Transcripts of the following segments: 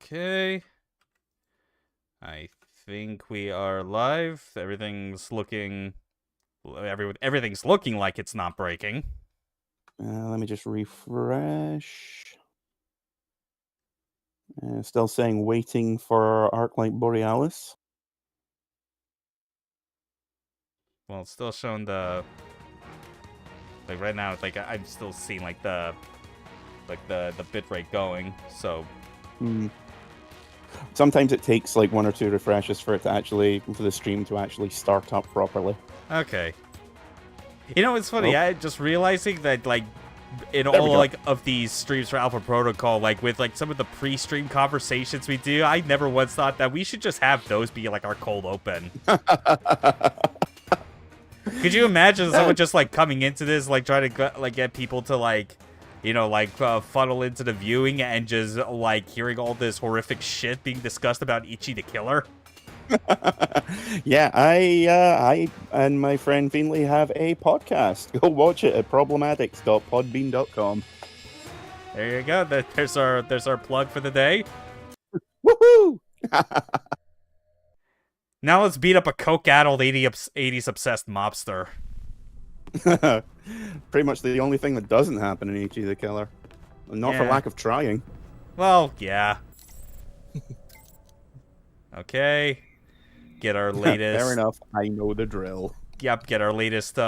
Okay. I think we are live. Everything's looking like it's not breaking. Let me just refresh. Still saying waiting for Arc-Light Borealis. Well, it's still showing the right now. Like I'm still seeing the bitrate going. So Sometimes it takes like 1 or 2 refreshes for the stream to actually start up properly. Okay. You know, it's funny. I just realizing that in There we all go. of these streams for Alpha Protocol, with some of the pre-stream conversations we do, I never once thought that we should just have those be our cold open. Could you imagine someone just coming into this, trying to get people to funnel into the viewing and just hearing all this horrific shit being discussed about Ichi the Killer? Yeah, I and my friend Finley have a podcast. Go watch it at problematics.podbean.com. There you go. There's our plug for the day. Woohoo! Now let's beat up a coke-addled 80s obsessed mobster. Pretty much the only thing that doesn't happen in Ichi the Killer. Not for lack of trying. Well, yeah. Okay. Get our latest... Fair enough, I know the drill. Yep, get our latest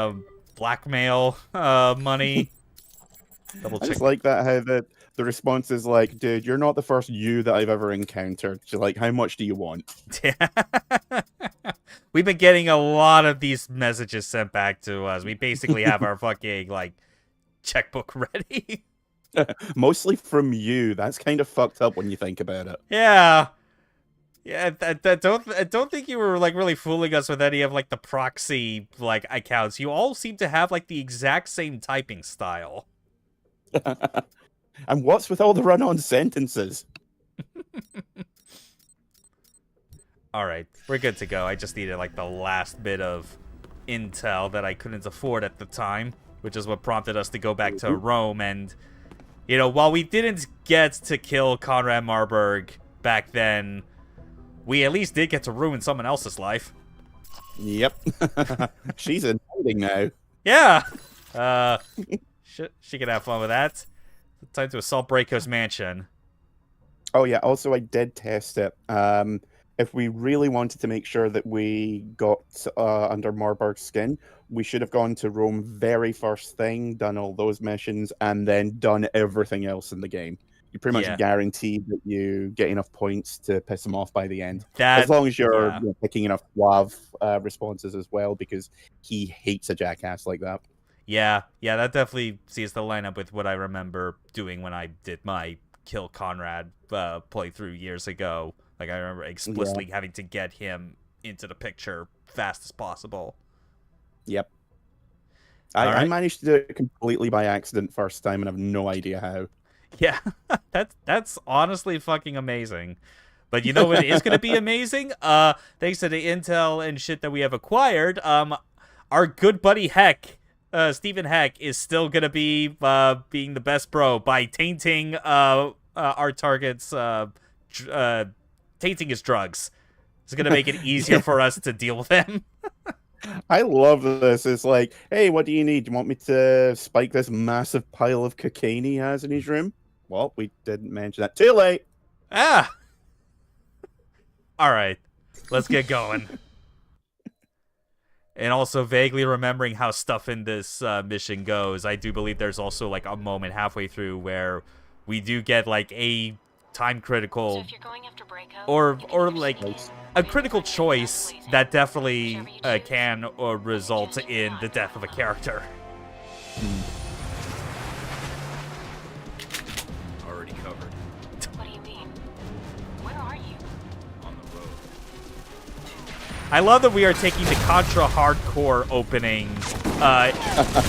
blackmail money. I just like that, how the response is like, dude, you're not the first you that I've ever encountered. So, like, how much do you want? We've been getting a lot of these messages sent back to us. We basically have our fucking, checkbook ready. Mostly from you. That's kind of fucked up when you think about it. Yeah. Yeah, I don't think you were really fooling us with any of the proxy accounts. You all seem to have the exact same typing style. And what's with all the run-on sentences? All right, we're good to go. I just needed the last bit of intel that I couldn't afford at the time, which is what prompted us to go back to Rome. And while we didn't get to kill Conrad Marburg back then, we at least did get to ruin someone else's life. Yep. She's in hiding now. Yeah. She can have fun with that. It's time to assault Breako's mansion. Oh yeah, also I did test it. If we really wanted to make sure that we got under Marburg's skin, we should have gone to Rome very first thing, done all those missions, and then done everything else in the game. You pretty much guarantee that you get enough points to piss him off by the end. As long as you're picking enough suave responses as well, because he hates a jackass like that. Yeah, that definitely seems to line up with what I remember doing when I did my Kill Conrad playthrough years ago. I remember explicitly having to get him into the picture fast as possible. Yep. I managed to do it completely by accident first time, and I have no idea how. Yeah, that's honestly fucking amazing. But you know what is going to be amazing? Thanks to the intel and shit that we have acquired, our good buddy Heck, Stephen Heck, is still going to be being the best bro by tainting our target's tainting his drugs. It's going to make it easier for us to deal with him. I love this. It's like, hey, what do you need? Do you want me to spike this massive pile of cocaine he has in his room? Well, we didn't mention that. Too late. Ah. All right. Let's get going. And also vaguely remembering how stuff in this mission goes, I do believe there's also a moment halfway through where we do get a time critical or a critical choice that definitely can result in the death of a character. Already covered. What do you mean? Where are you? On the road. I love that we are taking the Contra hardcore opening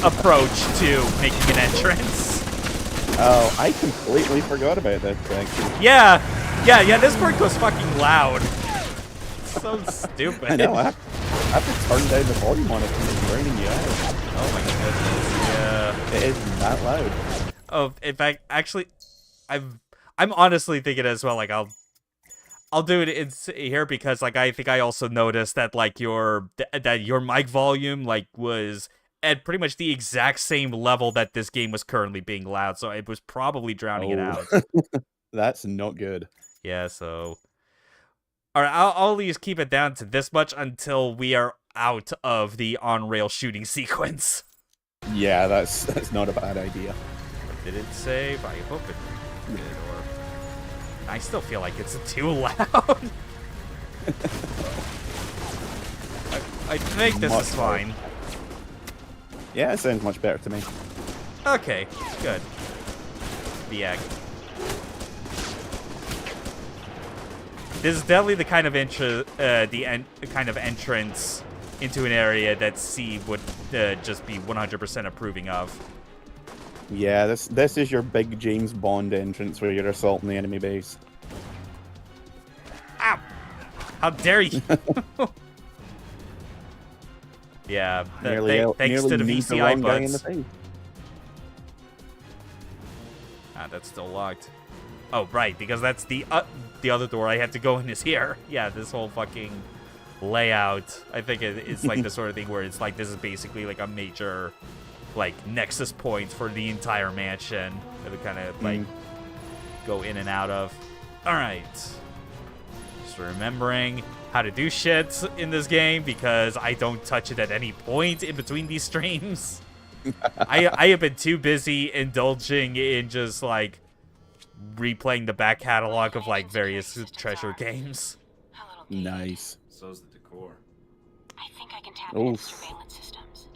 approach to making an entrance. Oh, I completely forgot about that section. Yeah, this part goes fucking loud. So stupid. I know, I have to turn down the volume on it because it's burning you out. Oh my goodness, yeah. It is that loud. Oh, in fact, actually, I'm honestly thinking as well, I'll do it here because like I think I also noticed that like that your mic volume like was at pretty much the exact same level that this game was currently being loud, so it was probably drowning it out. That's not good. Yeah, so all right, I'll at least keep it down to this much until we are out of the on-rail shooting sequence. Yeah, that's not a bad idea. Did it save? I hope it did, or... I still feel like it's too loud. I think this is fine. Yeah, it sounds much better to me. Okay, good. The egg. This is definitely the kind of kind of entrance into an area that C would just be 100% approving of. Yeah, this is your big James Bond entrance where you're assaulting the enemy base. Ow! How dare you! Yeah, thanks to the VCI buds. That's still locked. Oh, right, because that's the other door I have to go in is here. Yeah, this whole fucking layout. I think it's like the sort of thing where it's like this is basically like a major like nexus point for the entire mansion that we kind of like go in and out of. All right, just remembering how to do shit in this game because I don't touch it at any point in between these streams. I have been too busy indulging in just like replaying the back catalog of like various treasure games. Nice. So's the decor. I think I can tap into the surveillance systems.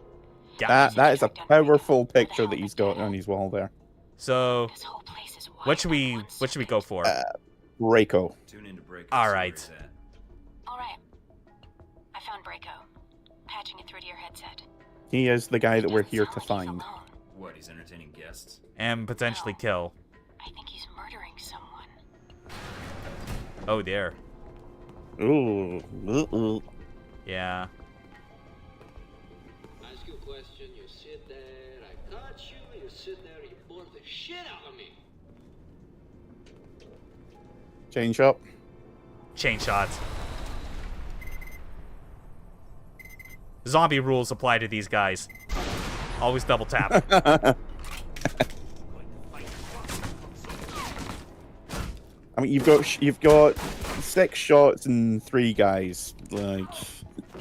Yeah. That is a powerful picture that he's got on his wall there. So, This whole place is what should we go for? Braco. Tune into break. All right. All right. I found Braco. Patching it through to your headset. He is the guy that we're here to Doesn't sound find. like he's alone. What? He's entertaining guests. And potentially kill. I think he's murdering someone. Oh dear. Ooh. Yeah. Ask you a question, you sit there, I caught you, you sit there, you bore the shit out of me. Change up. Chain shots. Zombie rules apply to these guys. Always double tap. I mean, you've got 6 shots and 3 guys. Like,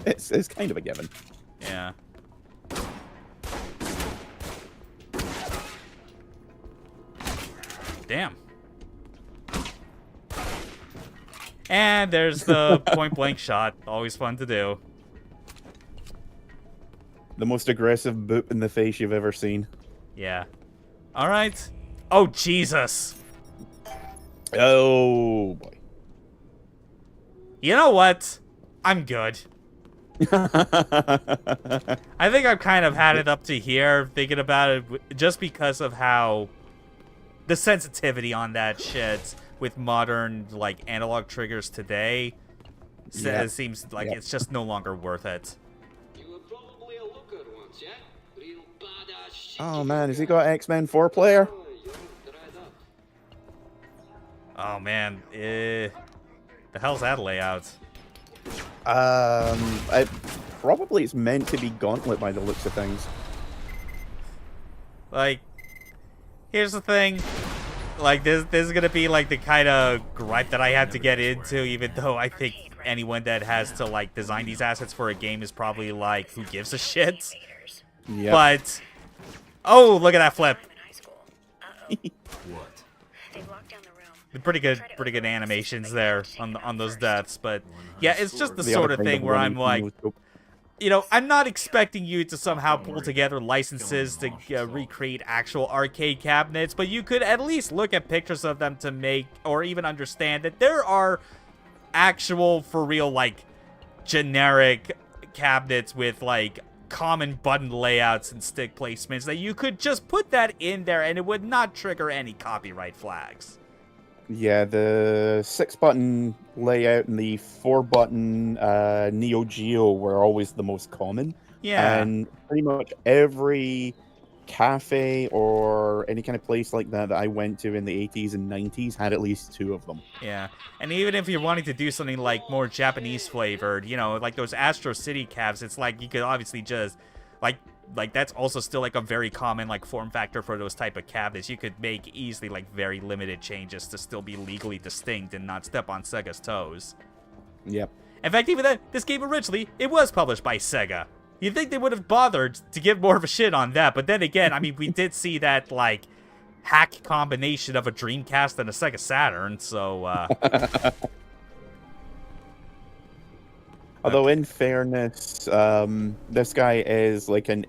it's kind of a given. Yeah. Damn. And there's the point blank shot. Always fun to do. The most aggressive boop in the face you've ever seen. Yeah. All right. Oh, Jesus. Oh boy. You know what? I'm good. I think I've kind of had it up to here thinking about it just because of how the sensitivity on that shit with modern like analog triggers today seems like it's just no longer worth it. You were probably a looker once, yeah? Real badass shit. Oh man, has he got X-Men 4 player? Oh, you're dried up. Oh man, the hell's that layout? Probably it's meant to be Gauntlet by the looks of things. Like, here's the thing. Like, this is gonna be like the kind of gripe that I have to get into, even though I think anyone that has to like design these assets for a game is probably like, who gives a shit? Yeah. But oh, look at that flip. What? Pretty good animations there on those deaths, but yeah, it's just the sort of thing where I'm like, you know, I'm not expecting you to somehow pull together licenses to recreate actual arcade cabinets, but you could at least look at pictures of them to make or even understand that there are actual, for real, like, generic cabinets with, like, common button layouts and stick placements that you could just put that in there and it would not trigger any copyright flags. Yeah, the 6-button layout and the 4-button Neo Geo were always the most common. Yeah. And pretty much every cafe or any kind of place like that I went to in the 80s and 90s had at least 2 of them. Yeah, and even if you're wanting to do something like more Japanese flavored, you know, like those Astro City cabs, it's like you could obviously just like that's also still like a very common like form factor for those type of cabinets. You could make easily like very limited changes to still be legally distinct and not step on Sega's toes. Yep. In fact, even then, this game originally, it was published by Sega. You'd think they would have bothered to give more of a shit on that, but then again, I mean, we did see that, like, hack combination of a Dreamcast and a Sega Saturn, so, Although, in fairness, this guy is like an...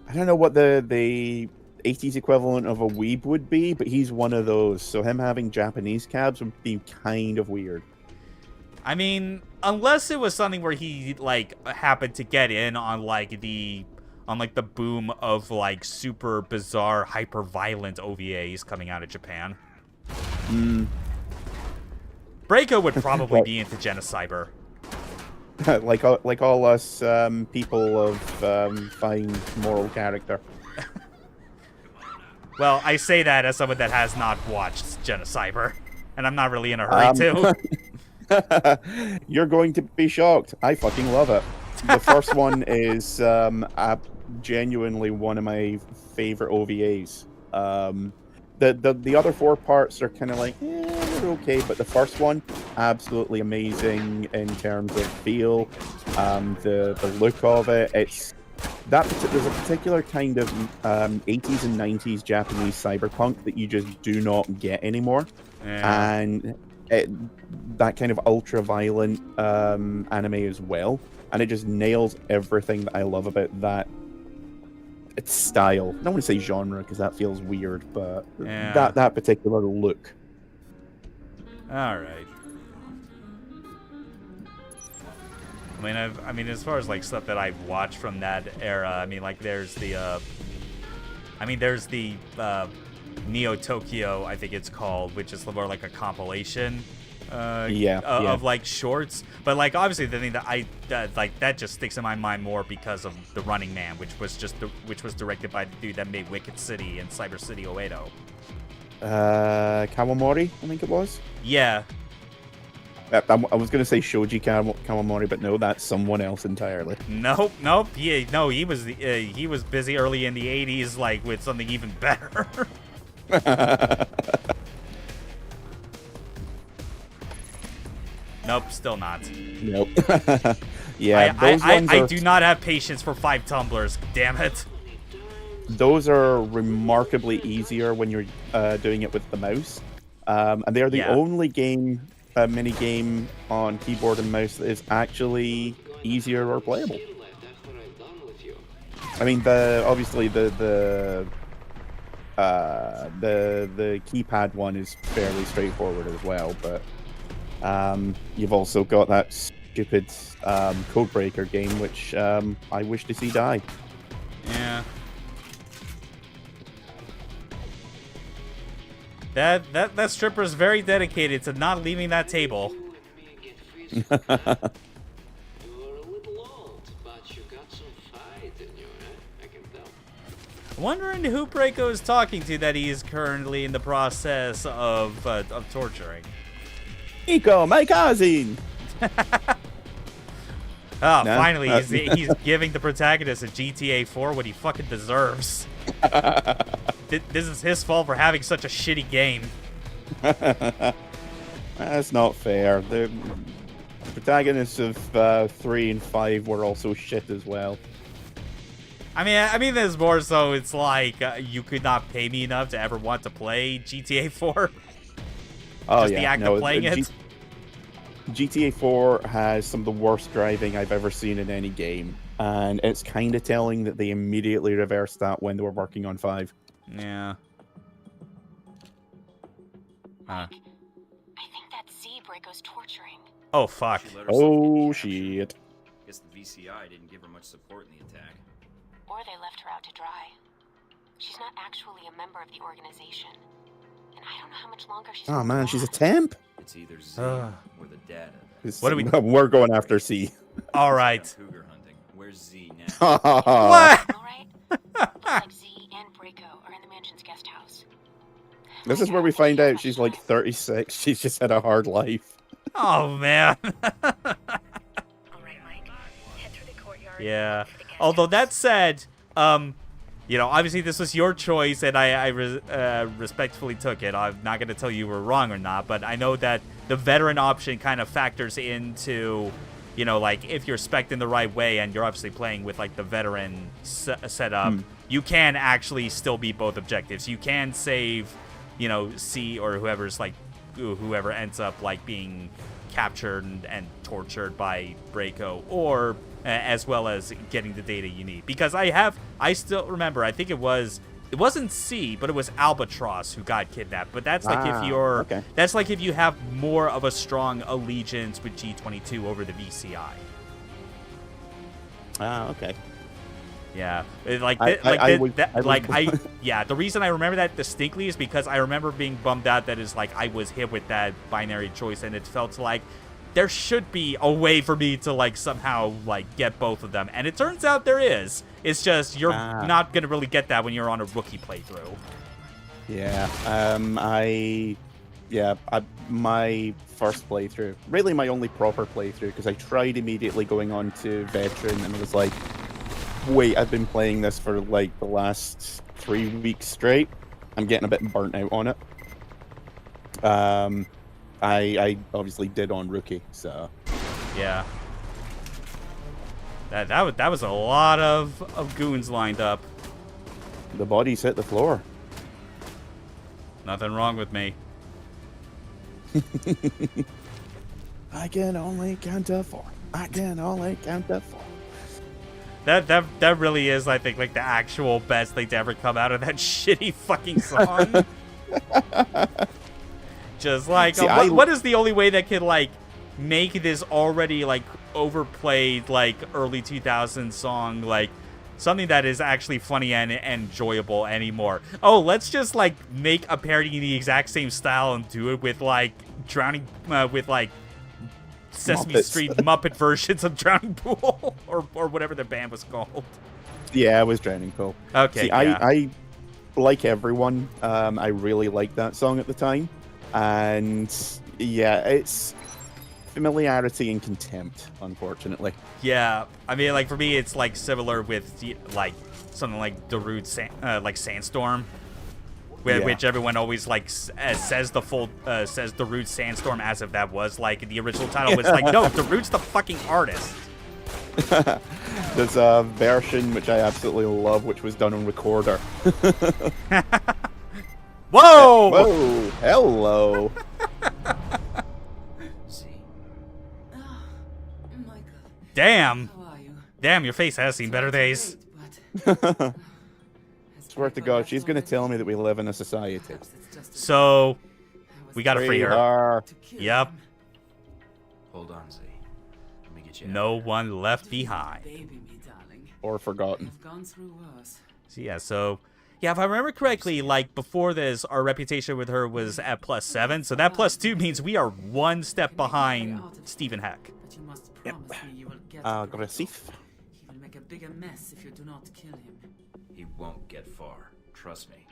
I don't know what the 80s equivalent of a weeb would be, but he's one of those. So him having Japanese cabs would be kind of weird. I mean, unless it was something where he, like, happened to get in on, like, the boom of, like, super bizarre, hyper-violent OVAs coming out of Japan. Breako would probably be into Genocyber. like all us people of fine moral character. Well, I say that as someone that has not watched Genocyber, and I'm not really in a hurry to. You're going to be shocked. I fucking love it. The first one is genuinely one of my favorite OVAs. The other 4 parts are kind of like, they're okay, but the first one, absolutely amazing in terms of feel, the look of it. It's there's a particular kind of 80s and 90s Japanese cyberpunk that you just do not get anymore, and that kind of ultra-violent anime as well, and it just nails everything that I love about that. It's style. I don't want to say genre because that feels weird, but that particular look. All right. I mean, as far as like stuff that I've watched from that era, I mean, like there's the Neo Tokyo, I think it's called, which is more like a compilation. Of like shorts, but like obviously the thing that like that just sticks in my mind more because of The Running Man, which was directed by the dude that made Wicked City and Cyber City Oedo. Kawamori, I think it was. Yeah. I was gonna say Shoji Kawamori, but no, that's someone else entirely. Nope. He was busy early in the '80s, like with something even better. Nope, still not. Nope. Yeah, I do not have patience for 5 tumblers. Damn it. Those are remarkably easier when you're doing it with the mouse, and they are the only mini game on keyboard and mouse that is actually easier or playable. I mean, obviously the keypad one is fairly straightforward as well, but you've also got that stupid Codebreaker game, which I wish to see die. Yeah. That stripper is very dedicated to not leaving that table. You're a little old, but you got some fight in you, eh? I can tell. Wondering who Breako is talking to that he is currently in the process of torturing. Iko, my cousin! Finally, he's giving the protagonist of GTA 4 what he fucking deserves. This is his fault for having such a shitty game. That's not fair. The protagonists of 3 and 5 were also shit as well. I mean, there's more so. It's like you could not pay me enough to ever want to play GTA 4. Oh, just the act of playing it. GTA 4 has some of the worst driving I've ever seen in any game, and it's kind of telling that they immediately reversed that when they were working on 5. Yeah. I think that's Z Breako's torturing. Oh, fuck. Oh, shit. Guess the VCI didn't give her much support in the attack. Or they left her out to dry. She's not actually a member of the organization. And I don't know how much longer she's Oh, gonna man, last. she's a temp? It's either Z or the data. What do we... We're going after C. All right. Cougar hunting. Where's Z now? What? All right. Looks like Z Braco are in the mansion's guest house. This is where we find out she's like 36. She's just had a hard life. Oh, man. All right, Mike. Head through the courtyard. Yeah. To the guest Although house. that said, you know, obviously this was your choice, and I respectfully took it. I'm not going to tell you were wrong or not, but I know that the veteran option kind of factors into, you know, like, if you're spec'd in the right way and you're obviously playing with, like, the veteran setup, you can actually still beat both objectives. You can save, you know, C or whoever's, like, whoever ends up, like, being captured and tortured by Braco, or as well as getting the data you need. Because I still remember, I think it wasn't C, but it was Albatross who got kidnapped. But that's like if you're, okay. that's like if you have more of a strong allegiance with G22 over the VCI. Okay. Yeah, I would- yeah. The reason I remember that distinctly is because I remember being bummed out that is like I was hit with that binary choice, and it felt like there should be a way for me to like somehow like get both of them, and it turns out there is. It's just you're not gonna really get that when you're on a rookie playthrough. Yeah. My first playthrough, really my only proper playthrough, because I tried immediately going on to veteran, and it was like, wait, I've been playing this for like the last 3 weeks straight. I'm getting a bit burnt out on it. I obviously did on rookie, so Yeah. That was a lot of goons lined up. the bodies hit the floor. Nothing wrong with me. I can only count to 4. I can only count to 4. That really is, I think, like the actual best thing to ever come out of that shitty fucking song. Just like, See, what is the only way that could like make this already like overplayed like early 2000s song like something that is actually funny and enjoyable anymore? Oh, let's just like make a parody in the exact same style and do it with like drowning with like Sesame Muppets. Street Muppet versions of Drowning Pool or whatever the band was called. Yeah, it was Drowning Pool. Okay, See, yeah. I like everyone. I really liked that song at the time, and yeah, it's familiarity and contempt, unfortunately. Yeah, I mean, like for me, it's like similar with like something like Darude like Sandstorm, which everyone always like says the full says Darude Sandstorm as if that was like the original title. Was like, no, Darude's the fucking artist. There's a version which I absolutely love, which was done on recorder. Whoa! Whoa! Hello. See? Oh, Michael, Damn, how are you? damn, your face has seen better days. Great, but Swear to God, she's gonna tell me that we live in a society. perhaps it's just So we gotta free her. her. to kill Yep. him. Hold on, Z. Let me get you No out of here. one left behind. Baby me, darling. Or forgotten. I've gone through worse. So yeah, if I remember correctly, like before this, our reputation with her was at +7. So that +2 means we are one step behind Stephen Heck. But you must promise me you will get Aggressive. He will make a bigger mess if you do not kill him. He won't get far. Trust me.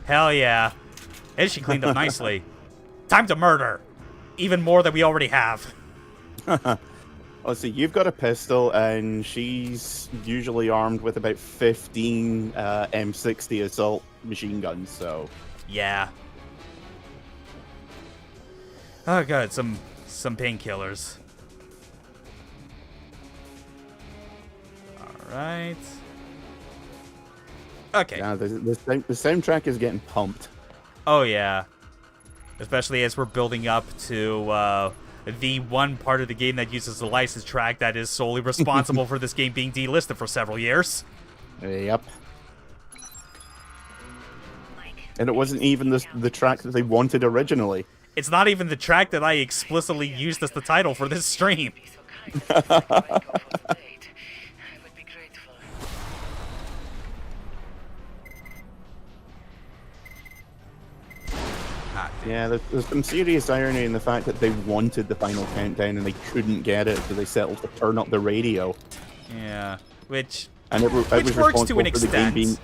Hell yeah. And she cleaned up nicely. Time to murder. Even more than we already have. Oh, see, you've got a pistol, and she's usually armed with about 15 M60 assault machine guns, so... Yeah. Oh god, some painkillers. Alright. Okay. Yeah, the soundtrack is getting pumped. Oh yeah. Especially as we're building up to the one part of the game that uses the license track that is solely responsible for this game being delisted for several years. Yep. And it wasn't even the track that they wanted originally. It's not even the track that I explicitly used as the title for this stream. Yeah, there's some serious irony in the fact that they wanted the final countdown and they couldn't get it, so they settled to turn up the radio. Yeah. which And it was works to responsible an for the game extent. being.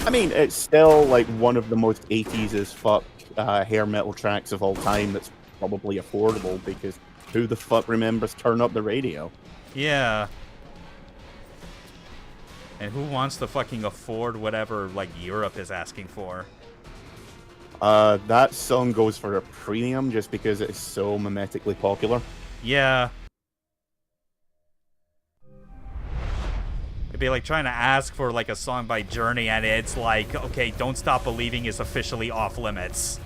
I mean, it's still like one of the most 80s as fuck hair metal tracks of all time. That's probably affordable because who the fuck remembers Turn Up the Radio? Yeah. And who wants to fucking afford whatever, like, Europe is asking for? That song goes for a premium just because it's so mimetically popular. Yeah. It'd be like trying to ask for, like, a song by Journey, and it's like, okay, Don't Stop Believing is officially off limits.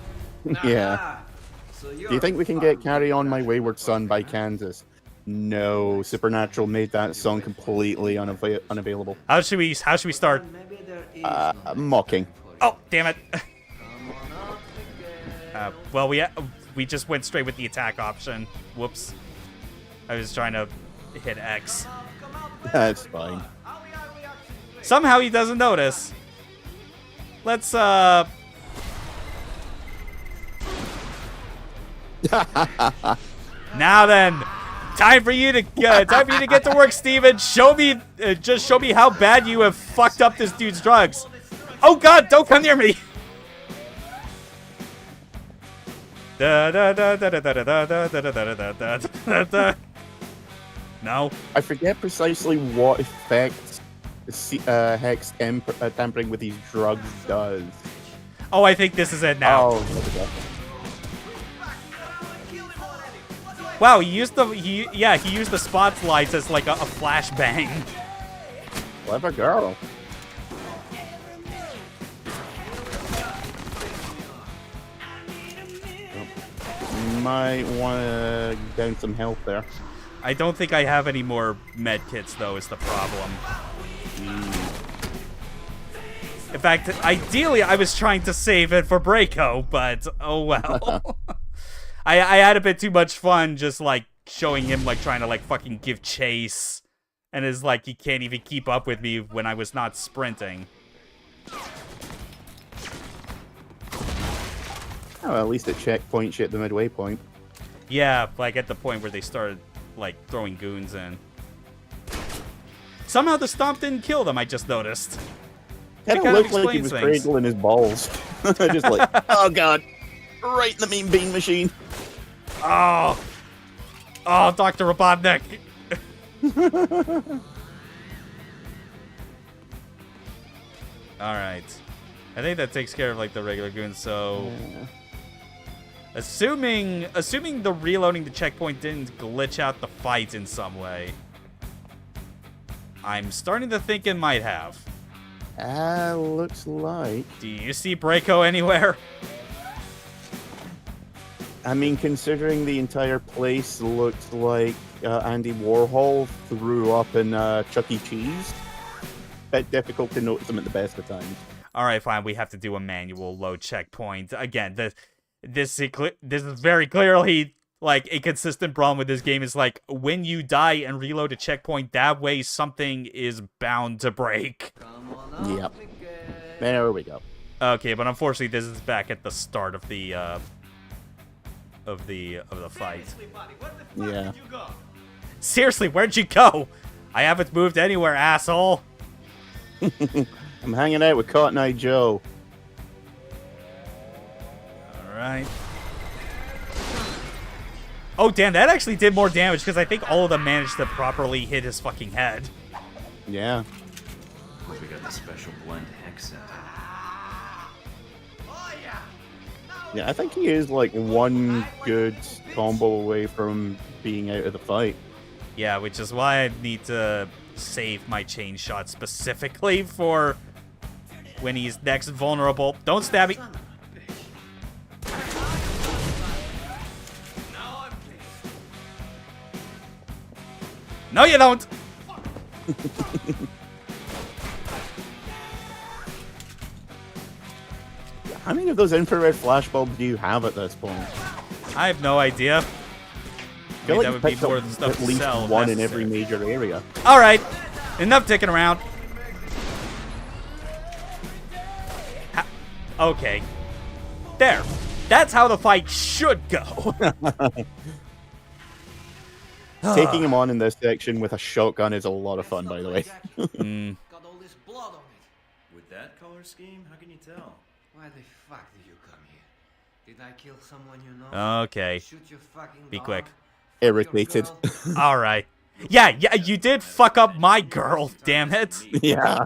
Yeah. So Do you think we can get Carry On My Wayward Son by Kansas? No, Supernatural made that song completely unavailable. How should we start? Maybe there is Mocking. Oh, damn it. Well, we just went straight with the attack option. Whoops. I was trying to hit X. That's fine. Somehow he doesn't notice. Let's, Now then, time for you to get to work, Steven. Show me how bad you have fucked up this dude's drugs. Oh God, don't come near me. No. I forget precisely what effect Hex tampering with these drugs does. Oh, I think this is it now. Oh, there we go. Wow, he used the spotlights as like a flashbang. Clever girl. Might want to down some health there. I don't think I have any more med kits, though, is the problem. In fact, ideally, I was trying to save it for Braco, but oh well. I had a bit too much fun just, like, showing him, like, trying to, like, fucking give chase. And it's like, he can't even keep up with me when I was not sprinting. Oh, at least at checkpoint shit, the midway point. Yeah, like, at the point where they started, like, throwing goons in. Somehow the stomp didn't kill them, I just noticed. Kind of looked like he was cradling his balls. Just like, oh god, right in the mean bean machine. Oh, Dr. Robotnik. All right, I think that takes care of like the regular goons. So, Yeah. assuming the reloading the checkpoint didn't glitch out the fight in some way, I'm starting to think it might have. Looks like. Do you see Braco anywhere? I mean, considering the entire place looks like Andy Warhol threw up in Chuck E. Cheese, bit difficult to notice them at the best of times. All right, fine. We have to do a manual load checkpoint again. This is very clearly like a consistent problem with this game. Is like when you die and reload a checkpoint that way, something is bound to break. Yep. There we go. Okay, but unfortunately, this is back at the start of the fight. Yeah. Seriously, where'd you go? I haven't moved anywhere, asshole. I'm hanging out with Cotton Eye Joe. All right. Oh, damn, that actually did more damage because I think all of them managed to properly hit his fucking head. Yeah. We got the special blend hex set. Yeah, I think he is like one good combo away from being out of the fight. Yeah, which is why I need to save my chain shot specifically for when he's next vulnerable. Don't stab me. No, you don't. How many of those infrared flashbulbs do you have at this point? I have no idea. I feel Maybe like that you would be picked more up than stuff at to least sell. if one in every necessary. major area. All right, enough dicking around. Okay, there. That's how the fight should go. Taking him on in this section with a shotgun is a lot of fun, by the way. Mm. Got all this blood on it. With that color scheme, how can you tell? Why the fuck did you come here? Did I kill someone you know? Okay. Shoot your fucking Be dog? quick. Fuck your Irritated. girl? All right. Yeah, you did fuck up my girl, damn it. Yeah.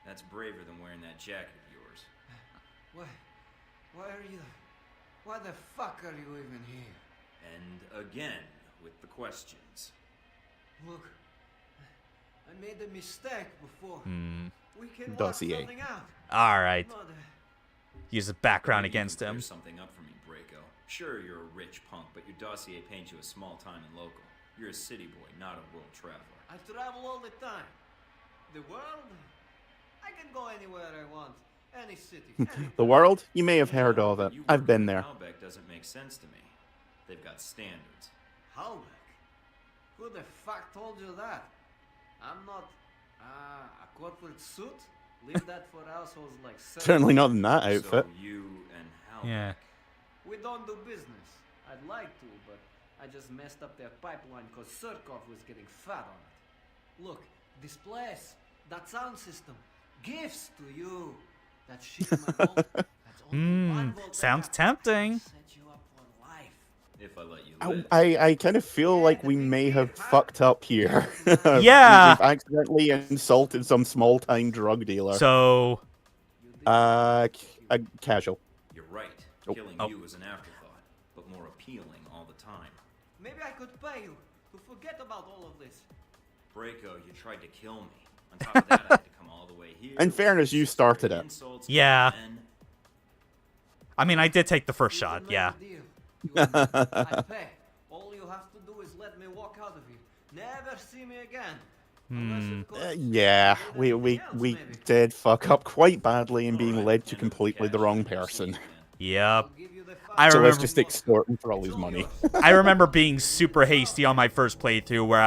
That's braver than wearing that jacket of yours. Why are you... Why the fuck are you even here? And again, with the questions. Look, I made a mistake before. We can Dossier. work something out. All right. Mother. Use the background Maybe you against can clear him. something up for me, Braco. Sure, you're a rich punk, but your dossier paints you as small-time and local. You're a city boy, not a world traveler. I travel all the time. The world? I can go anywhere I want. Any city. The world? You may have heard of it. You I've been working there. at Halbeck doesn't make sense to me. They've got standards. Halbeck? Who the fuck told you that? I'm not... a corporate suit? Leave that for assholes like... Certainly not in that outfit. So you and Halbeck. Yeah. We don't do business. I'd like to, but I just messed up their pipeline because Surkov was getting fat on it. Look, this place, that sound system, gifts to you. That shit in my vault, that's only 1 volt. Sounds tempting. Set you up for life. If I let you live. I kind of feel like we may have fucked up here. Yeah. We've accidentally insulted some small-time drug dealer. So, Casual. You're right. Oh. Killing Oh. you is an afterthought, but more appealing all the time. Maybe I could pay you to forget about all of this. Braco, you tried to kill me. On top of that, I had to come all the way here. In fairness, you started it. Insults, Yeah. and I mean, I did take the first Here's shot, another yeah. deal. You and me, I pay. All you have to do is let me walk out of here. Never see me again. Unless, of course, Yeah, you we did anything else, we maybe. did fuck up quite badly in being Alright, led to end of completely the cash. wrong Never see you person. again. Yep. I'll give you the I So remember, let's just extort him for all his money. I remember being super hasty on my first playthrough where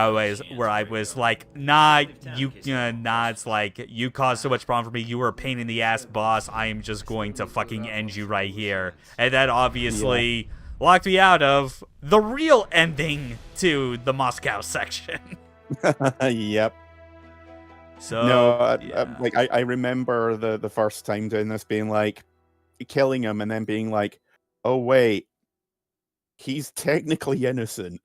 I was like, nah, it's like, you caused so much problem for me, you were a pain in the ass, boss, I am just going to fucking end you right here. And that obviously locked me out of the real ending to the Moscow section. Yep. So, No, yeah. like I remember the first time doing this being like, killing him and then being like, oh wait, he's technically innocent.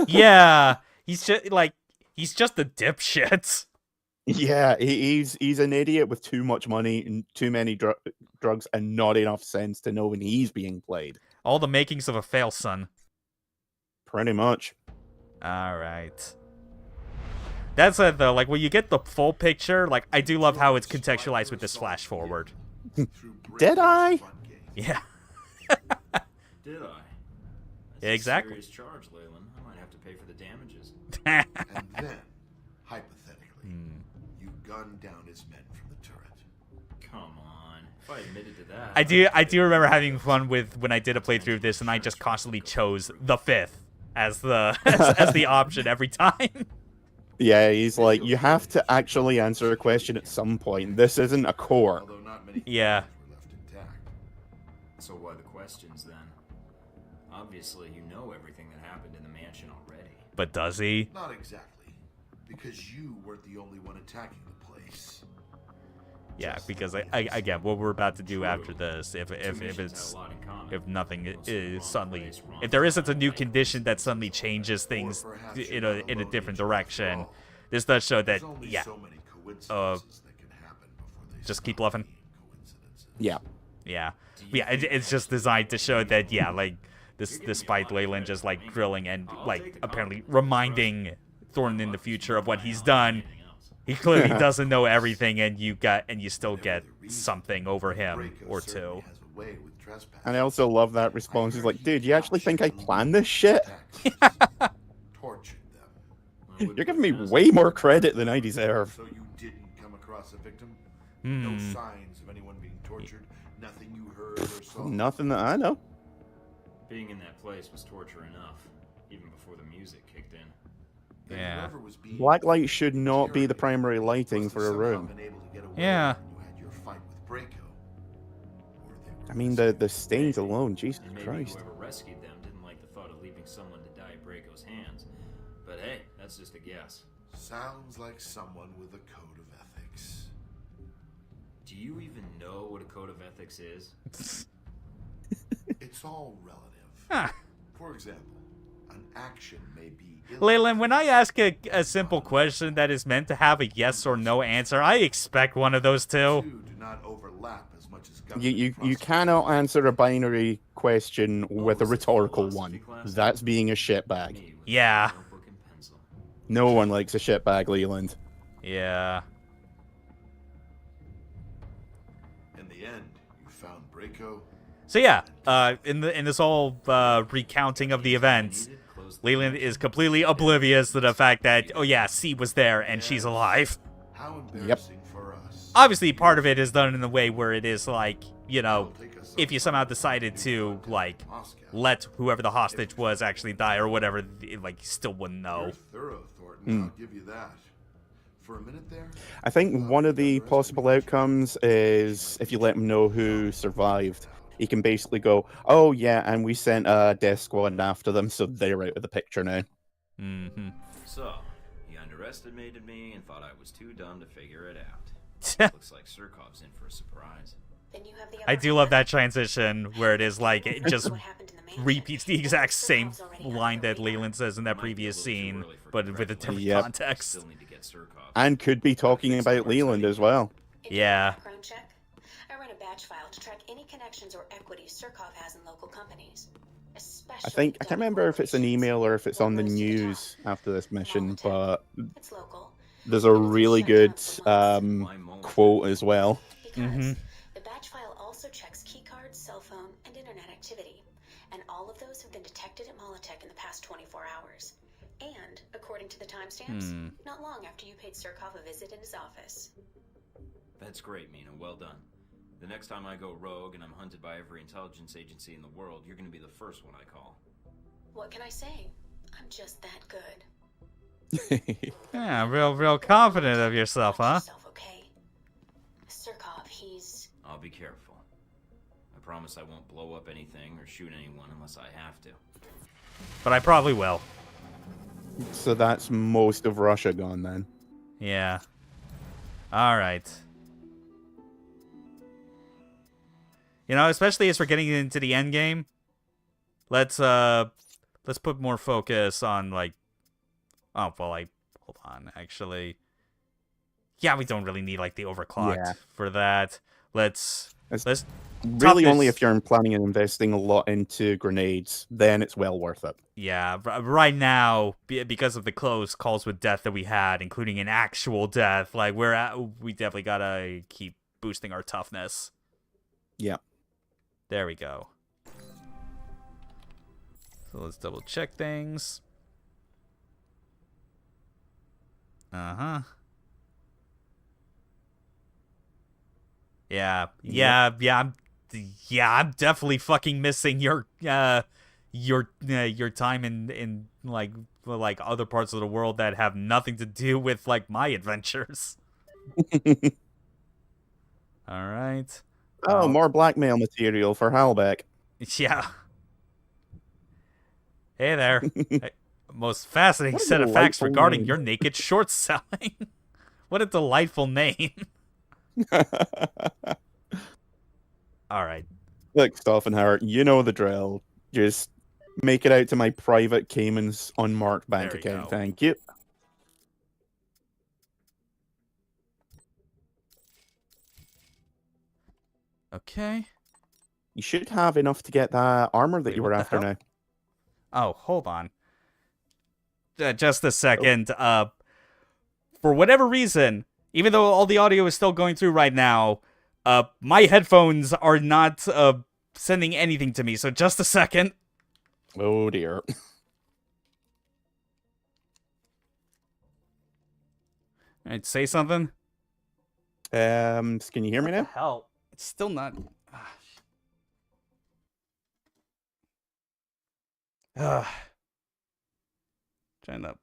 Yeah, he's just a dipshit. Yeah, he's an idiot with too much money and too many drugs and not enough sense to know when he's being played. All the makings of a fail son. Pretty much. All right. That's it though. Like when you get the full picture, like I do love how it's contextualized with this flash forward. Did I? Yeah. Did I? That's Exactly. A serious charge, Leyland. I might have to pay for the damages. And then, hypothetically, you gunned down his men from the turret. Come on. If I admitted to that. I do remember having fun with when I did a playthrough of this, and I just constantly chose the 5th as the as the option every time. Yeah, he's like, you have to actually answer a question at some point. This isn't a core. Although not many Yeah. questions were left intact. So why the questions then? Obviously, you know everything that happened in the mansion already. But does he? Not exactly, because you weren't the only one attacking the place. Yeah, because again, what we're about to do after this, if Two missions it's had a lot in common. if nothing Mostly is wrong suddenly, place, wrong if there time, isn't a new right condition that place. suddenly changes things Or perhaps in you're a not in a alone different in your direction, after all. this does show that There's only yeah, so many coincidences that can happen before they just stop keep bluffing. being coincidences. Yeah. yeah, it's just designed to show that yeah, like this despite Leyland just like grilling and like apparently reminding Thornton in the future of what he's done. He clearly doesn't know everything, and you still get something over him Braco or certainly two. has a way with trespass. And I also love that response. He's like, dude, you actually think I planned this shit? Tortured them. I wouldn't You're giving put me it past way them. more credit than I deserve. So you didn't come across a victim? Hmm. No signs of anyone being tortured? Nothing you heard or saw? Nothing that I know. Being in that place was torture enough, even before the music kicked in. Then Yeah. whoever was being Blacklight should not be the interrogated primary lighting must for have a somehow room. been able to get away Yeah. when you had your fight with Braco. Or they were I mean, the stains alone, Jesus And maybe Christ. whoever rescued them didn't like the thought of leaving someone to die at Braco's hands. But hey, that's just a guess. Sounds like someone with a code of ethics. Do you even know what a code of ethics is? It's all relative. Huh. For example, an action may be Leyland, when I ask a simple question that is meant to have a yes or no answer, I expect one of those two. Two do not overlap as much as You government cannot processes. answer a binary question with a was it rhetorical philosophy one. class? That's being a shitbag. Me with Yeah. a notebook and pencil. No one likes a shitbag, Leland. Yeah. In the end, you found Braco. So yeah, in this whole recounting of the events, Leland is completely oblivious to the fact that, oh yeah, C was there and she's alive. How embarrassing for us. Obviously, part of it is done in a way where it is like, you know, if you somehow decided to, like, let whoever the hostage was actually die or whatever, like, you still wouldn't know. You're thorough, Thornton. I'll give you that. For a minute there. I think one of the possible outcomes is if you let him know who survived. He can basically go, oh yeah, and we sent a death squad after them, so they're out of the picture now. Mm-hmm. So, he underestimated me and thought I was too dumb to figure it out. Looks like Surkov's in for a surprise. Then you have the I upper do love hand. that transition where it is like, it just What happened in the mansion. repeats the exact same Surkov's already line on that the Leland says in that Might be a previous little too scene, early for but with a different Yep. context. Still need to get Surkov. And could be talking Fix the about parts Leland I as need. well. If you run a Yeah. background check, I run a batch file to track any connections or equities Surkov has in local companies. Especially I can't remember if it's an corporations. email or if it's What on the rose to the top? news after this mission, but It's local. there's a And it's been really shut good down for months. Why Moloch? quote as well. Because the batch file also checks keycards, cell phone, and internet activity. And all of those have been detected at Molotech in the past 24 hours. And, according to the timestamps, not long after you paid Surkov a visit in his office. That's great, Mina. Well done. The next time I go rogue and I'm hunted by every intelligence agency in the world, you're going to be the first one I call. What can I say? I'm just that good. Yeah, real confident of yourself, Watch huh? yourself, okay? Surkov, he's... I'll be careful. I promise I won't blow up anything or shoot anyone unless I have to. But I probably will. So that's most of Russia gone then. Yeah. Alright. You know, especially as we're getting into the end game, let's put more focus on, like, oh well, hold on, actually, yeah, we don't really need like the overclocked Yeah. for that. Let's Really, only toughness- if you're planning on investing a lot into grenades, then it's well worth it. yeah, right now, because of the close calls with death that we had, including an actual death, like we definitely gotta keep boosting our toughness. Yeah. There we go. So let's double check things. Uh-huh. Yeah, I'm definitely fucking missing your time in like other parts of the world that have nothing to do with like my adventures. All right. Oh, more blackmail material for Halbeck. Yeah. Hey there. Most fascinating What a set of facts delightful regarding name. your naked short selling. What a delightful name. All right. Look, Stoffenhauer, you know the drill. Just make it out to my private Cayman's unmarked bank There we account. go. Thank you. Okay. You should have enough to get that armor that Wait, you what were the after hell? now. Oh, hold on. Just a second. For whatever reason, even though all the audio is still going through right now, my headphones are not sending anything to me. So just a second. Oh dear. All right, say something. Can you hear me What the now? hell? It's still not. Trying to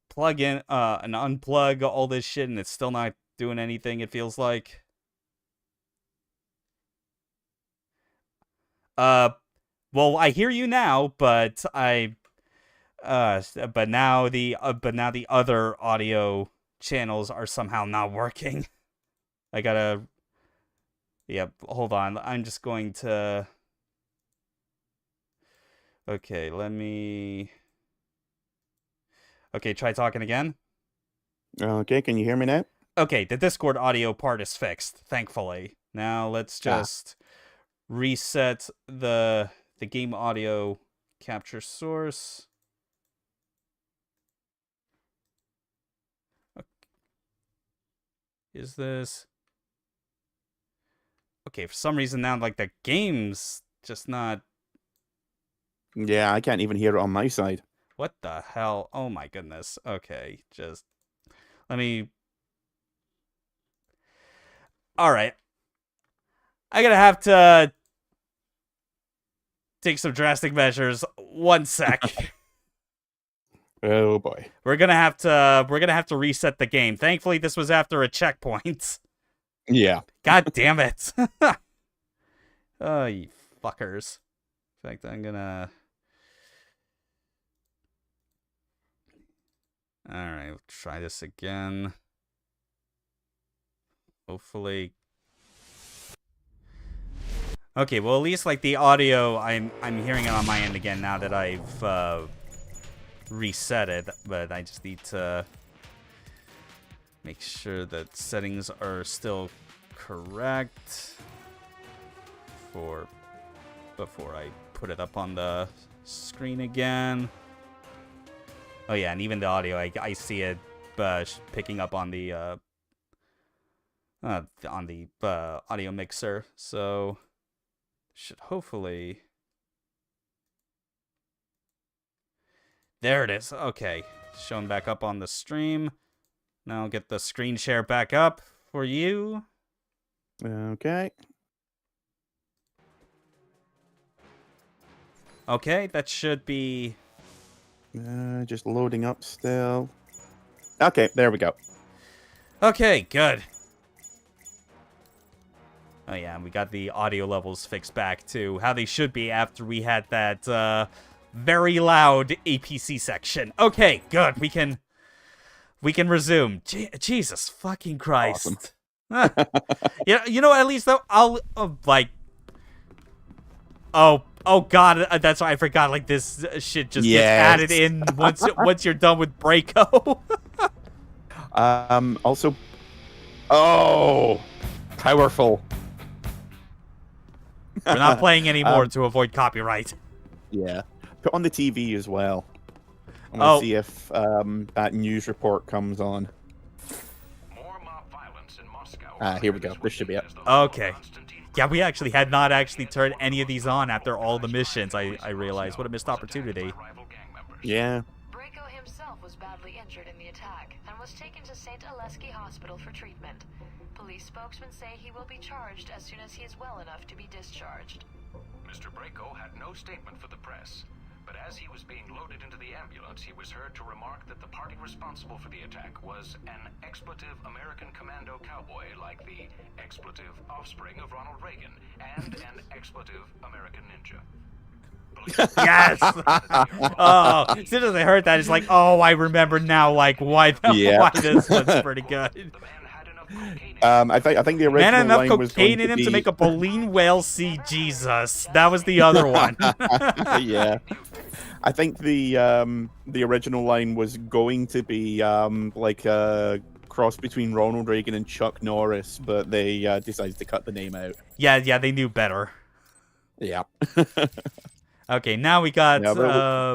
plug in and unplug all this shit, and it's still not doing anything. It feels like. Well, I hear you now, but I But now the other audio channels are somehow not working. I gotta. Yep. Hold on. I'm just going to. Okay. Let me. Okay. Try talking again. Okay, can you hear me now? Okay. The Discord audio part is fixed, thankfully. Now let's just reset the game audio capture source. Is this okay? For some reason now, like the game's just not. Yeah, I can't even hear it on my side. What the hell? Oh my goodness. Okay, just let me. All right, I'm gonna have to take some drastic measures. 1 sec. Oh boy. We're gonna have to reset the game. Thankfully, this was after a checkpoint. Yeah. God damn it. Oh, you fuckers. In fact, I'm gonna... Alright, we'll try this again. Hopefully... Okay, well at least like the audio, I'm hearing it on my end again now that I've reset it, but I just need to make sure that settings are still correct before I put it up on the screen again. Oh yeah, and even the audio, I see it picking up on the audio mixer, so should hopefully. There it is. Okay, showing back up on the stream. Now I'll get the screen share back up for you. Okay. Okay, that should be... Just loading up still. Okay, there we go. Okay, good. Oh yeah, and we got the audio levels fixed back to how they should be after we had that very loud APC section. Okay, good. We can resume. Jesus fucking Christ. Awesome. You know, at least though, I'll like... Oh god, that's why I forgot. Like this shit just gets added in once you're done with Breako. Also, powerful. We're not playing anymore to avoid copyright. Yeah, put on the TV as well. I'm gonna see if that news report comes on. More mob violence in Moscow. Here we go. This should be it. Okay. Yeah, we actually had not actually turned any of these on after all the missions. I realized. What a missed opportunity. Yeah. Breako himself was badly injured in the attack and was taken to St. Aleski Hospital for treatment. Police spokesmen say he will be charged as soon as he is well enough to be discharged. Mr. Breako had no statement for the press, but as he was being loaded into the ambulance, he was heard to remark that the party responsible for the attack was an expletive American commando cowboy like the expletive offspring of Ronald Reagan and an expletive American ninja. Yes! Oh, as soon as I heard that, it's like, oh, I remember now, like, why this one's pretty good. I think the original Man, enough line was cocaine going in him be... to make a baleen whale see Jesus. That was the other one. Yeah. I think the original line was going to be like a cross between Ronald Reagan and Chuck Norris, but they decided to cut the name out. Yeah, they knew better. Yeah. Okay, now we got...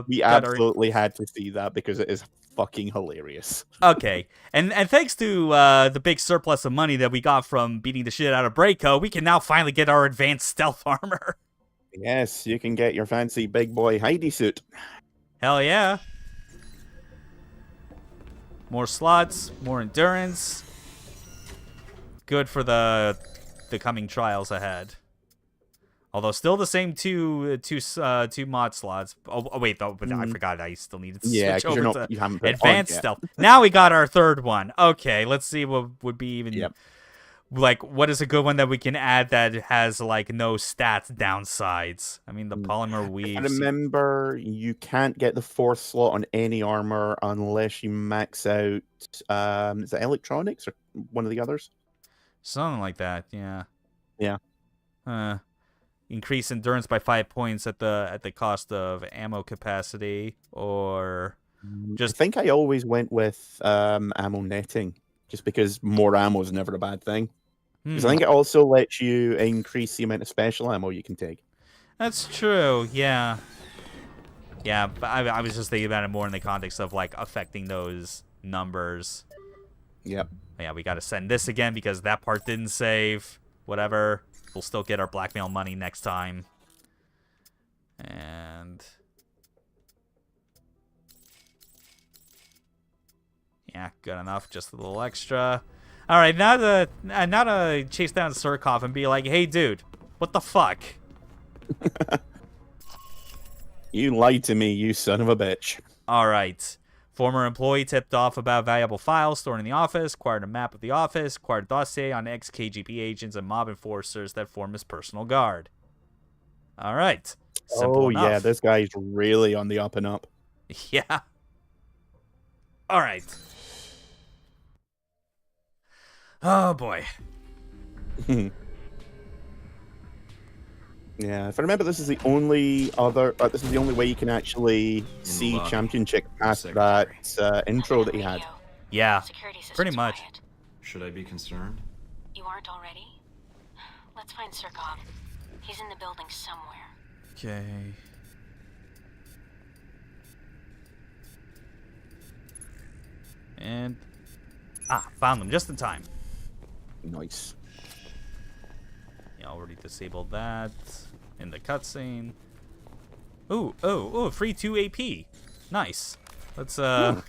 we absolutely had to see that because it is fucking hilarious. Okay, and thanks to the big surplus of money that we got from beating the shit out of Breako, we can now finally get our advanced stealth armor. Yes, you can get your fancy big boy Heidi suit. Hell yeah. More slots, more endurance. Good for the coming trials ahead. Although still the same two mod slots. Oh wait, though, but I forgot I still needed to switch over to advanced stealth. Now we got our third one. Okay, let's see what would be even like, what is a good one that we can add that has, like, no stats downsides? I mean, the polymer I weave. remember you can't get the 4th slot on any armor unless you max out, is it electronics or one of the others? Something like that, yeah. Yeah. Increase endurance by 5 points at the cost of ammo capacity, or I think I always went with ammo netting, just because more ammo is never a bad thing. Because I think it also lets you increase the amount of special ammo you can take. That's true, yeah. Yeah, but I was just thinking about it more in the context of, like, affecting those numbers. Yep. Yeah, we gotta send this again because that part didn't save. Whatever. We'll still get our blackmail money next time. And... yeah, good enough. Just a little extra. Alright, now to chase down Surkov and be like, hey, dude, what the fuck? You lied to me, you son of a bitch. Alright. Former employee tipped off about valuable files stored in the office, acquired a map of the office, acquired a dossier on ex-KGB agents and mob enforcers that form his personal guard. Alright. Simple enough. Yeah, this guy's really on the up and up. Yeah. Alright. Oh, boy. Yeah, if I remember, this is the only way you can actually see Champion Chick past that intro that he had. Yeah, Security system's pretty much. quiet. Should I be concerned? You aren't already? Let's find Surkov. He's in the building somewhere. Okay. And... found them just in time. Nice. Yeah, already disabled that in the cutscene. Ooh, free 2 AP. Nice. Let's, yeah,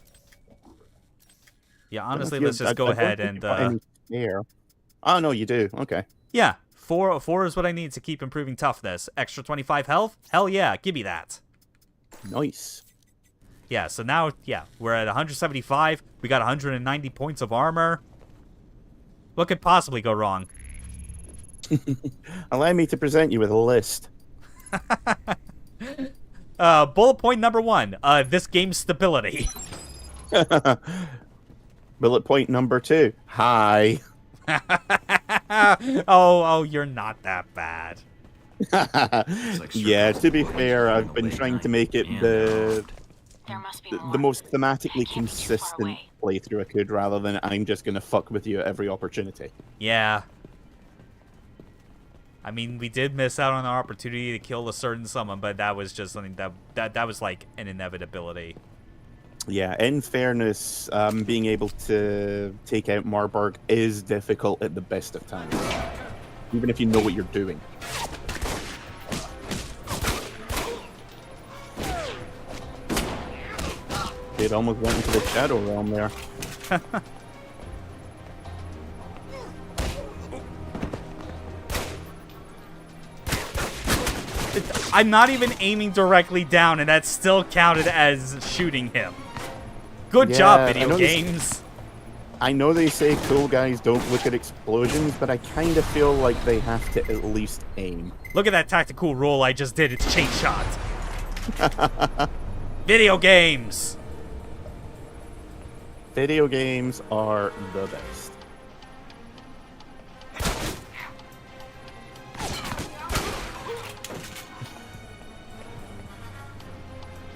honestly, let's just go ahead and, Oh, no, you do. Okay. yeah, 4 is what I need to keep improving toughness. Extra 25 health? Hell yeah, give me that. Nice. Yeah, so now, yeah, we're at 175. We got 190 points of armor. What could possibly go wrong? Allow me to present you with a list. Bullet point number 1. This game's stability. Bullet point number 2. Hi. Oh, you're not that bad. Yeah, to be fair, I've been trying to make it the most thematically consistent playthrough I could, rather than I'm just gonna fuck with you at every opportunity. Yeah. I mean, we did miss out on our opportunity to kill a certain someone, but that was just something that was like an inevitability. Yeah, in fairness, being able to take out Marburg is difficult at the best of times, even if you know what you're doing. It almost went into the Shadow Realm there. I'm not even aiming directly down, and that still counted as shooting him. Good job, video games. I know they say cool guys don't look at explosions, but I kind of feel like they have to at least aim. Look at that tactical roll I just did. It's chain shot. Video games. Video games are the best.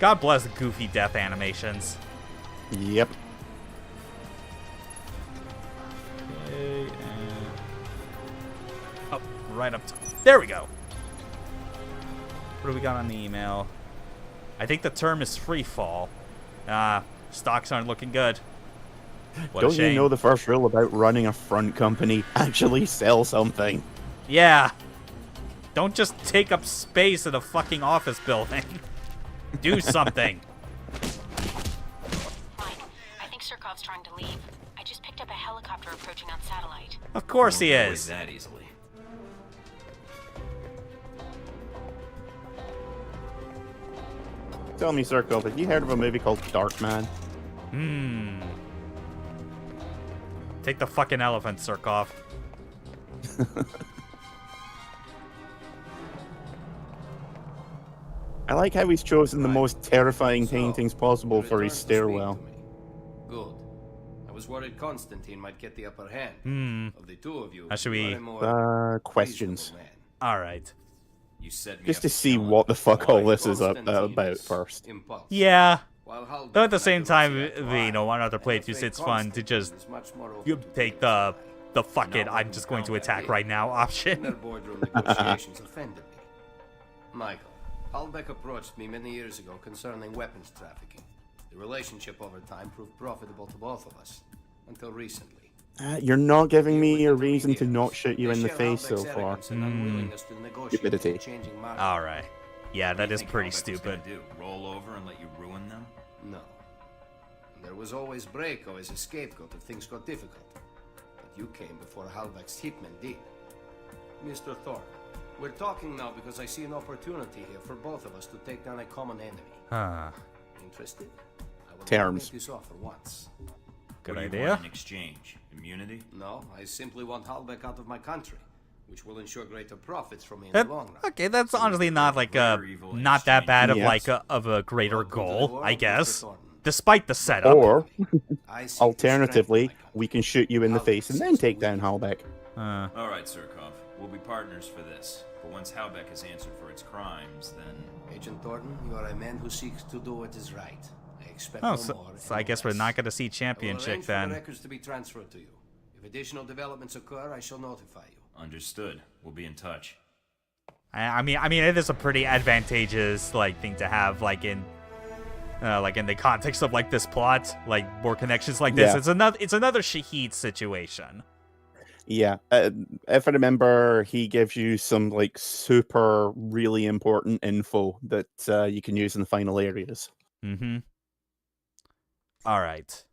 God bless goofy death animations. Yep. Okay, and... oh, right up top. There we go. What do we got on the email? I think the term is free fall. Stocks aren't looking good. What Don't you know the first rule about running a front company? Actually sell something. Yeah. Don't just take up space in a fucking office building. Do something. Mike, I think Surkov's trying to leave. I just picked up a helicopter approaching on satellite. Of course he Won't is. get away that easily. Tell me, Surkov, have you heard of a movie called Darkman? Take the fucking elephant, Surkov. I like how he's chosen the Right. most terrifying So, paintings possible you for his returned to speak stairwell. to me. Good. I was worried Constantine might get the upper hand. Of the two of you, How should you we- are a more Questions. reasonable man. All right. You set me Just up to for see killing. what the fuck all Why? this is Constantine about is first. impulsive, Yeah. while Halbert Though at the might same do time, what's you right. know, on other I'm playthroughs, afraid it's fun to Constantine just is much more open you to take being the fuck it, Not I'm what just going to Halbert attack did. right now Their option. boardroom negotiations offended me. Michael, Halbeck approached me many years ago concerning weapons trafficking. The relationship over time proved profitable to both of us, until recently. You're not giving Here me with a the reason to intermediaries, not shoot you they in the share face so Halbeck's far. arrogance and unwillingness to negotiate Stupidity. with the changing market. All right. Yeah, What do that you is think pretty Halbeck was gonna stupid. do? Roll over and let you ruin them? No. There was always Braco as a scapegoat if things got difficult. But you came before Halbeck's hitmen did. Mr. Thorpe, we're talking now because I see an opportunity here for both of us to take down a common enemy. Huh. Interested? I will Terms. make this offer once. Good What do you idea. want in exchange? Immunity? No, I simply want Halbeck out of my country, which will ensure greater profits for me in That, the long run. okay, that's honestly not like a greater evil in not that exchange. bad of Yes. like of a greater Welcome to the goal, world, I Mr. guess. Thornton. Despite the setup. Or, I seek alternatively, to strengthen my we can shoot you in the face and then take down Halbeck. All right, Surkov. We'll be partners for this. But once Halbeck has answered for its crimes, then... country. Agent Thornton, you are a man who seeks to do what is right. I expect Oh, no so, more. so and I no guess we're less. not going to see I will Champion Chick arrange for the then. records to be transferred to you. If additional developments occur, I shall notify you. Understood. We'll be in touch. I mean, it is a pretty advantageous like thing to have, like in the context of like this plot, like more connections like this. Yeah. It's another Shahid situation. Yeah, if I remember, he gives you some like super really important info that you can use in the final areas. Mm-hmm. All right.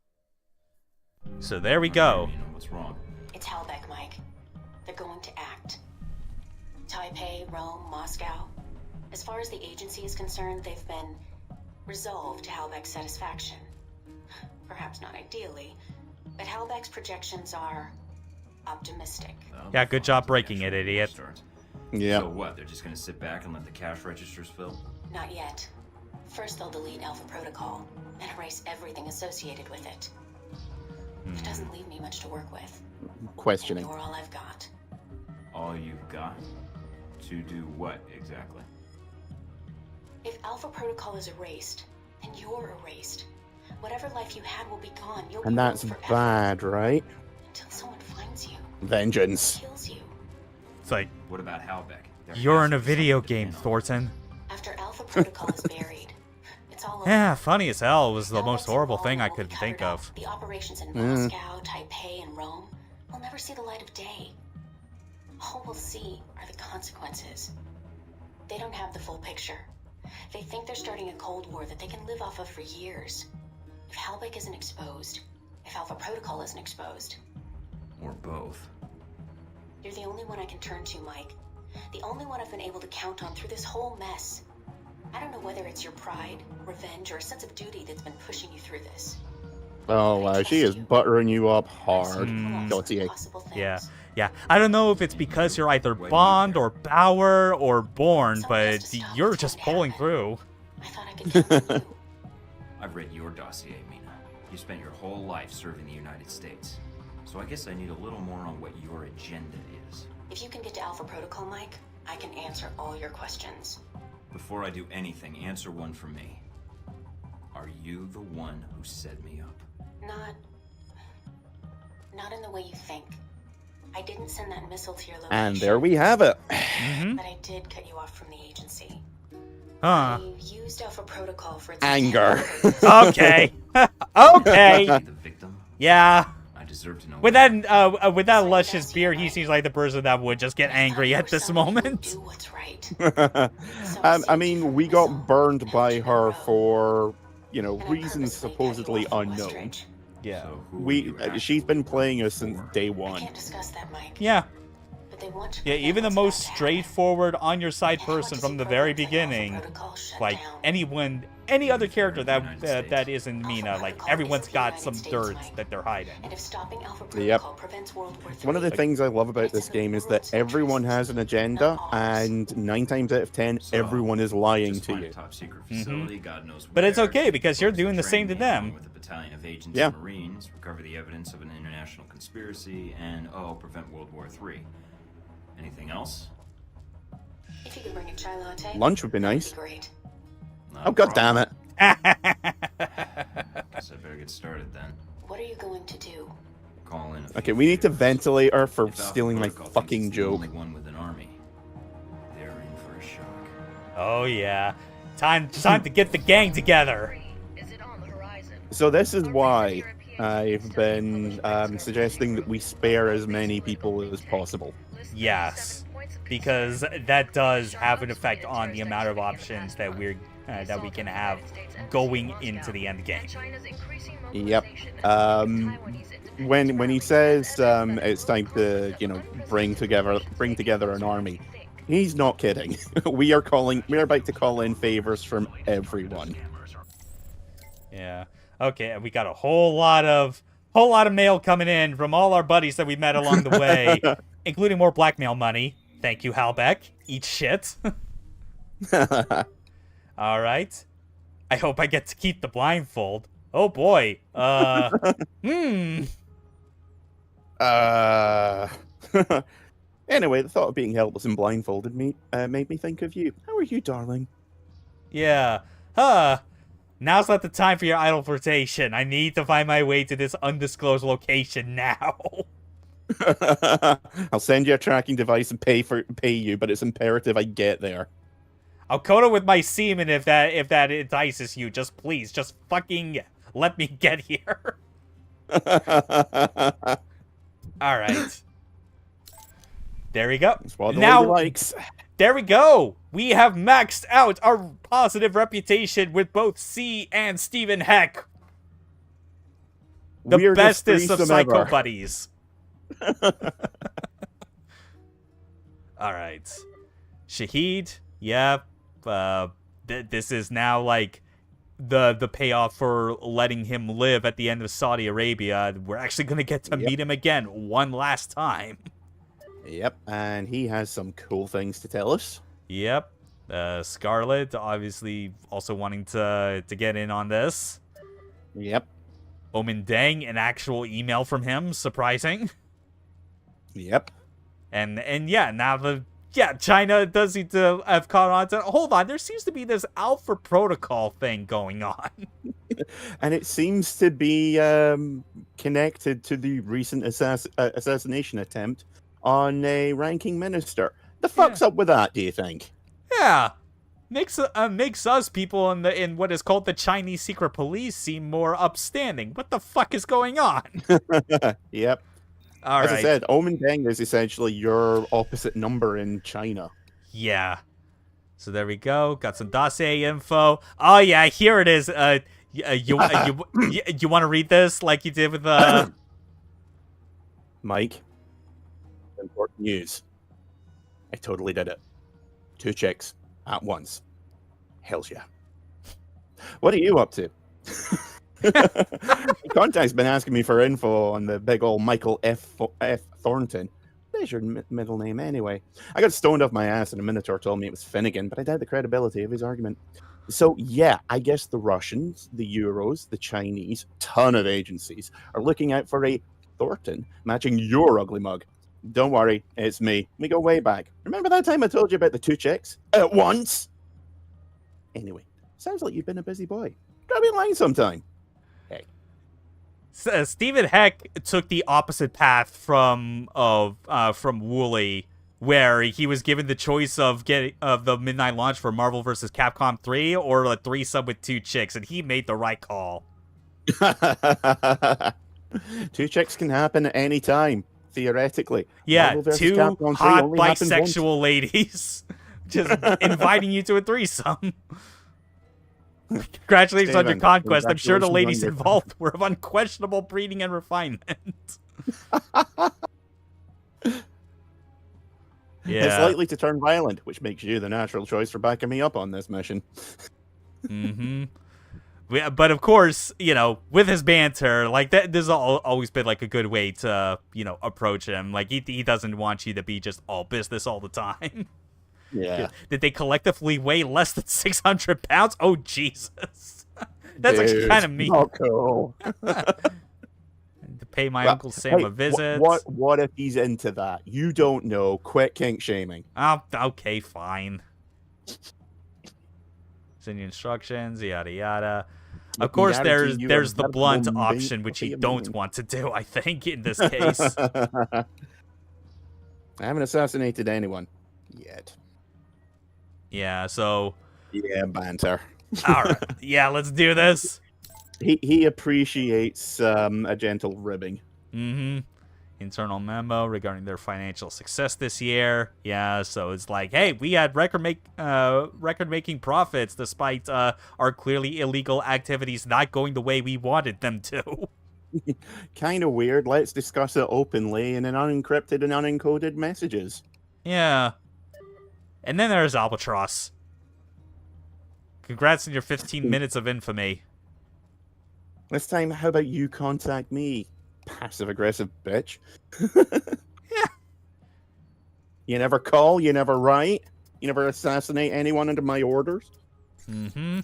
So there we go. You know what's wrong? It's Halbeck, Mike. They're going to act. Taipei, Rome, Moscow. As far as the agency is concerned, they've been resolved to Halbeck's satisfaction. Perhaps not ideally, but Halbeck's projections are optimistic. That'll Yeah, be good fun job as the breaking actual it, war idiot. starts. Yeah. So what? They're just gonna sit back and let the cash registers fill? Not yet. First, they'll delete Alpha Protocol and erase everything associated with it. It doesn't leave me much to work with. Questioning. You're all I've got. All you've got? To do what, exactly? If Alpha Protocol is erased, then you're erased. Whatever life you had will be gone. You'll And be that's ruined forever. bad, right? Until someone finds you, Vengeance. kills you. It's like What about Halbeck? There you're has in to a be video something to game, pin on. Thornton. After Alpha Protocol is buried, it's all over. Yeah, funny as hell. It was the most Halbeck's horrible thing I involvement will could be think covered of. up. The operations in Moscow, Taipei, and Rome will never see the light of day. All we'll see are the consequences. They don't have the full picture. They think they're starting a Cold War that they can live off of for years. If Halbeck isn't exposed, if Alpha Protocol isn't exposed, Or both. you're the only one I can turn to, Mike. The only one I've been able to count on through this whole mess. I don't know whether it's your pride, revenge, or a sense of duty that's been pushing you through this. Oh wow, she is buttering you up hard. Mm. Gautier. Possible things. Yeah, yeah. I don't know if it's because you're either Bond or Bauer or Bourne, but you're just pulling through. I thought I could count on you. I've read your dossier, Mina. You spent your whole life serving the United States. So I guess I need a little more on what your agenda is. If you can get to Alpha Protocol, Mike, I can answer all your questions. Before I do anything, answer one for me. Are you the one who set me up? Not in the way you think. I didn't send that missile to your location. And there we have it. But I did cut you off from the agency. Huh. I used Alpha Protocol for its Anger. Okay. Okay. The victim? Yeah. I deserve to know. With that luscious beard, he seems like the person that would just get angry at this moment. Do what's right. I mean, we got burned by her for, you know, And I reasons purposely cut you supposedly off from unknown. Westridge. Yeah. So who are you actually She's been playing us since for? day I one. can't discuss that, Mike. Yeah. But They want to Yeah, prevent even the what's most about to happen. straightforward on your side person from the very beginning, like any other character that isn't Mina, like everyone's got some dirt that they're hiding. And if stopping Alpha Yep. Protocol prevents World War III, One of the things I love about this game is that everyone has an agenda, and 9 times out of 10, So, everyone is lying just to find you. a top secret facility, God knows But it's where, okay, because you're focus doing the same to training along them. With a battalion of agents Yeah. and Marines, recover the evidence of an international conspiracy, and prevent World War III. Anything else? if you could bring a chai latte, Lunch would be that nice. great. Not Oh, a god damn problem. it. Guess I better get started then. What are you going to do? Call in. Okay, we need to ventilate her for If Alpha stealing my Protocol thinks fucking it's the joke. only one with an army, they're in for a shock. Oh yeah, time to get the gang together. Is it on the horizon? So this is why I've been suggesting that we spare as many people as possible. Yes, because that does have an effect on the amount of options that we can have going into the end game. Yep. When he says it's time to bring together an army, he's not kidding. We're about to call in favors from everyone. Yeah. Okay, and we got a whole lot of mail coming in from all our buddies that we met along the way, including more blackmail money. Thank you, Halbeck. Eat shit. All right. I hope I get to keep the blindfold. Oh boy. Anyway, the thought of being helpless and blindfolded made me think of you. How are you, darling? Yeah. Now's not the time for your idle flirtation. I need to find my way to this undisclosed location now. I'll send you a tracking device and pay you, but it's imperative I get there. I'll coat it with my semen if that entices you. Just please, just fucking let me get here. All right. There we go. That's what the Now, lady likes. there we go. We have maxed out our positive reputation with both C and Stephen Heck. The Weirdest bestest of threesome psycho ever. buddies. All right. Shahid, yeah. This is now like the payoff for letting him live at the end of Saudi Arabia. We're actually going to get to meet him again one last time. Yep, and he has some cool things to tell us. Yep. Scarlet, obviously also wanting to get in on this. Yep. Omen Deng, an actual email from him, surprising. Yep. And yeah, now China does seem to have caught on to. Hold on, there seems to be this Alpha Protocol thing going on. And it seems to be connected to the recent assassination attempt on a ranking minister. The fuck's up with that, do you think? Yeah, makes us people in what is called the Chinese secret police seem more upstanding. What the fuck is going on? Yep. All As right. I said, Omen Deng is essentially your opposite number in China. Yeah. So there we go. Got some dossier info. Oh yeah, here it is. You want to read this like you did with Mike, important news. I totally did it. 2 chicks at once. Hells yeah. What are you up to? Contact's been asking me for info on the big old Michael F. Thornton. There's your middle name anyway. I got stoned off my ass and a Minotaur told me it was Finnegan, but I doubt the credibility of his argument. So yeah, I guess the Russians, the Euros, the Chinese, ton of agencies are looking out for a Thornton matching your ugly mug. Don't worry, it's me. We go way back. Remember that time I told you about the 2 chicks? At once? Anyway, sounds like you've been a busy boy. Drop me a line sometime. Hey. Stephen Heck took the opposite path from Wooly, where he was given the choice of the midnight launch for Marvel vs. Capcom 3 or a threesome with 2 chicks, and he made the right call. 2 chicks can happen at any time, theoretically. Yeah, Marvel vs. 2 Capcom 3 hot only happens once. bisexual ladies just inviting you to a threesome. Congratulations on your Steven, conquest. I'm sure the congratulations ladies on your involved were of unquestionable breeding and refinement. It's likely to turn violent, which makes you the natural choice for backing me up on this mission. Mm-hmm. But of course, with his banter, like that, this has always been like a good way to, approach him. Like he doesn't want you to be just all business all the time. Yeah. Did they collectively weigh less than 600 pounds? Oh, Jesus. That's actually kind of mean. Not cool. To pay my Uncle Sam a visit. What if he's into that? You don't know. Quit kink shaming. Oh, okay, fine. Send you instructions, yada yada. Of course, there's the blunt option, which you don't want to do, I think, in this case. I haven't assassinated anyone yet. Yeah, so... Yeah, banter. All right. Yeah, let's do this. He appreciates a gentle ribbing. Mm-hmm. Internal memo regarding their financial success this year. Yeah, so it's like, hey, we had record-making profits despite our clearly illegal activities not going the way we wanted them to. Kind of weird. Let's discuss it openly in an unencrypted and unencoded messages. Yeah. And then there's Albatross. Congrats on your 15 minutes of infamy. This time, how about you contact me, passive-aggressive bitch? Yeah. You never call, you never write, you never assassinate anyone under my orders? Mm-hmm.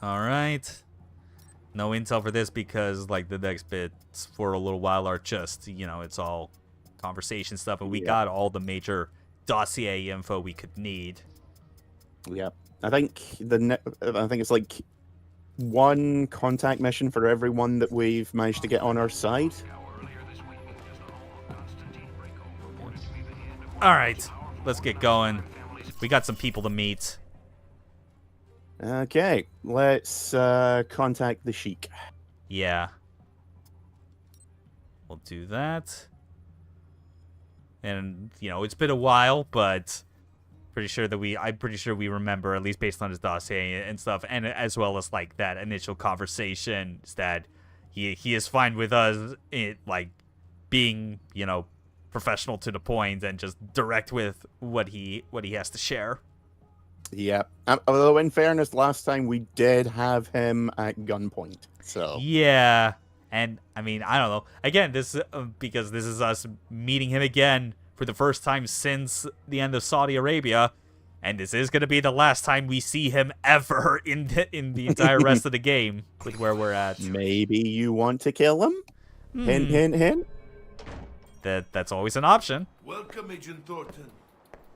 All right. No intel for this because, like, the next bits for a little while are just, it's all conversation stuff, and we got all the major dossier info we could need. Yeah. I think it's like one contact mission for everyone that we've managed to get on our side. All right, let's get going. We got some people to meet. Okay, let's contact the Sheik. Yeah. We'll do that. And, it's been a while, but I'm pretty sure we remember, at least based on his dossier and stuff, and as well as like that initial conversation, is that he is fine with us being, professional to the point and just direct with what he has to share. Yeah. Although in fairness, last time we did have him at gunpoint. So yeah, and I mean, I don't know. Again, this is because this is us meeting him again for the first time since the end of Saudi Arabia, and this is going to be the last time we see him ever in the entire rest of the game with where we're at. Maybe you want to kill him? Hint, hint, hint. That's always an option. Welcome, Agent Thornton.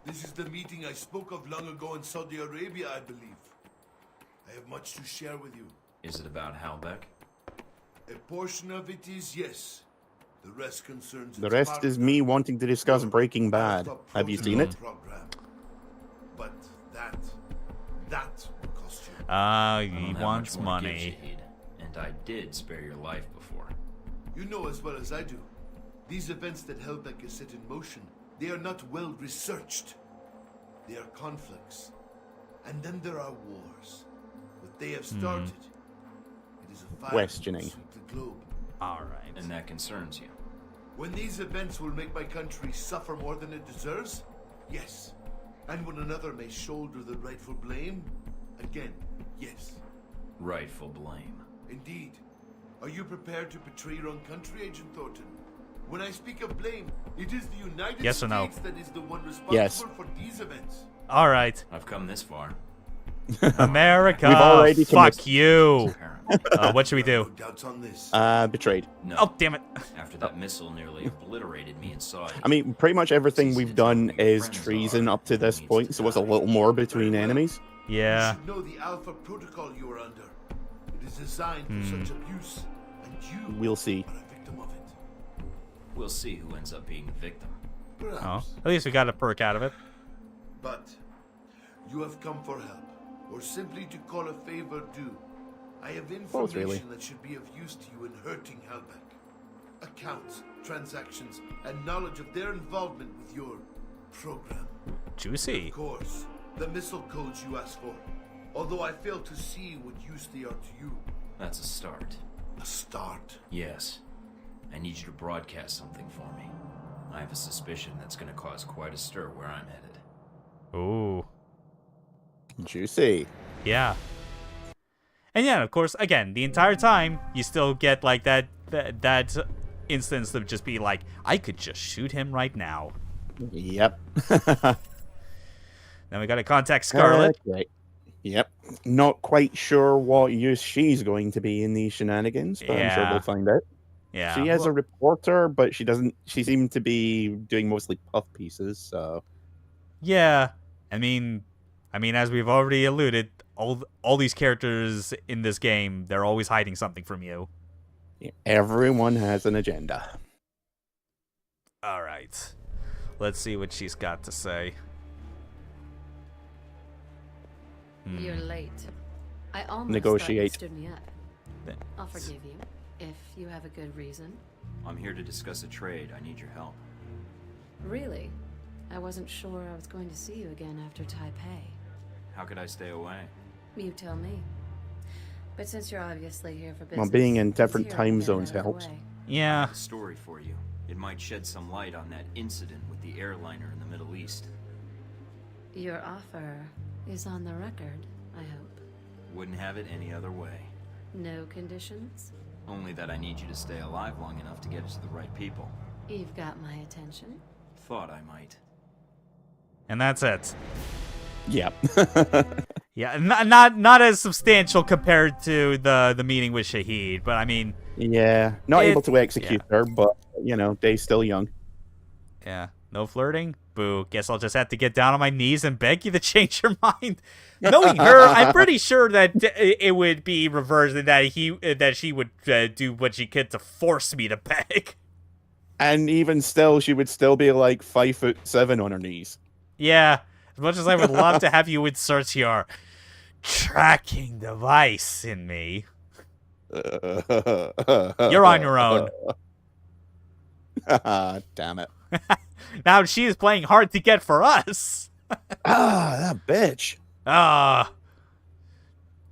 This is the meeting I spoke of long ago in Saudi Arabia, I believe. I have much to share with you. Is it about Halbeck? A portion of it is yes. The rest concerns The rest is me wanting to discuss Breaking Bad. Have you seen it? Program. But that will cost you. He wants money. Shahid, and I did spare your life before. You know as well as I do. These events that Halbeck has set in motion, they are not well researched. They are conflicts. And then there are wars. What they have started, it is a fire Questioning. that will sweep the globe. All right. And that concerns you. When these events will make my country suffer more than it deserves, yes. And when another may shoulder the rightful blame, again, yes. Rightful blame. Indeed. Are you prepared to betray your own country, Agent Thornton? When I speak of blame, it is the United Yes or no? States that is the one responsible Yes. for these events. All right. I've come this far. America, We've already fuck committed- you. Apparently. What should we No do? doubts on this. Betrayed. No. Oh, damn it. After that missile nearly obliterated me in Saudi. I mean, pretty much everything we've done is treason up to this point, so it's a little more between enemies. Yeah. You should know the Alpha Protocol you are under. It is designed for such abuse, and you We'll see. are a victim of it. We'll see who ends up being the victim. Oh, Perhaps. at least we got a perk out of it. But you have come for help, or simply to call a favor due. I have information really. that should be of use to you in hurting Halbeck. Accounts, transactions, and knowledge of their involvement with your program. Juicy. Of course, the missile codes you asked for. Although I fail to see what use they are to you. That's a start. A start. Yes. I need you to broadcast something for me. I have a suspicion that's going to cause quite a stir where I'm headed. Ooh. Juicy. Yeah. And yeah, of course, again, the entire time, you still get, like, that instance of just be like, I could just shoot him right now. Yep. Then we gotta contact Scarlet. Okay. Yep. Not quite sure what use she's going to be in these shenanigans, but I'm sure Yeah. we'll find out. Yeah. She is a reporter, but she seemed to be doing mostly puff pieces, so. Yeah. I mean, as we've already alluded, all these characters in this game, they're always hiding something from you. Everyone has an agenda. All right. Let's see what she's got to say. You're late. I almost Negotiate. thought you stood me up. I'll forgive you if you have a good reason. I'm here to discuss a trade. I need your help. Really? I wasn't sure I was going to see you again after Taipei. How could I stay away? You tell me. But since you're obviously here for business, Well, being in let's different hear it time and get it zones out of the helps. way. Yeah. I have a story for you. It might shed some light on that incident with the airliner in the Middle East. Your offer is on the record, I hope. Wouldn't have it any other way. No conditions? Only that I need you to stay alive long enough to get it to the right people. You've got my attention. Thought I might. And that's it. Yep. Yeah, not as substantial compared to the meeting with Shahid, but I mean, Yeah. Not able to execute her, but, Dave's still young. yeah, no flirting. Boo. Guess I'll just have to get down on my knees and beg you to change your mind. Knowing her, I'm pretty sure that it would be reversed, and that she would do what she could to force me to beg. And even still, she would still be like 5'7" on her knees. Yeah, as much as I would love to have you insert your tracking device in me, you're on your own. Damn it. Now she is playing hard to get for us. That bitch.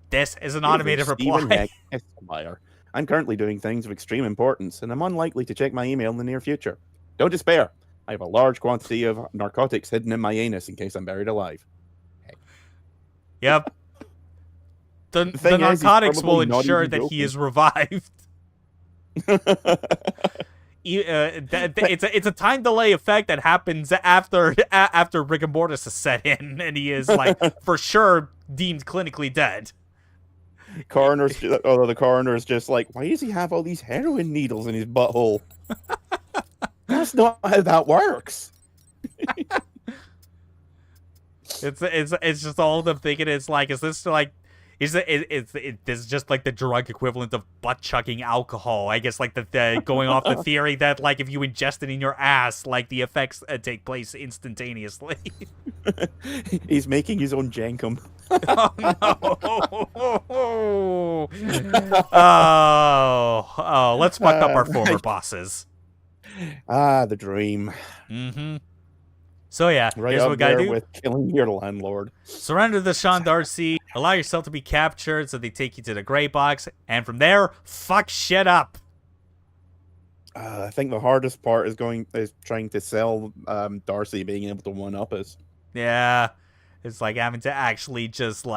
This is an automated Stephen reply. Heck, Esquire. I'm currently doing things of extreme importance, and I'm unlikely to check my email in the near future. Don't despair. I have a large quantity of narcotics hidden in my anus in case I'm buried alive. Yep. The thing is, he's narcotics will probably not ensure even that he joking. is revived. It's a time delay effect that happens after rigor mortis is set in, and he is for sure deemed clinically dead. Although the coroner is just like, why does he have all these heroin needles in his butthole? That's not how that works. It's just all of them thinking is this is just like the drug equivalent of butt chugging alcohol. I guess the going off the theory that if you ingest it in your ass, the effects take place instantaneously. He's making his own jankum. Oh, let's fuck up our former bosses. The dream. Mm-hmm. So yeah, Right here's what up we gotta there do. with killing your landlord. Surrender the Sean Darcy, allow yourself to be captured so they take you to the gray box, and from there, fuck shit up. I think the hardest part is trying to sell Darcy being able to one-up us. Yeah, it's having to actually just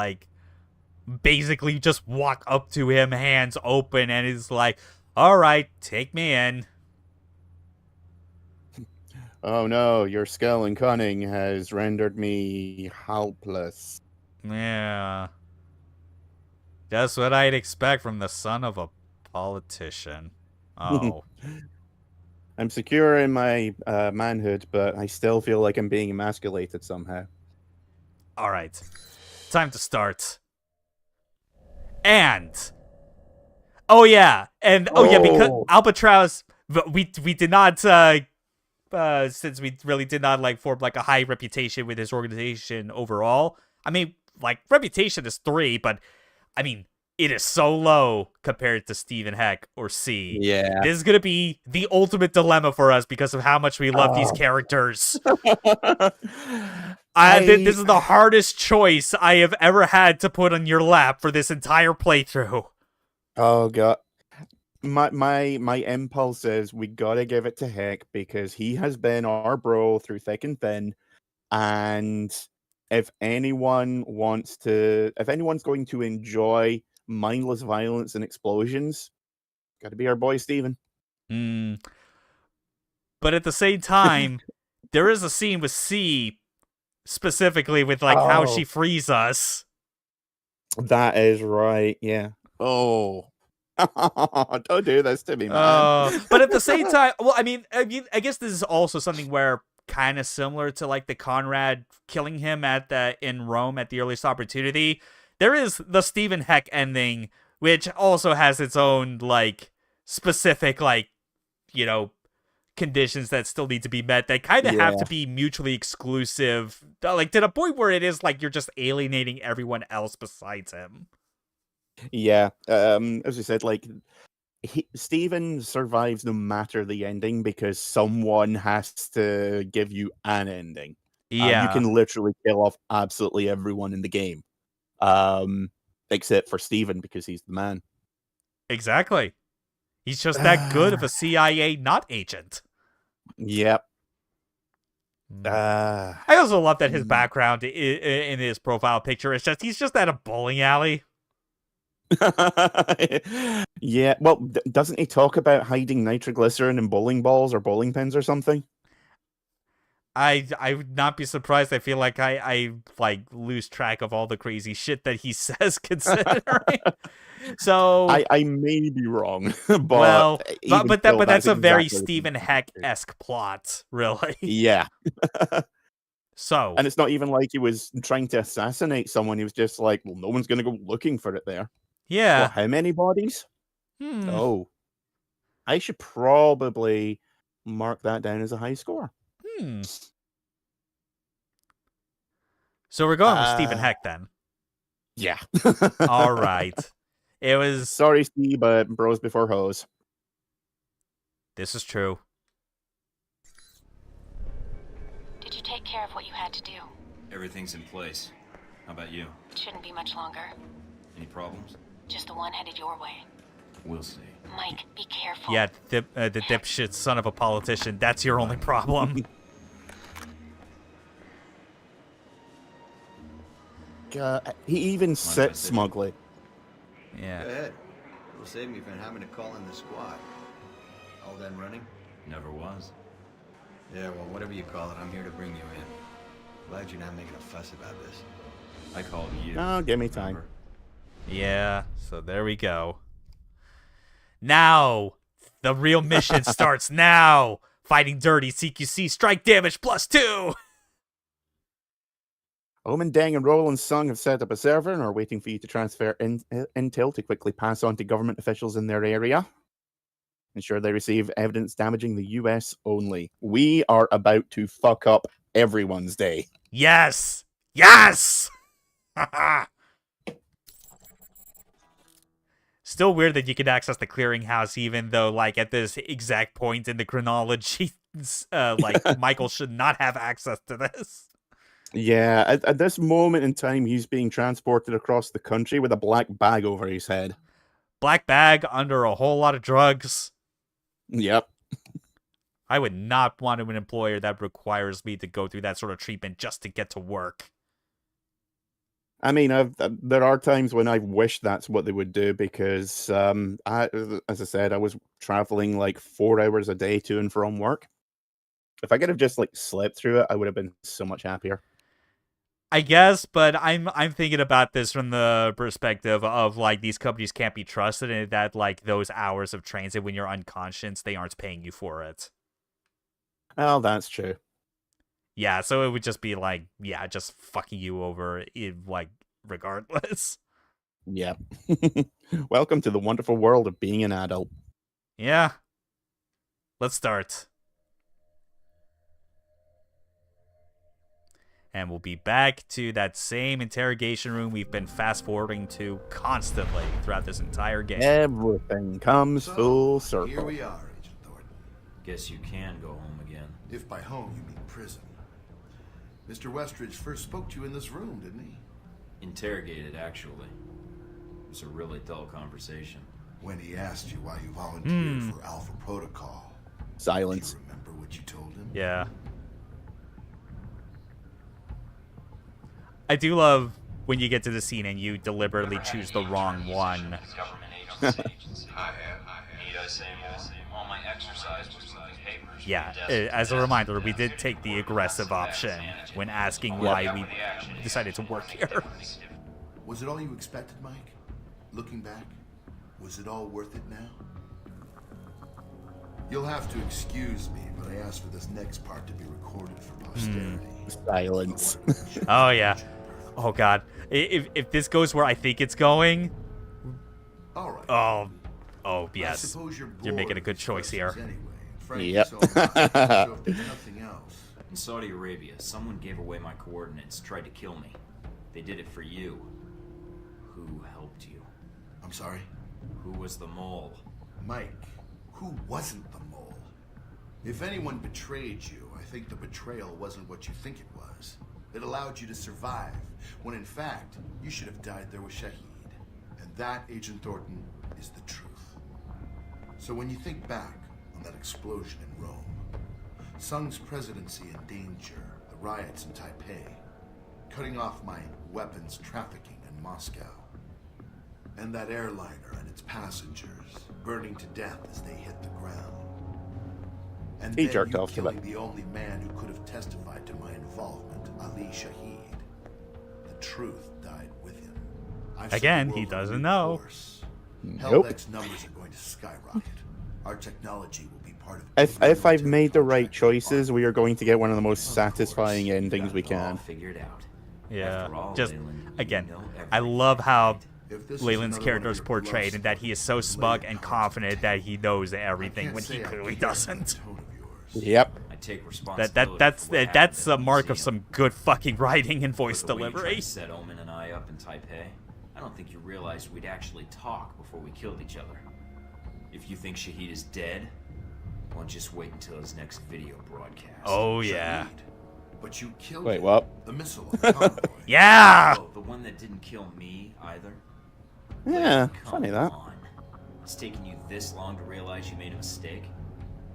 basically just walk up to him, hands open, and he's like, all right, take me in. Oh no, your skill and cunning has rendered me helpless. Yeah. Just what I'd expect from the son of a politician. Oh. I'm secure in my manhood, but I still feel like I'm being emasculated somehow. All right. Time to start. And because Albatross, we did not since we really did not form a high reputation with his organization overall. I mean, reputation is 3, but I mean, it is so low compared to Stephen Heck or C. Yeah. This is gonna be the ultimate dilemma for us because of how much we love these characters. This is the hardest choice I have ever had to put on your lap for this entire playthrough. Oh god. my impulse is we gotta give it to Heck because he has been our bro through thick and thin, and if anyone's going to enjoy mindless violence and explosions, gotta be our boy Steven. Mm. But at the same time, there is a scene with C specifically with like how she frees us. That is right, yeah. Oh. Don't do this to me, man. But at the same time, well, I guess this is also something where kind of similar to like the Conrad killing him in Rome at the earliest opportunity. There is the Stephen Heck ending, which also has its own like specific like, you know, conditions that still need to be met that kind of have to be mutually exclusive, like to the point where it is like you're just alienating everyone else besides him. Yeah, as I said, like Steven survives no matter the ending because someone has to give you an ending. You can literally kill off absolutely everyone in the game, except for Steven because he's the man. Exactly. He's just that good of a CIA not agent. Yep. I also love that his background in his profile picture is just he's just at a bowling alley. Yeah, well, doesn't he talk about hiding nitroglycerin in bowling balls or bowling pins or something? I would not be surprised. I feel like I like lose track of all the crazy shit that he says considering. So I may be wrong, but that's a very Stephen Heck-esque plot, really. Yeah. So, and it's not even like he was trying to assassinate someone. He was just like, well, no one's going to go looking for it there. Yeah. Well, how many bodies? Oh, I should probably mark that down as a high score. So we're going with Stephen Heck then. Yeah. All right. It was... Sorry, Steve, but bros before hoes. This is true. Did you take care of what you had to do? Everything's in place. How about you? It shouldn't be much longer. Any problems? Just the one headed your way. We'll see. Mike, be careful. Yeah, the dipshit son of a politician. That's your only problem. He even sits smugly. Yeah. Go ahead. It'll save me from having to call in the squad. All done running? Never was. Yeah, well, whatever you call it, I'm here to bring you in. Glad you're not making a fuss about this. I called you. Oh, give me time. Yeah, so there we go. Now, the real mission starts now. Fighting dirty, CQC, strike damage +2. Omen, Dang, and Roland Sung have set up a server and are waiting for you to transfer intel to quickly pass on to government officials in their area. Ensure they receive evidence damaging the US only. We are about to fuck up everyone's day. Yes! Yes! Still weird that you could access the clearinghouse even though, like, at this exact point in the chronology, like, Michael should not have access to this. Yeah, at this moment in time, he's being transported across the country with a black bag over his head. Black bag under a whole lot of drugs. Yep. I would not want an employer that requires me to go through that sort of treatment just to get to work. I mean, there are times when I wish that's what they would do because, as I said, I was traveling like 4 hours a day to and from work. If I could have just like slept through it, I would have been so much happier. I guess, but I'm thinking about this from the perspective of like these companies can't be trusted, and that like those hours of transit when you're unconscious, they aren't paying you for it. Oh, that's true. Yeah, so it would just be like, yeah, just fucking you over, like, regardless. Yeah. Welcome to the wonderful world of being an adult. Yeah. Let's start. And we'll be back to that same interrogation room we've been fast-forwarding to constantly throughout this entire game. Everything comes full circle. Here we are, Agent Thornton. Guess you can go home again. If by home you mean prison. Mr. Westridge first spoke to you in this room, didn't he? Interrogated, actually. It was a really dull conversation. When he asked you why you volunteered for Alpha Protocol. Silence. Do you remember what you told him? Yeah. I do love when you get to the scene and you deliberately choose the wrong one. Yeah, as a reminder, we did take the aggressive option when asking why we decided to work here. Was it all you expected, Mike? Looking back, was it all worth it now? You'll have to excuse me, but I asked for this next part to be recorded for posterity. Silence. Oh, yeah. Oh, God. If this goes where I think it's going... All right. Oh, yes. You're making a good choice here. Yep. So if there's nothing else. In Saudi Arabia, someone gave away my coordinates, tried to kill me. They did it for you. Who helped you? I'm sorry? Who was the mole? Mike, who wasn't the mole? If anyone betrayed you, I think the betrayal wasn't what you think it was. It allowed you to survive, when in fact, you should have died there with Shahid. And that, Agent Thornton, is the truth. So when you think back on that explosion in Rome, Sung's presidency in danger, the riots in Taipei, cutting off my weapons trafficking in Moscow, and that airliner and its passengers burning to death as they hit the ground. And He then jerked you off to killing that. the only man who could have testified to my involvement, Ali Shahid. The truth died with him. I've set Again, the world he on a doesn't new know. course. Nope. Hellbeck's numbers are going to skyrocket. Our technology will be part of If I've made the right choices, we are going to get one of the most satisfying endings we can. Figured out. Yeah. After all, Just, Leyland, again, you know I everything. love how If this is Leyland's another character one is of your portrayed and that he is so smug and confident that he knows everything when he clearly doesn't. Yep. I take responsibility. That's a mark of some good fucking writing and voice But the way you tried delivery. to set Omen and I up in Taipei, I don't think you realized we'd actually talk before we killed each other. If you think Shahid is dead, well, just wait until his next video broadcast. Oh yeah. Shahid. But you killed Wait, him. what? The missile on the convoy. Yeah. Oh, the one that didn't kill me either. Yeah, Come funny that. on. It's taken you this long to realize you made a mistake?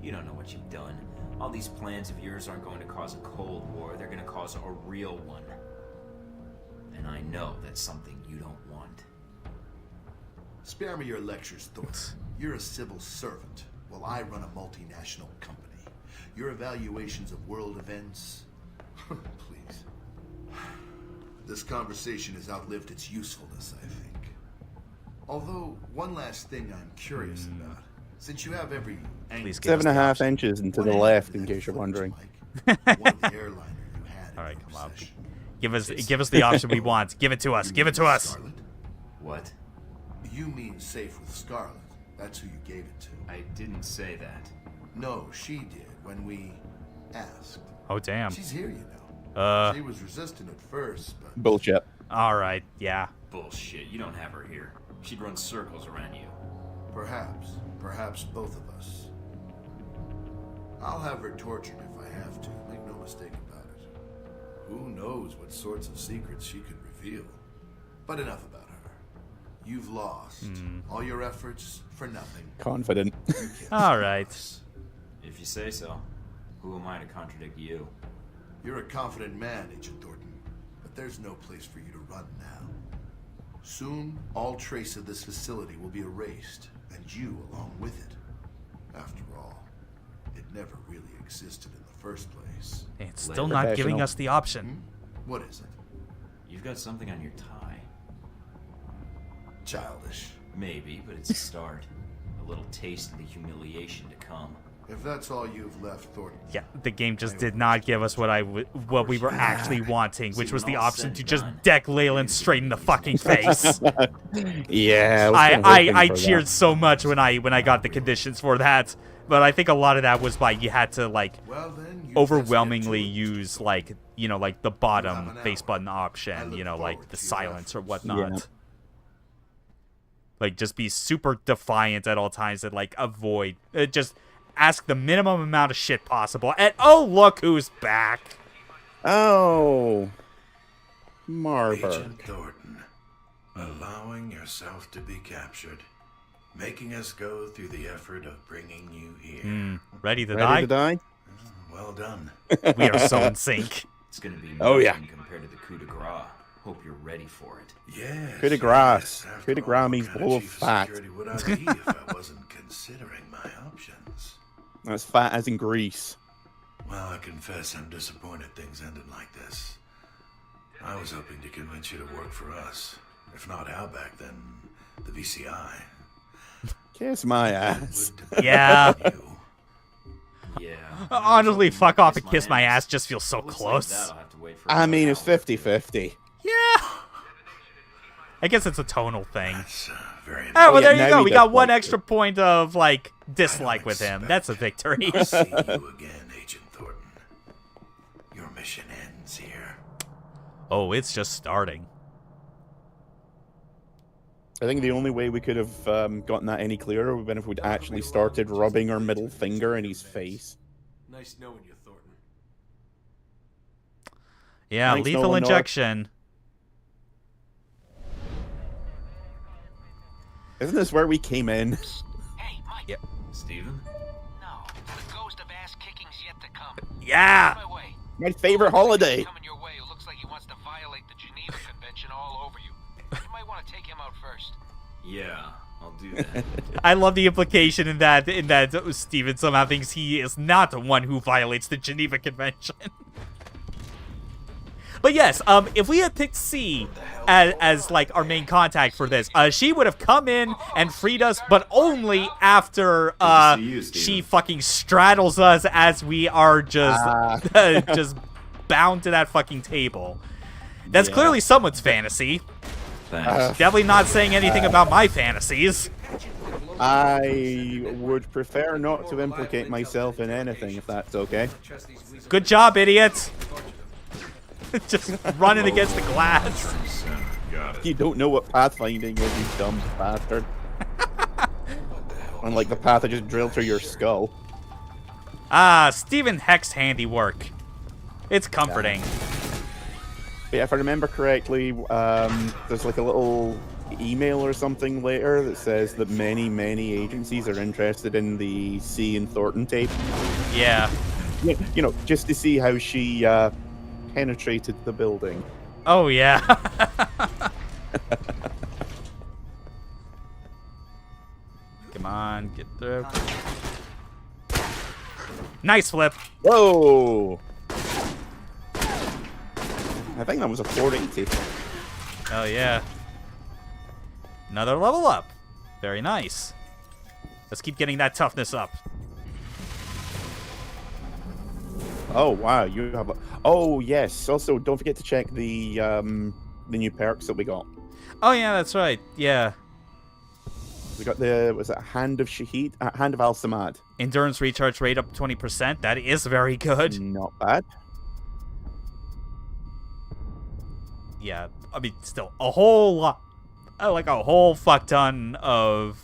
You don't know what you've done. All these plans of yours aren't going to cause a Cold War. They're going to cause a real one. And I know that's something you don't want. Spare me your lectures, Thornton. You're a civil servant, while I run a multinational company. Your evaluations of world events... Please. This conversation has outlived its usefulness, I think. Although, one last thing I'm curious about. Since you have every... Please give us the 7.5 option. inches and to What the ended left, that in case you're footage, wondering. Mike? One of the airliner you had in All right, your come on. possession. Give us the option we want. Give it to us. You Give it to mean us. Scarlet? What? You mean safe with Scarlet. That's who you gave it to. I didn't say that. No, she did when we asked. Oh damn. She's here, you know. She was resistant at first, but Bullshit. All right. Yeah. Bullshit. You don't have her here. She'd run circles around you. perhaps both of us. I'll have her tortured if I have to. Make no mistake about it. Who knows what sorts of secrets she could reveal. But enough about her. You've lost. All your efforts for nothing. Confident. All right. If you say so. Who am I to contradict you? You're a confident man, Agent Thornton, but there's no place for you to run now. Soon, all trace of this facility will be erased, and you along with it. After all, it never really existed in the first place. It's still not giving us the option. What is it? You've got something on your tie. Childish. Maybe, but it's a start. A little taste of the humiliation to come. If that's all you've left, Thornton. Yeah, the game just did not give us what we were actually wanting, which was the option to just deck Leyland straight in the fucking face. Yeah. I cheered so much when I got the conditions for that, but I think a lot of that was by you had to like Well, then, you overwhelmingly just get to it. use like like the bottom face button option, like the silence or whatnot. Yeah. Like just be super defiant at all times and like avoid just ask the minimum amount of shit possible. And oh, look who's back. Oh. Marburg. Agent Thornton, allowing yourself to be captured. Making us go through the effort of bringing you here. Ready to Ready to die? die? Well done. We are so in sync. It's gonna be Oh, yeah. nothing compared to the coup de grace. Hope you're ready for it. Yes. Coup de grace. After Coup de all, grace what means kind bowl of of chief fat. security would I be if I wasn't considering my options? That's fat as in grease. Well, I confess I'm disappointed things ended like this. I was hoping to convince you to work for us. If not Outback, then the VCI. Kiss my ass. Yeah. Yeah. Honestly, fuck off and Kiss kiss my my ass. ass just feels so Looks like close. that'll have to wait for I mean, another it's hour. 50-50. Yeah. I guess it's a tonal thing. That's very Oh, well, yeah, there you now go. we We got dislike one it. extra point of, like, dislike I don't with him. expect That's a victory. I'll see you again, Agent Thornton. Your mission ends here. Oh, it's just starting. I think the only way we could have gotten that any clearer would have been if we'd actually started rubbing our middle finger in his face. Nice knowing you, Thornton. Yeah, Thanks, lethal Nolan North. injection. Isn't this where we came in? Hey, Mike. Yep. Steven? No, the ghost of ass kicking's yet to come. Yeah. On my way. My favorite holiday. Coming your way. Who looks like he wants to violate the Geneva Convention all over you. You might want to take him out first. Yeah, I'll do that. I love the implication in that Steven somehow thinks he is not the one who violates the Geneva Convention. But yes, if we had picked C as like our main contact for this, she would have come in and freed us, but only after see you, Steven. she fucking straddles us as we are just just bound to that fucking table. That's Yeah. clearly someone's fantasy. Thanks. Definitely not saying anything about my fantasies. I would prefer not to implicate myself in anything, if that's okay. Good job, idiot. Just running against the glass. Got it. You don't know what pathfinding is, you dumb bastard. Unlike the path I just drilled through your skull. Ah, Stephen Heck's handiwork. It's comforting. But yeah, if I remember correctly, there's like a little email or something later that says that many agencies are interested in the C and Thornton tape. Yeah. You know, just to see how she penetrated the building. Oh, yeah. Come on, get through. Nice flip. Whoa! I think that was a 480. Oh, yeah. Another level up. Very nice. Let's keep getting that toughness up. Oh wow, you have a... Oh yes. Also, don't forget to check the new perks that we got. Oh, yeah, that's right. Yeah. We got the, was it Hand of Shahid? Hand of Al Samad. Endurance recharge rate up 20%. That is very good. Not bad. Yeah, I mean, still a whole lot, like a whole fuck ton of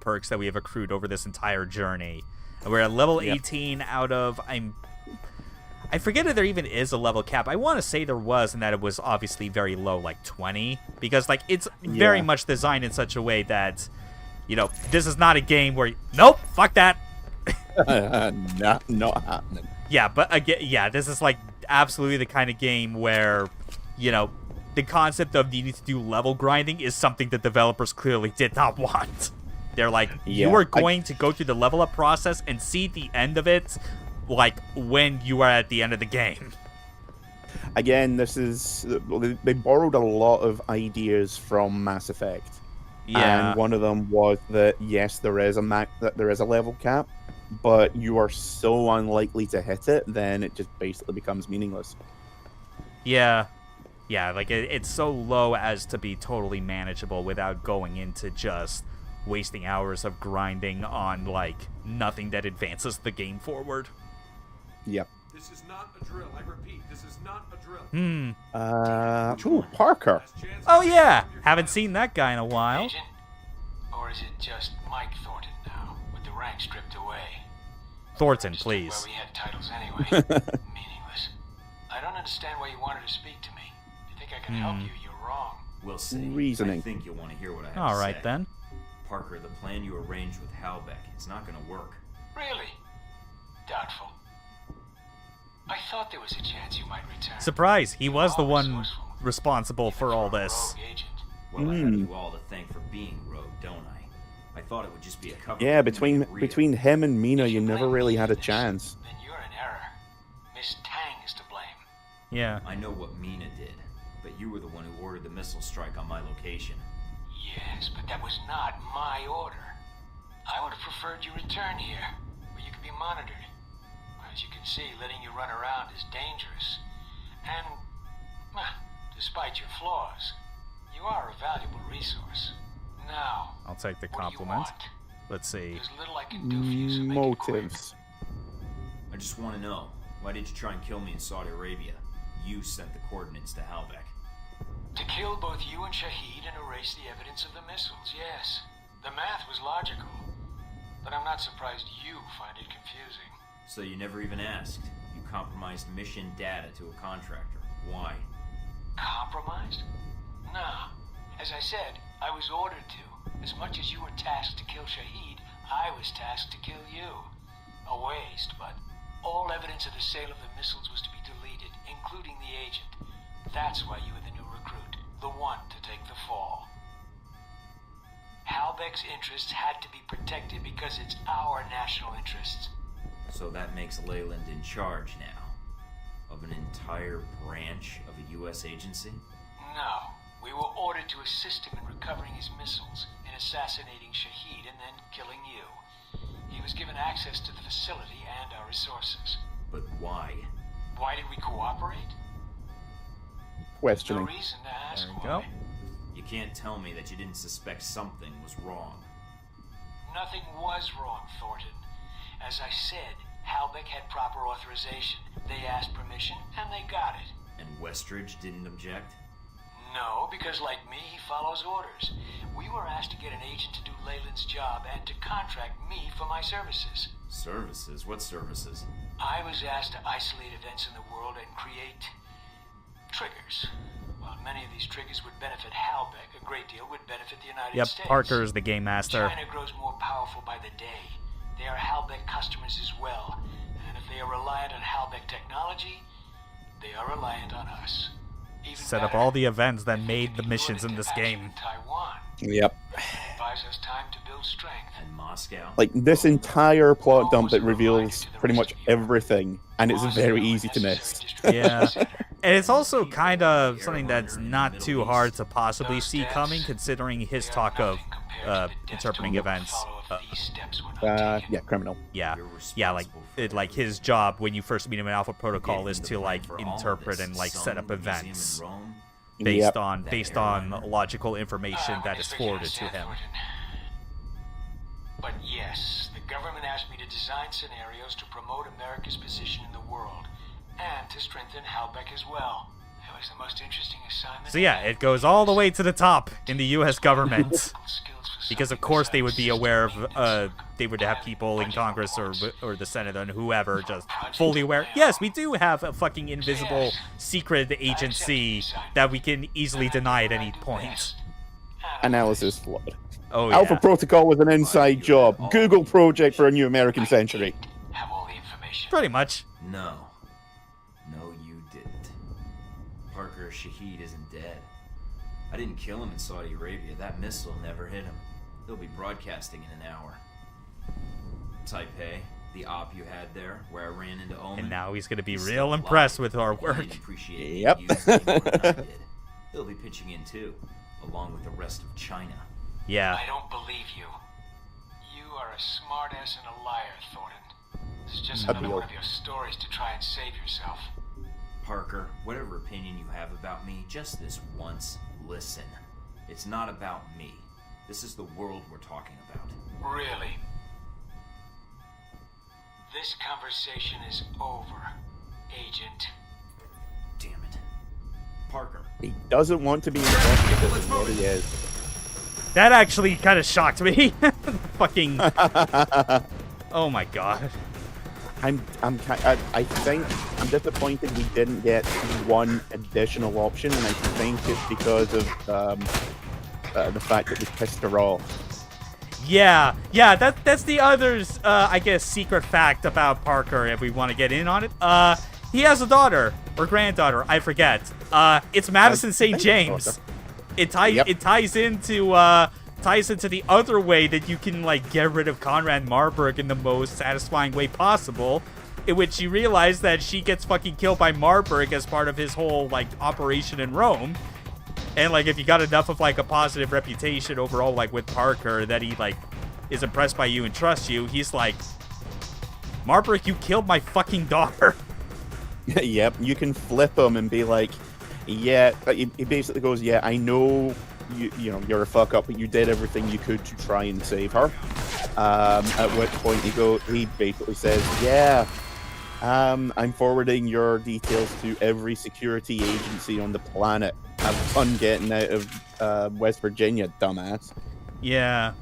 perks that we have accrued over this entire journey. And we're at level 18 out of, I forget if there even is a level cap. I want to say there was, and that it was obviously very low, like 20, because like it's very much designed in such a way that, you know, this is not a game where, nope, fuck that. Not happening. Yeah, but again, yeah, this is like absolutely the kind of game where, you know, the concept of needing to do level grinding is something that developers clearly did not want. They're like, you are going to go through the level up process and see the end of it, like, when you are at the end of the game. Again, this is... They borrowed a lot of ideas from Mass Effect. Yeah. And one of them was that, yes, there is a level cap, but you are so unlikely to hit it, then it just basically becomes meaningless. Yeah. Yeah, like, it's so low as to be totally manageable without going into just wasting hours of grinding on, like, nothing that advances the game forward. Yep. This is not a drill. I repeat, this is not a drill. Ooh, Parker. Oh, yeah. Haven't seen that guy in a while. Agent? Or is it just Mike Thornton now, with the rank stripped away? Thornton, Understood please. why we had titles anyway. Meaningless. I don't understand why you wanted to speak to me. If you think I can help you, you're wrong. We'll see. reasoning. I think you'll want to hear what I have All to right say. then. Parker, the plan you arranged with Halbeck, it's not going to work. Really? Doubtful. I thought there was a chance you might return. Surprise! He was the Always one resourceful. responsible for all Even this. a rogue agent. Well, I have you all to thank for being rogue, don't I? I thought it would just be a cover. Yeah, to make it real. between him and Mina, If you never blame really me had for a this, chance. Then you're in error. Miss Tang is to blame. Yeah. I know what Mina did, but you were the one who ordered the missile strike on my location. Yes, but that was not my order. I would have preferred you return here, where you could be monitored. As you can see, letting you run around is dangerous. And, well, despite your flaws, you are a valuable resource. Now, I'll take the what do you compliment. want? Let's see. There's little I can do for you, so make it quick. Motives. I just want to know, why did you try and kill me in Saudi Arabia? You sent the coordinates to Halbeck. To kill both you and Shahid and erase the evidence of the missiles, yes. The math was logical. But I'm not surprised you find it confusing. So you never even asked. You compromised mission data to a contractor. Why? Compromised? Nah. As I said, I was ordered to. As much as you were tasked to kill Shahid, I was tasked to kill you. A waste, but all evidence of the sale of the missiles was to be deleted, including the agent. That's why you were the new recruit, the one to take the fall. Halbeck's interests had to be protected because it's our national interests. So that makes Leyland in charge now of an entire branch of a U.S. agency? No. We were ordered to assist him in recovering his missiles, in assassinating Shahid, and then killing you. He was given access to the facility and our resources. But why? Why did we cooperate? Questioning. No reason to ask There you why. go. You can't tell me that you didn't suspect something was wrong. Nothing was wrong, Thornton. As I said, Halbeck had proper authorization. They asked permission, and they got it. And Westridge didn't object? No, because like me, he follows orders. We were asked to get an agent to do Leyland's job and to contract me for my services. Services? What services? I was asked to isolate events in the world and create triggers. While many of these triggers would benefit Halbeck, a great deal would benefit the United Yep, States. Parker is the game master. China grows more powerful by the day. They are Halbeck customers as well. And if they are reliant on Halbeck technology, they are reliant on us. Even Set up better, all the events that if they made can the be missions lured in this into action game. in Taiwan, Yep. it buys us time to build strength. And Moscow? Like, this entire plot dump that reveals pretty much everything, and it's very easy to miss. Yeah. And it's also kind of something that's not too hard to possibly see coming, considering his talk of interpreting events. Yeah, criminal. Yeah, like his job when you first meet him in Alpha Protocol is to like interpret and like set up events based on logical information that is forwarded to him. But yes, the government asked me to design scenarios to promote America's position in the world, and to strengthen Halbeck as well. It was the most interesting assignment. So yeah, it goes all the way to the top in the U.S. government. Because of course they would be aware of, they would have people in Congress or the Senate and whoever just fully aware. Yes, we do have a fucking invisible secret agency that we can easily deny at any point. Analysis flawed. Oh yeah. Alpha Protocol was an inside job. Google project for a new American century. Have all the information. Pretty much. No. No, you didn't. Parker Shahid isn't dead. I didn't kill him in Saudi Arabia. That missile never hit him. They'll be broadcasting in an hour. Taipei, the op you had there, where I ran into Omen. And now he's gonna be real impressed with our work. Yep. They'll be pitching in too, along with the rest of China. Yeah. I don't believe you. You are a smartass and a liar, Thornton. This is just another one of your stories to try and save yourself. Parker, whatever opinion you have about me, just this once, listen. It's not about me. This is the world we're talking about. Really? This conversation is over, Agent. Damn it. Parker. He doesn't want to be investigated, what he is. That actually kind of shocked me. Fucking. Oh my god. I think I'm disappointed we didn't get one additional option, and I think it's because of the fact that we pissed her off. Yeah, that's the other's, I guess, secret fact about Parker, if we want to get in on it. He has a daughter, or granddaughter, I forget. It's Madison St. James. It ties into the other way that you can, like, get rid of Conrad Marburg in the most satisfying way possible, in which you realize that she gets fucking killed by Marburg as part of his whole, like, operation in Rome. And, like, if you got enough of, like, a positive reputation overall, like, with Parker, that he, like, is impressed by you and trusts you, he's like, Marburg, you killed my fucking daughter. Yep, you can flip him and be like, yeah, he basically goes, yeah, I know you know, you're a fuck up, but you did everything you could to try and save her. At which point he basically says, yeah, I'm forwarding your details to every security agency on the planet. Have fun getting out of West Virginia, dumbass. Yeah.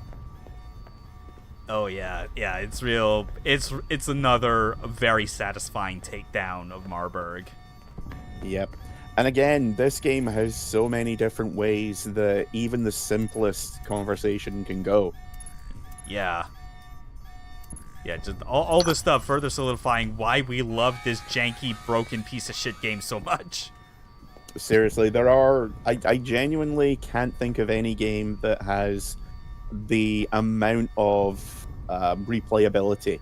Oh yeah, it's real. It's another very satisfying takedown of Marburg. Yep. And again, this game has so many different ways that even the simplest conversation can go. Yeah. Yeah, just all this stuff further solidifying why we love this janky, broken piece of shit game so much. Seriously, I genuinely can't think of any game that has the amount of replayability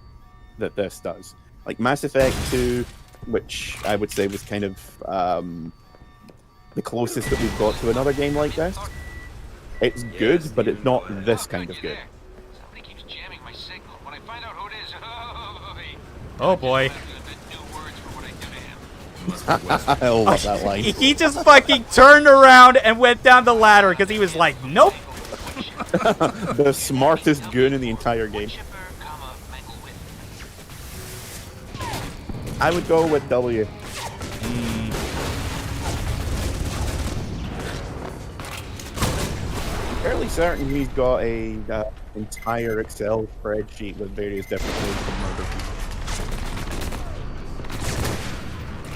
that this does. Like Mass Effect 2, which I would say was kind of the closest that we've got to another game like this. It's good, but it's not this kind of good. Somebody keeps jamming my signal. When I find out who it is, oh boy. I love that line. He just fucking turned around and went down the ladder because he was like, nope. The smartest goon in the entire game. I would go with W. I'm fairly certain he's got a entire Excel spreadsheet with various different ways to murder people.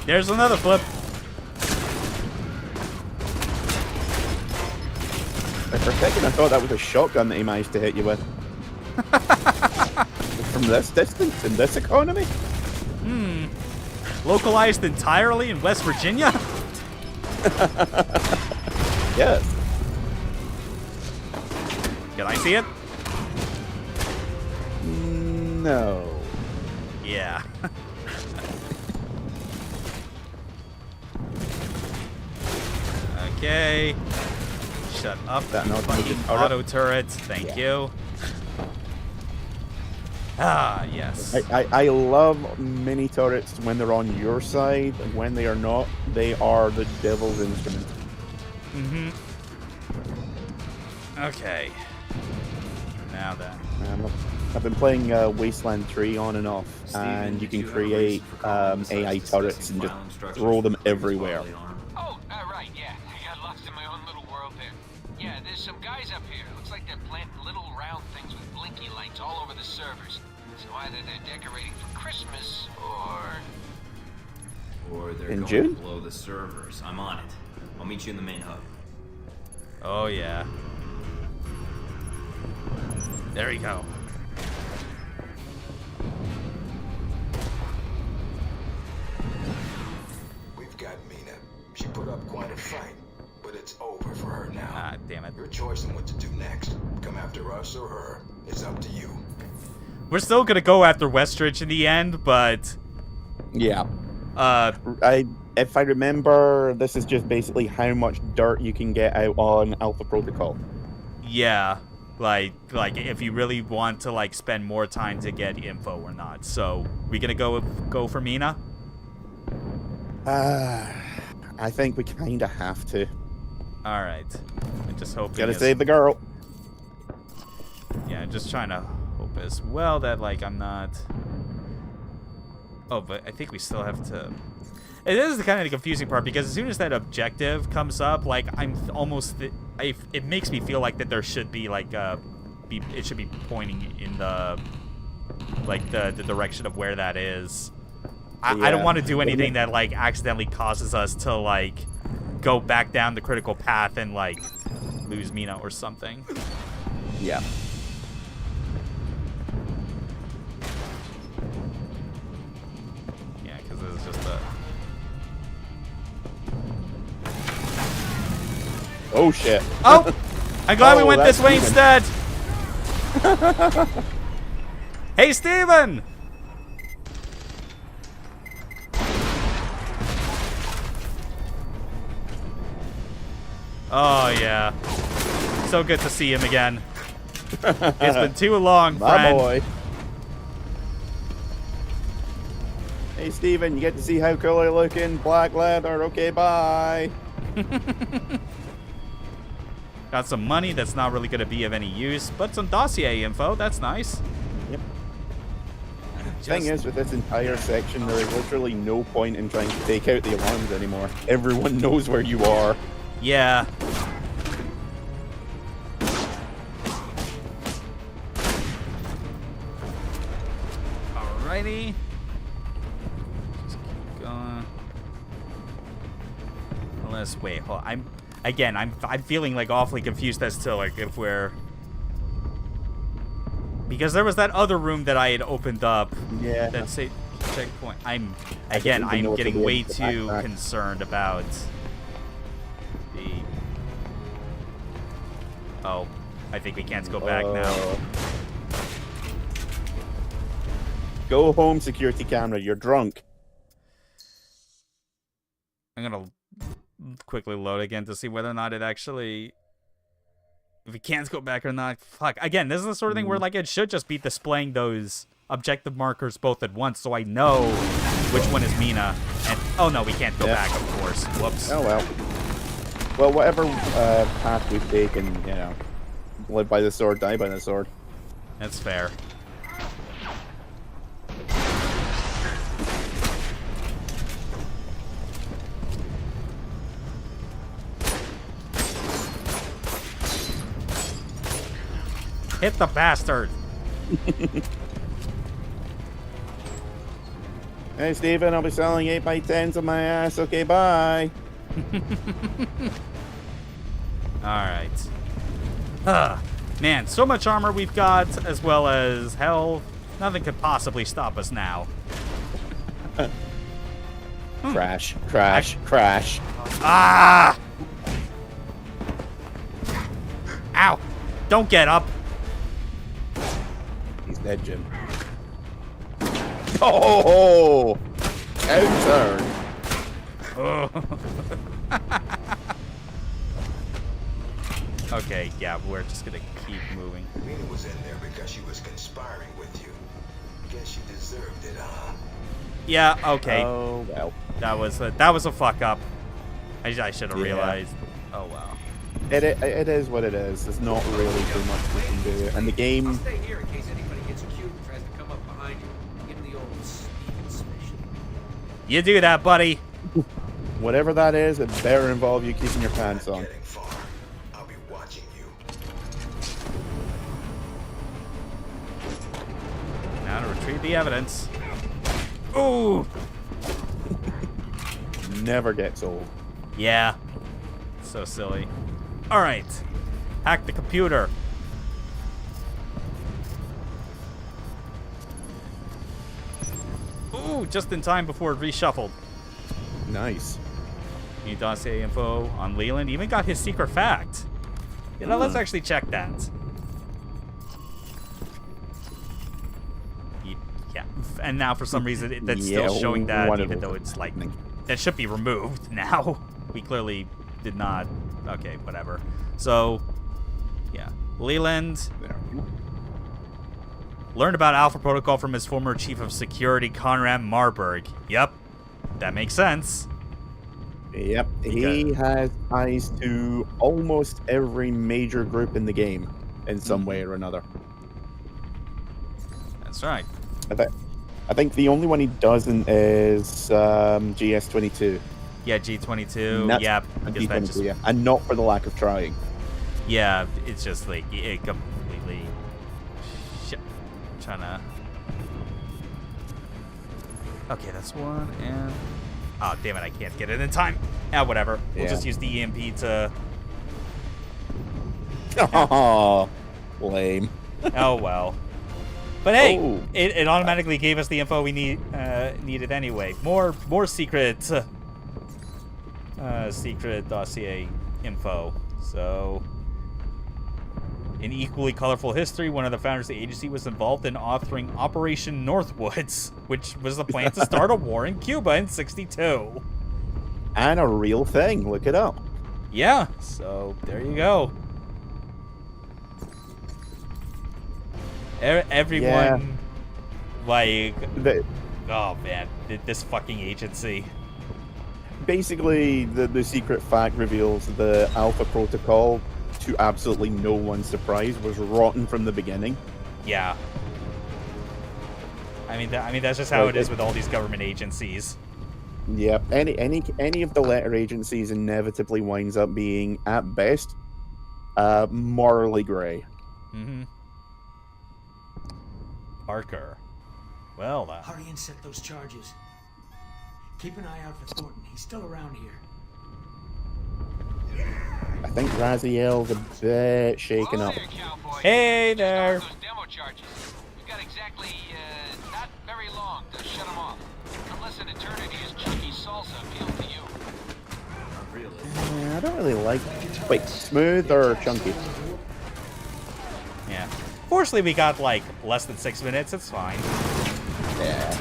There's another flip. For a second, I thought that was a shotgun that he managed to hit you with. From this distance, in this economy? Localized entirely in West Virginia? Yes. Can I see it? No. Yeah. Okay. Shut up, That you fucking auto turrets. Thank you. Ah, yes. I love mini turrets when they're on your side, and when they are not, they are the devil's instrument. Mm-hmm. Okay. Now then. I've been playing Wasteland 3 on and off, and you can create AI turrets and just throw them everywhere. Oh, right, yeah. I got lost in my own little world there. Yeah, there's some guys up here. Looks like they're planting little round things with blinky lights all over the servers. So either they're decorating for Christmas, or they're in going June? to blow the servers. I'm on it. I'll meet you in the main hub. Oh, yeah. There we go. We've got Mina. She put up quite a fight, but it's over for her now. Ah, damn it. Your choice on what to do next. Come after us or her. It's up to you. We're still gonna go after Westridge in the end, but... Yeah. If I remember, this is just basically how much dirt you can get out on Alpha Protocol. Yeah. Like if you really want to, like, spend more time to get info or not. So, we gonna go for Mina? I think we kind of have to. Alright. I'm just hoping... Gotta save the girl. Yeah, just trying to hope as well that, like, I'm not... Oh, but I think we still have to... It is kind of the confusing part, because as soon as that objective comes up, like, I'm almost... It makes me feel like that there should be, like, it should be pointing in the... Like, the direction of where that is. I don't want to do anything that, like, accidentally causes us to, like, go back down the critical path and, like, lose Mina or something. Yeah. Yeah, because this is just a... Oh, shit. Oh! I'm glad we went that's this way Steven. instead! Hey, Steven! Oh, yeah. So good to see him again. It's been too long, My friend. boy. Hey, Steven, you get to see how cool you're looking. Black leather. Okay, bye. Got some money that's not really going to be of any use, but some dossier info. That's nice. Yep. Thing is, with this entire section, there is literally no point in trying to take out the alarms anymore. Everyone knows where you are. Yeah. Alrighty. Just keep going. Unless, wait, hold on. I'm feeling like awfully confused as to like if we're, because there was that other room that I had opened up. Yeah. That say checkpoint. I'm I don't even know what getting to do way with the too backpack. concerned about the. Oh, I think we can't go back now. Go home, security camera. You're drunk. I'm gonna quickly load again to see whether or not it actually, if we can't go back or not. Fuck. Again, this is the sort of thing where like it should just be displaying those objective markers both at once, so I know which one is Mina. And oh no, we can't go back, of course. Whoops. Oh well. Well, whatever path we've taken, you know, live by the sword, die by the sword. That's fair. Hit the bastard. Hey, Steven, I'll be selling 8x10s on my ass. Okay, bye. Alright. Man, so much armor we've got, as well as health. Nothing could possibly stop us now. Crash, crash, crash. Ah! Ow! Don't get up. He's dead, Jim. Oh! Out turn. Okay, yeah, we're just gonna keep moving. Mina was in there because she was conspiring with you. Guess you deserved it, huh? Yeah, okay. Oh, well. That was a fuck up. I should have realized. Oh, wow. It is what it is. There's not really too much we can do. And the game... I'll stay here in case anybody gets cute and tries to come up behind you. Give him the old Steven special. You do that, buddy. Whatever that is, it better involve you keeping your pants on. I'll be watching you. Now to retrieve the evidence. Ooh! Never gets old. Yeah. So silly. Alright. Hack the computer. Ooh, just in time before it reshuffled. Nice. New dossier info on Leland. Even got his secret fact. You know, let's actually check that. Yeah. And now for some reason that's still showing that, even though it's like that should be removed now. We clearly did not. Okay, whatever. So, yeah. Leland learned about Alpha Protocol from his former chief of security, Conrad Marburg. Yep. That makes sense. Yep. He has ties to almost every major group in the game in some way or another. That's right. I think the only one he doesn't is GS22. Yeah, G22. Yeah, because that just, yeah, and not for the lack of trying. Yeah, it's just like it completely trying to. Okay, that's one, and... Oh, damn it, I can't get it in time. Whatever. We'll just use the EMP to... Oh, lame. Oh, well. But hey, it automatically gave us the info we needed anyway. More secret secret dossier info. So, in equally colorful history, one of the founders of the agency was involved in authoring Operation Northwoods, which was the plan to start a war in Cuba in '62. And a real thing. Look it up. Yeah, so there you go. Everyone, like, oh man, this fucking agency. Basically, the secret fact reveals the Alpha Protocol, to absolutely no one's surprise, was rotten from the beginning. Yeah. I mean that's just how it is with all these government agencies. Yeah, any of the letter agencies inevitably winds up being, at best, morally gray. Mm-hmm. Parker. Well, hurry and set those charges. Keep an eye out for Thornton. He's still around here. I think Raziel's a bit shaken up. Hey there. Those demo charges. We've got exactly not very long to shut them off. Unless an eternity's chunky salsa appeals to you. Not really. I don't really like. Wait, smooth or chunky? Yeah. Fortunately, we got like less than 6 minutes. It's fine. Yeah.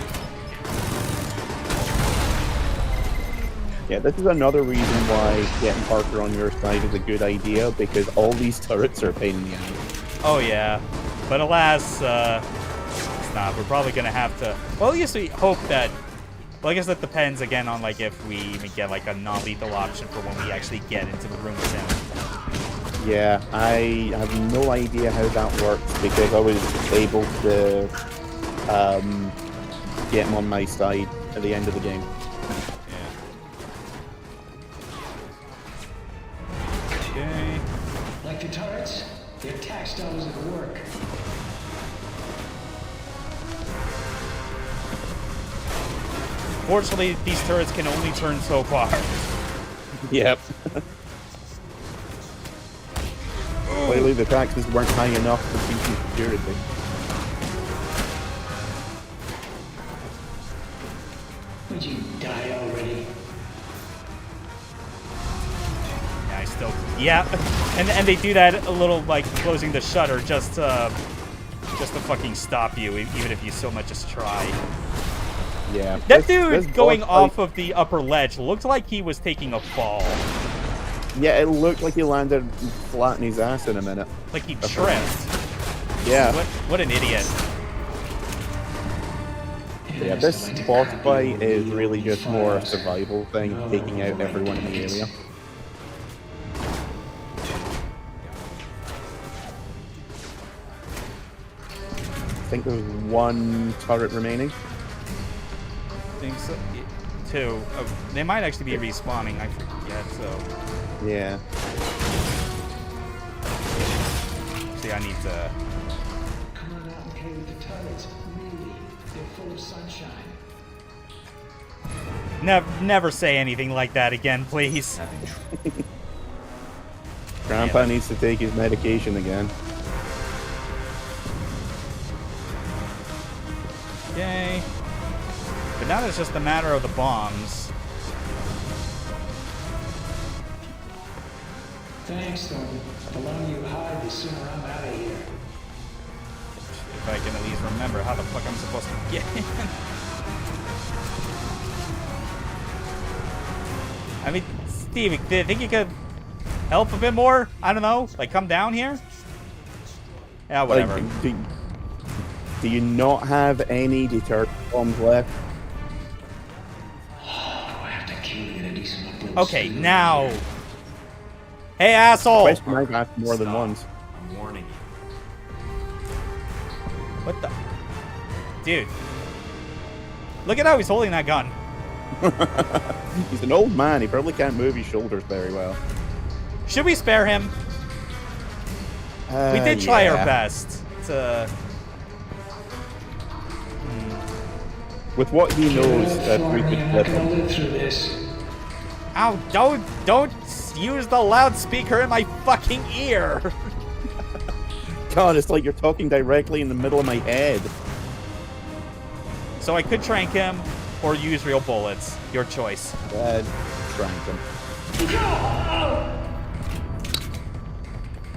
Yeah, this is another reason why getting Parker on your side is a good idea, because all these turrets are a pain in the ass. Oh yeah, but alas, it's not. We're probably gonna have to. Well, at least we hope that. Well, I guess that depends again on like if we even get like a non-lethal option for when we actually get into the room with him. Yeah, I have no idea how that works because I was able to get him on my side at the end of the game. Yeah. Okay. Like the turrets, the attack style is at work. Fortunately, these turrets can only turn so far. Yep. Clearly the taxes weren't high enough for PC security. Would you die already? Yeah, I still. Yeah, and they do that a little like closing the shutter just to fucking stop you, even if you so much as try. Yeah. That dude going off of the upper ledge looked like he was taking a fall. Yeah, it looked like he landed flat in his ass in a minute. Like he tripped. Yeah. What an idiot. Yeah, this boss fight is really just more a survival thing, taking out everyone in the area. I think there's one turret remaining. I think so. Two. Oh, they might actually be respawning. I forget. So. Yeah. See, I need to. Come on out and play with the turrets. Really, they're full of sunshine. Never say anything like that again, please. Grandpa needs to take his medication again. Yay. But now it's just a matter of the bombs. Thanks, Thornton. The longer you hide, the sooner I'm out of here. If I can at least remember how the fuck I'm supposed to get in. I mean, Steve, do you think you could help a bit more? I don't know. Like, come down here? Yeah, whatever. Like, do you not have any deterrent bombs left? Okay, now. Hey, asshole! Question I've asked more than once. I'm warning you. What the? Dude. Look at how he's holding that gun. He's an old man. He probably can't move his shoulders very well. Should we spare him? We did try our best to... With what he knows, we could flip I'll him. live through this. Ow, don't use the loudspeaker in my fucking ear. God, it's like you're talking directly in the middle of my head. So I could trank him or use real bullets. Your choice. Trank him.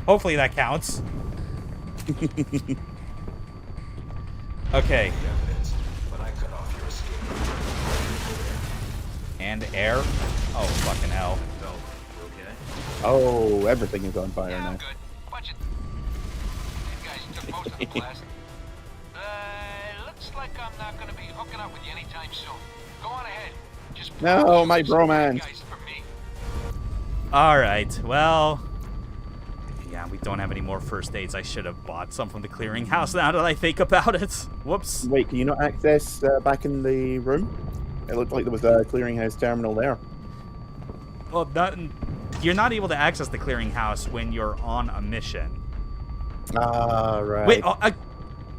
Hopefully that counts. Okay. And air. Oh, fucking hell. Oh, everything is on fire now. Looks like I'm not gonna be hooking up with you anytime soon. Go on ahead. Just No, my bromance. Alright, well... Yeah, we don't have any more first aids. I should have bought some from the clearinghouse now that I think about it. Whoops. Wait, can you not access back in the room? It looked like there was a clearinghouse terminal there. Well, you're not able to access the clearinghouse when you're on a mission. Ah, right. Wait,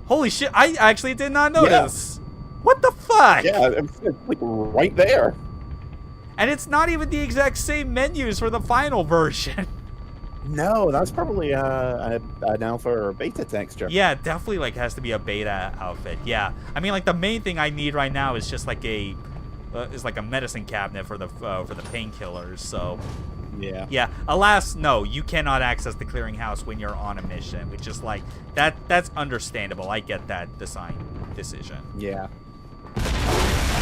holy shit, I actually did not know this. What the fuck? Yeah, it's like right there. And it's not even the exact same menus for the final version. No, that's probably an alpha or beta texture. Yeah, it definitely like has to be a beta outfit. Yeah, I mean like the main thing I need right now is just like a medicine cabinet for the painkillers. So yeah. Alas, no, you cannot access the clearinghouse when you're on a mission, which is like that's understandable. I get that decision. Yeah.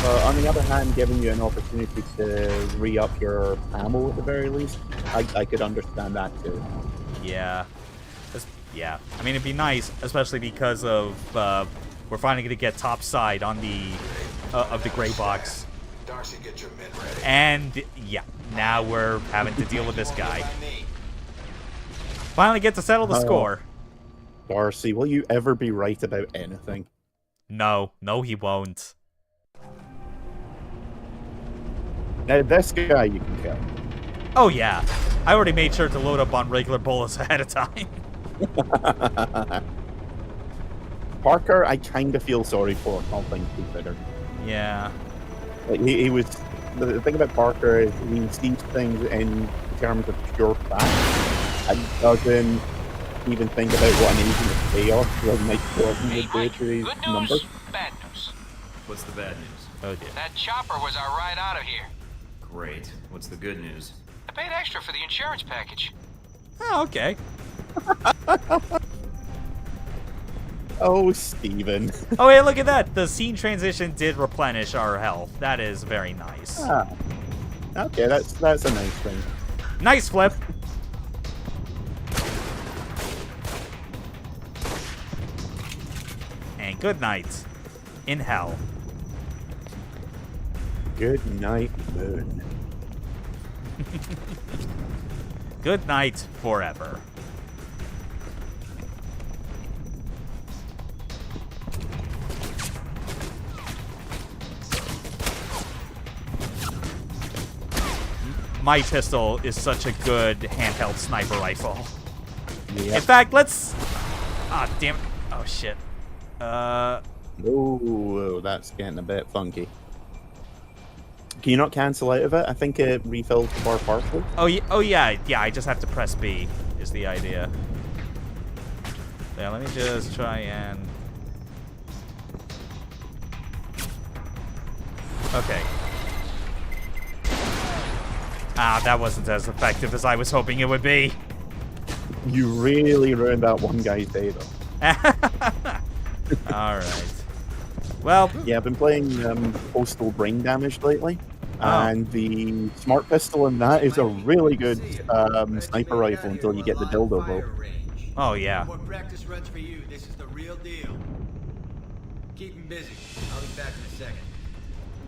On the other hand, giving you an opportunity to re-up your ammo at the very least, I could understand that too. Yeah. Yeah. I mean, it'd be nice, especially because of we're finally going to get top side on the of the gray box. Darcy, get your men ready. And yeah, now we're having to deal with this guy. Finally get to settle the score. Darcy, will you ever be right about anything? No, he won't. Now, this guy you can kill. Oh, yeah. I already made sure to load up on regular bullets ahead of time. Parker, I kind of feel sorry for, all things considered. Yeah. Like, he was... The thing about Parker is he sees things in terms of pure fact and doesn't even think about what an agent of chaos like Mike Gordon would do to his numbers. Bad news. What's the bad news? Oh, dear. That chopper was our ride out of here. Great. What's the good news? I paid extra for the insurance package. Oh, okay. Oh, Steven. Oh, hey, look at that. The scene transition did replenish our health. That is very nice. Ah. Okay, that's a nice thing. Nice flip. And good night in hell. Good night, Moon. Good night forever. My pistol is such a good handheld sniper rifle. Yep. In fact, let's... Ah, damn it. Oh, shit. Oh, that's getting a bit funky. Can you not cancel out of it? I think it refills bar partially. Oh yeah, I just have to press B, is the idea. Yeah, let me just try and... Okay. Ah, that wasn't as effective as I was hoping it would be. You really ruined that one guy's day, though. Alright. Well... Yeah, I've been playing Postal Brain Damage lately. And the smart pistol in that is a really good sniper rifle until you get the dildo bow. Oh, yeah. More practice runs for you. This is the real deal. Keep him busy. I'll be back in a second.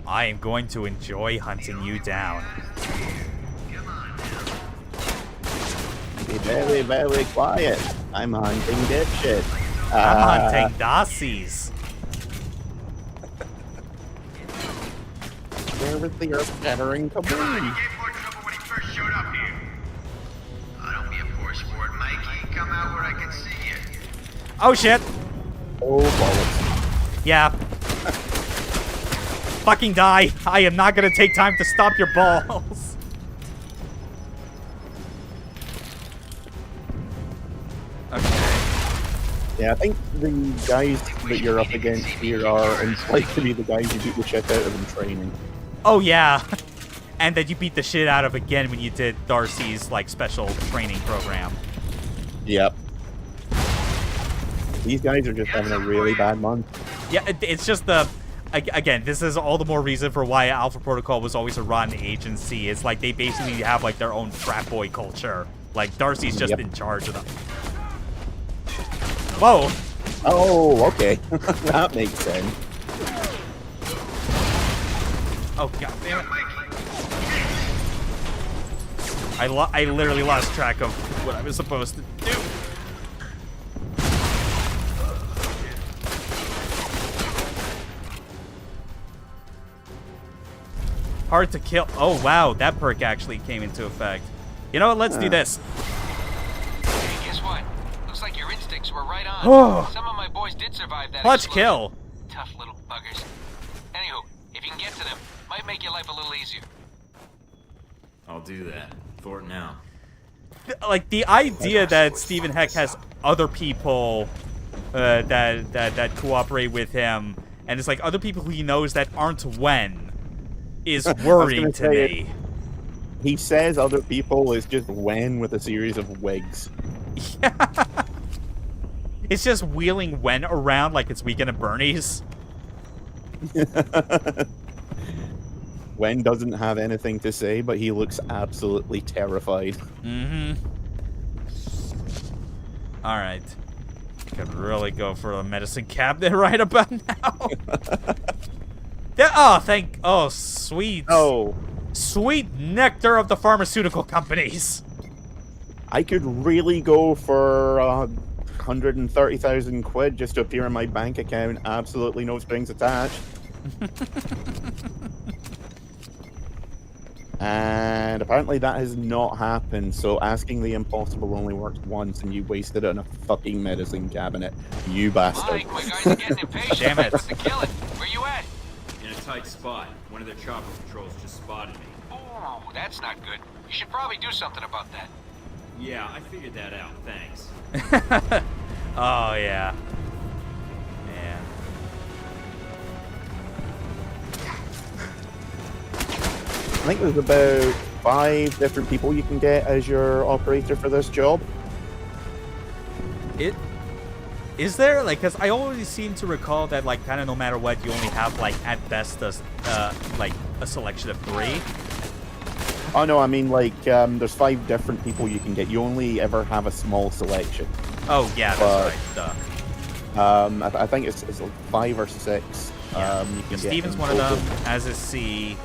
I am going to enjoy hunting you down. Be very, very quiet. I'm hunting dipshit. I'm hunting Dassies. Where was the earth-shattering kaboom? Oh, shit. Oh, bollocks. Yeah. fucking die. I am not gonna take time to stop your balls. Okay. Yeah, I think the guys that you're up against here are like to be the guys you beat the shit out of in training. Oh yeah. And that you beat the shit out of again when you did Darcy's like special training program. Yep. These guys are just having a really bad month. Yeah, it's just the... Again, this is all the more reason for why Alpha Protocol was always a rotten agency. It's like they basically have like their own frat boy culture. Like Darcy's just in charge of them. Whoa! Oh, okay. That makes sense. Oh, god damn it. I literally lost track of what I was supposed to do. Hard to kill. Oh, wow. That perk actually came into effect. You know what? Let's do this. Hey, guess what? Looks like your instincts were right on. Some of my boys did survive that Clutch explosion. kill. Tough little buggers. Anywho, if you can get to them, might make your life a little easier. I'll do that. For now. Like, the idea that Stephen Heck has other people that cooperate with him, and it's like other people who he knows that aren't Wen, is worrying to me. He says other people is just Wen with a series of wigs. Yeah. It's just wheeling Wen around like it's Weekend at Bernie's. Wen doesn't have anything to say, but he looks absolutely terrified. Mm-hmm. Alright. Could really go for a medicine cabinet right about now. Oh, sweet. Oh. Sweet nectar of the pharmaceutical companies. I could really go for 130,000 quid just to appear in my bank account. Absolutely no strings attached. And apparently that has not happened, so asking the impossible only works once, and you wasted it on a fucking medicine cabinet. You bastard. Mike, my guys are getting impatient. Damn it. To kill it. Where you at? In a tight spot. One of their chopper patrols just spotted me. Oh, that's not good. You should probably do something about that. Yeah, I figured that out. Thanks. Oh, yeah. Man. I think there's about 5 different people you can get as your operator for this job. Is there, like, because I always seem to recall that, like, kind of no matter what, you only have, like, at best, like, a selection of 3. Oh no, I mean, like, there's 5 different people you can get. You only ever have a small selection. Oh, yeah, that's right. Duh. I think it's like 5 or 6. Yeah. You can get Steven's in one of total. them, as is C.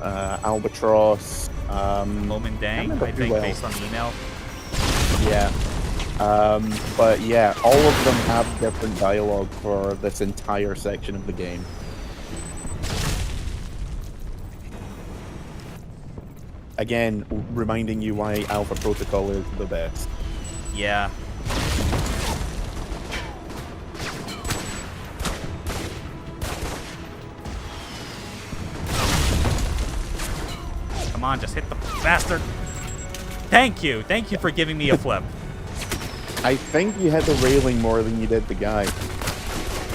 Albatross. Omen Dang, I think, based on the email. Yeah. But yeah, all of them have different dialogue for this entire section of the game. Again, reminding you why Alpha Protocol is the best. Yeah. Come on, just hit the bastard. Thank you. Thank you for giving me a flip. I think you hit the railing more than you did the guy.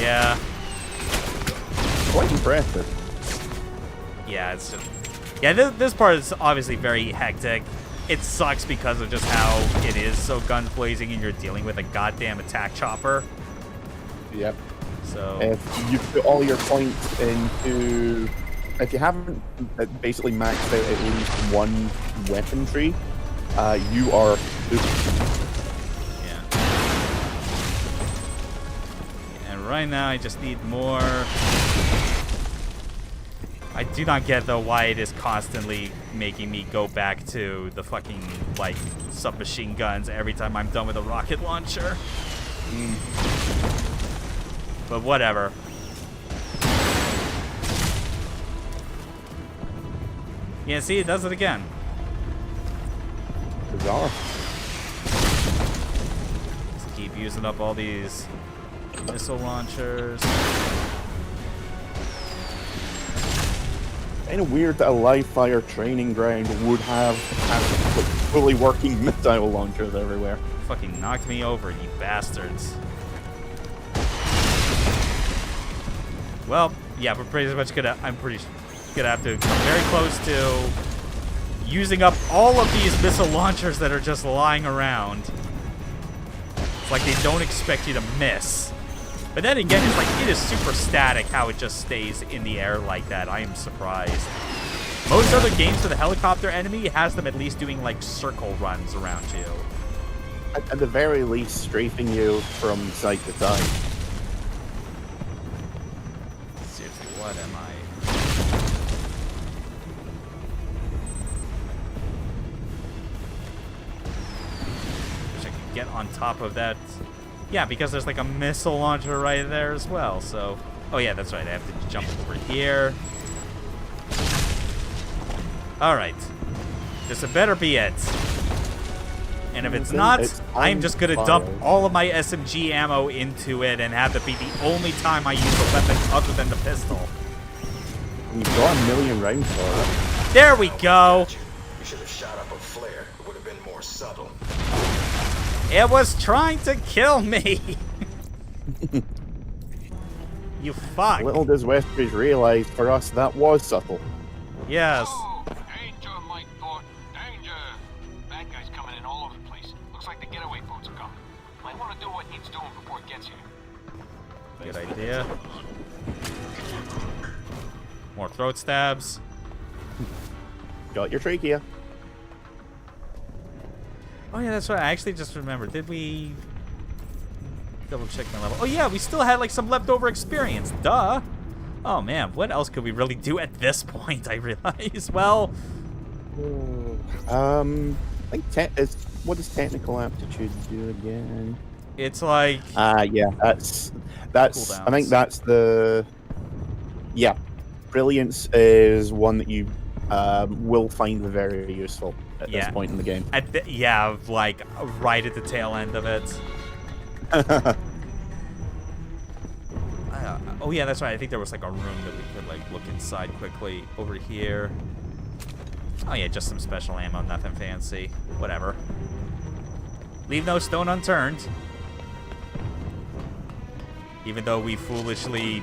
Yeah. Quite impressive. Yeah, it's just... Yeah, this part is obviously very hectic. It sucks because of just how it is so guns blazing and you're dealing with a goddamn attack chopper. Yep. So... If you put all your points into... If you haven't basically maxed out at least one weapon tree, you are... Yeah. And right now I just need more... I do not get, though, why it is constantly making me go back to the fucking, like, submachine guns every time I'm done with a rocket launcher. But whatever. Yeah, see, it does it again. Bizarre. Just keep using up all these missile launchers. kind of weird that a live fire training ground would have like, fully working missile launchers everywhere. Fucking knocked me over, you bastards. Well, yeah, we're pretty much I'm pretty gonna have to come very close to using up all of these missile launchers that are just lying around. It's like they don't expect you to miss. But then again, it's like it is super static how it just stays in the air like that. I am surprised. Most other games with a helicopter enemy has them at least doing like circle runs around you. At the very least, strafing you from side to side. Seriously, what am I? Wish I could get on top of that. Yeah, because there's like a missile launcher right there as well, so... Oh yeah, that's right, I have to jump over here. Alright. This had better be it. And if it's not, I'm just gonna dump all of my SMG ammo into it and have it be the only time I use a weapon other than the pistol. You've got a million rounds for it. There we go! You should have shot up a flare. It would have been more subtle. It was trying to kill me! You fuck! Little does Westbridge realize, for us, that was subtle. Yes. Oh, danger, my thought. Danger. Bad guys coming in all over the place. Looks like the getaway boats are coming. Might want to do what needs doing before it gets here. Good idea. More throat stabs. Got your trachea. Oh yeah, that's right. I actually just remembered. Did we double check my level? Oh yeah, we still had like some leftover experience. Duh. Oh man, what else could we really do at this point? I realize. Well, I think what does technical aptitude do again? It's like yeah, that's cooldowns. I think that's the brilliance is one that you will find very useful at this point in the game. Like right at the tail end of it. Oh yeah, that's right. I think there was like a room that we could like look inside quickly over here. Oh yeah, just some special ammo, nothing fancy. Whatever. Leave no stone unturned. Even though we foolishly,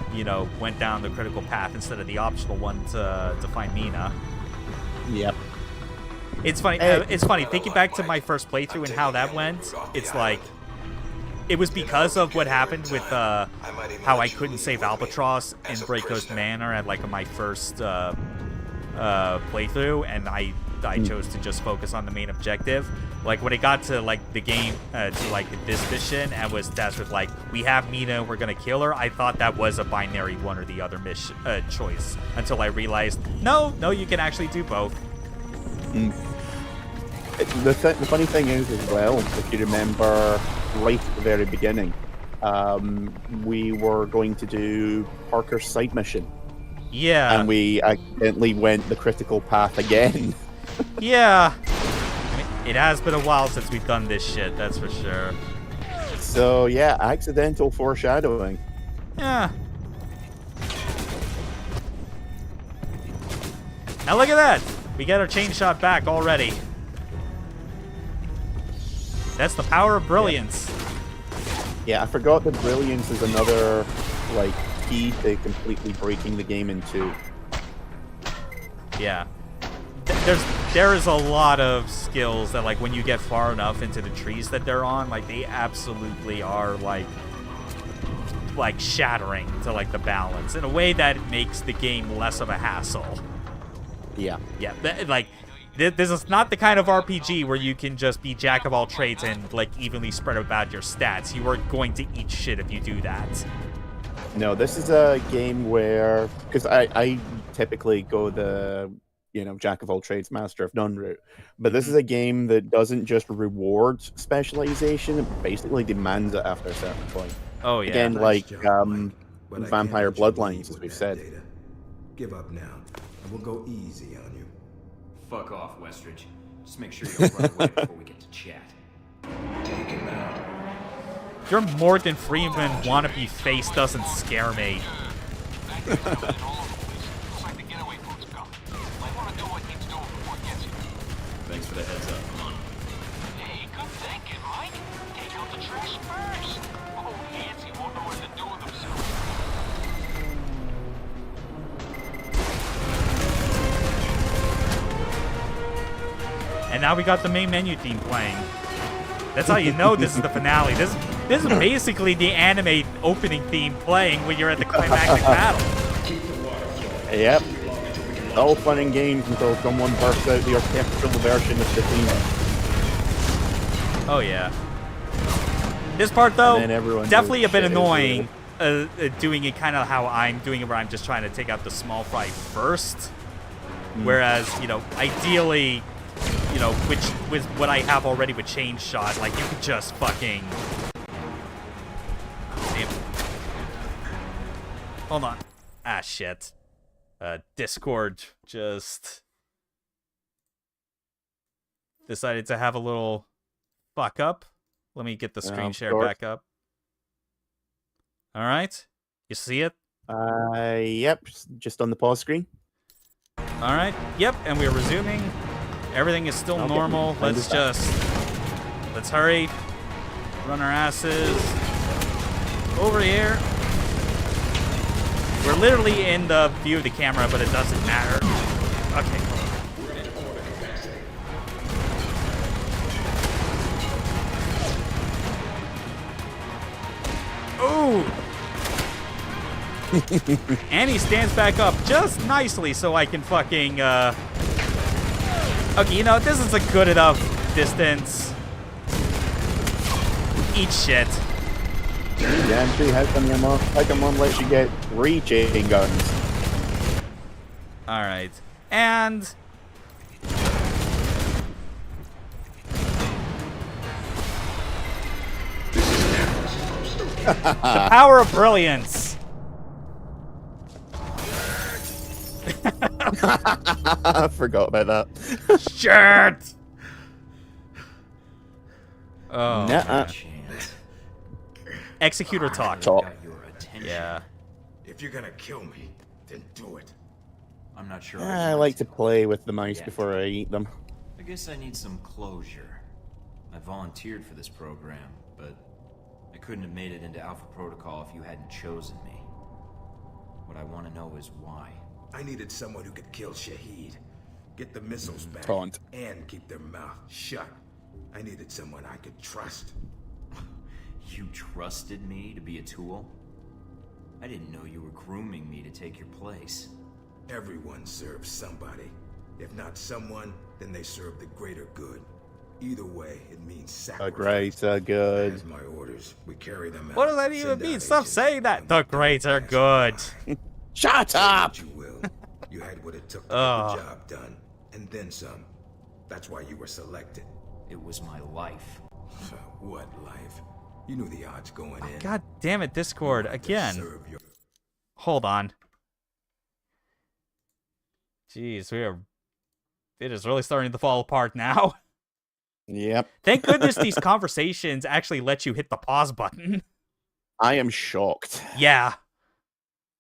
went down the critical path instead of the optional one to find Mina. Yep. It's funny. It's funny thinking back to my first playthrough and how that went. It's like it was because of what happened with how I couldn't save Albatross in Break Coast Manor at like my first playthrough, and I chose to just focus on the main objective. Like when it got to like the game to like this mission and was tasked with like we have Mina, we're gonna kill her. I thought that was a binary one or the other mission choice until I realized no, you can actually do both. The funny thing is as well, if you remember right at the very beginning, we were going to do Parker's side mission. Yeah. And we accidentally went the critical path again. Yeah. It has been a while since we've done this shit, that's for sure. So yeah, accidental foreshadowing. Yeah. Now look at that! We got our chain shot back already. That's the power of brilliance. Yeah, I forgot that brilliance is another like key to completely breaking the game in two. Yeah. There is a lot of skills that like when you get far enough into the trees that they're on, like they absolutely are like shattering to like the balance in a way that makes the game less of a hassle. Yeah. Yeah, this is not the kind of RPG where you can just be jack of all trades and like evenly spread about your stats. You are going to eat shit if you do that. No, this is a game where, because I typically go the jack of all trades, master of none route, but this is a game that doesn't just reward specialization; it basically demands it after a certain point. Oh yeah. Again, like Vampire Bloodlines, as we've said. Give up now, and we'll go easy on you. Fuck off, Westridge. Just make sure you run away before we get to chat. Take him out. Your Morgan Freeman wannabe face doesn't scare me. the heads up. Hey, good thinking, Mike. Take out the trash first. Oh, Nancy won't know what to do with himself. And now we got the main menu theme playing. That's how you know this is the finale. This is basically the anime opening theme playing when you're at the climactic battle. Yep. All fun and games until someone bursts out the orchestral version of the theme. Oh yeah. This part though, And then everyone definitely a goes, bit "Shit, annoying. Doing it kind of how I'm doing it, where I'm just trying to take out the small fry first. Whereas, you know, ideally, you know, which with what I have already with chain shot, like you could just fucking. Damn. Hold on. Ah shit. Discord just decided to have a little fuck up. Let me get the screen share back up. All right, you see it? Yep, just on the pause screen. All right, yep, and we're resuming. Everything is still Okay. normal. Let's hurry, run our asses over here. We're literally in the view of the camera, but it doesn't matter. Okay. Ooh! And he stands back up just nicely so I can fucking, Okay, you know, this is a good enough distance. Eat shit. Damn, see, how come mom lets you get 3 chain guns? Alright. And... the power of brilliance. I forgot about that. Shit! Oh, Nuh-uh. Executor talk. Yeah. If you're gonna kill me, then do it. I'm not sure. I like to play with the mice before I eat them. I guess I need some closure. I volunteered for this program, but I couldn't have made it into Alpha Protocol if you hadn't chosen me. What I want to know is why. I needed someone who could kill Shahid, get the missiles back, Taunt. and keep their mouth shut. I needed someone I could trust. You trusted me to be a tool? I didn't know you were grooming me to take your place. Everyone serves somebody. If not someone, then they serve the greater good. Either way, it means sacrifice. The greater good. As my orders, we carry them out. What does that even send mean? out Stop agents, saying that. The greater good. Shut up! You will. You had what it took to get Oh. the job done, and then some. That's why you were selected. It was my life. What life? You knew the odds going in. God damn it, Discord, again. Hold on. Jeez, it is really starting to fall apart now. Yep. Thank goodness these conversations actually let you hit the pause button. I am shocked. Yeah.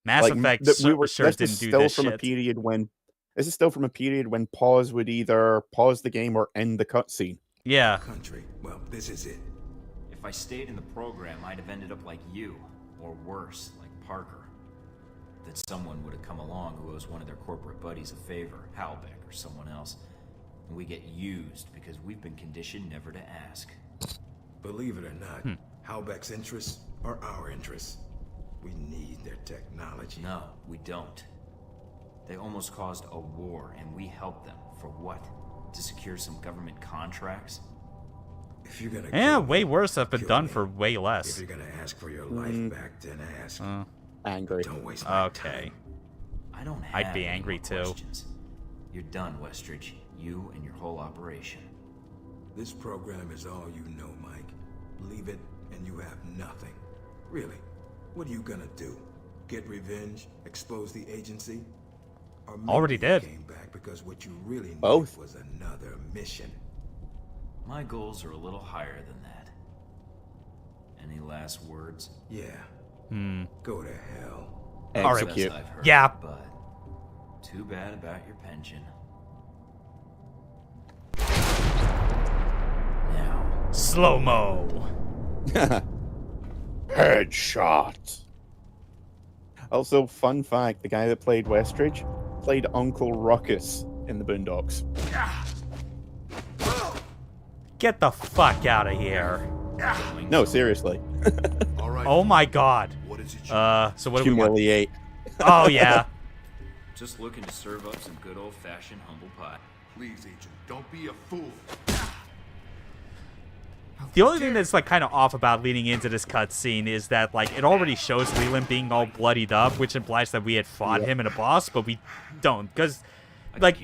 Mass Effect this sure is didn't do still this from shit. a period when this is still from a period when pause would either pause the game or end the cutscene. Yeah. Country. Well, this is it. If I stayed in the program, I'd have ended up like you, or worse, like Parker. Then someone would have come along who owes one of their corporate buddies a favor, Halbeck or someone else, and we get used because we've been conditioned never to ask. Believe it or not, Halbeck's interests are our interests. We need their technology. No, we don't. They almost caused a war, and we helped them. For what? To secure some government contracts? If you're gonna Yeah, kill way me, worse have been kill done me. for way If less. you're gonna ask for your life back, then ask. Angry. Don't waste my Okay. time. I don't have I'd be any angry more too. questions. You're done, Westridge. You and your whole operation. This program is all you know, Mike. Leave it, and you have nothing. Really, what are you gonna do? Get revenge? Expose the agency? Or maybe Already you did. Came back because what you really needed Both. was another mission. My goals are a little higher than that. Any last words? Yeah. Go to hell. All right. Execute. Best I've heard, Yeah. But too bad about your pension. Slow-mo. Headshot. Also, fun fact, the guy that played Westridge played Uncle Ruckus in the Boondocks. Get the fuck out of here. No, seriously. Oh my god. So what do we want? Humiliate. Oh, yeah. Just looking to serve up some good old-fashioned humble pie. Please, Agent, don't be a fool. The only thing that's, like, kind of off about leading into this cutscene is that, like, it already shows Leland being all bloodied up, which implies that we had fought him in a boss, but we don't, because, like,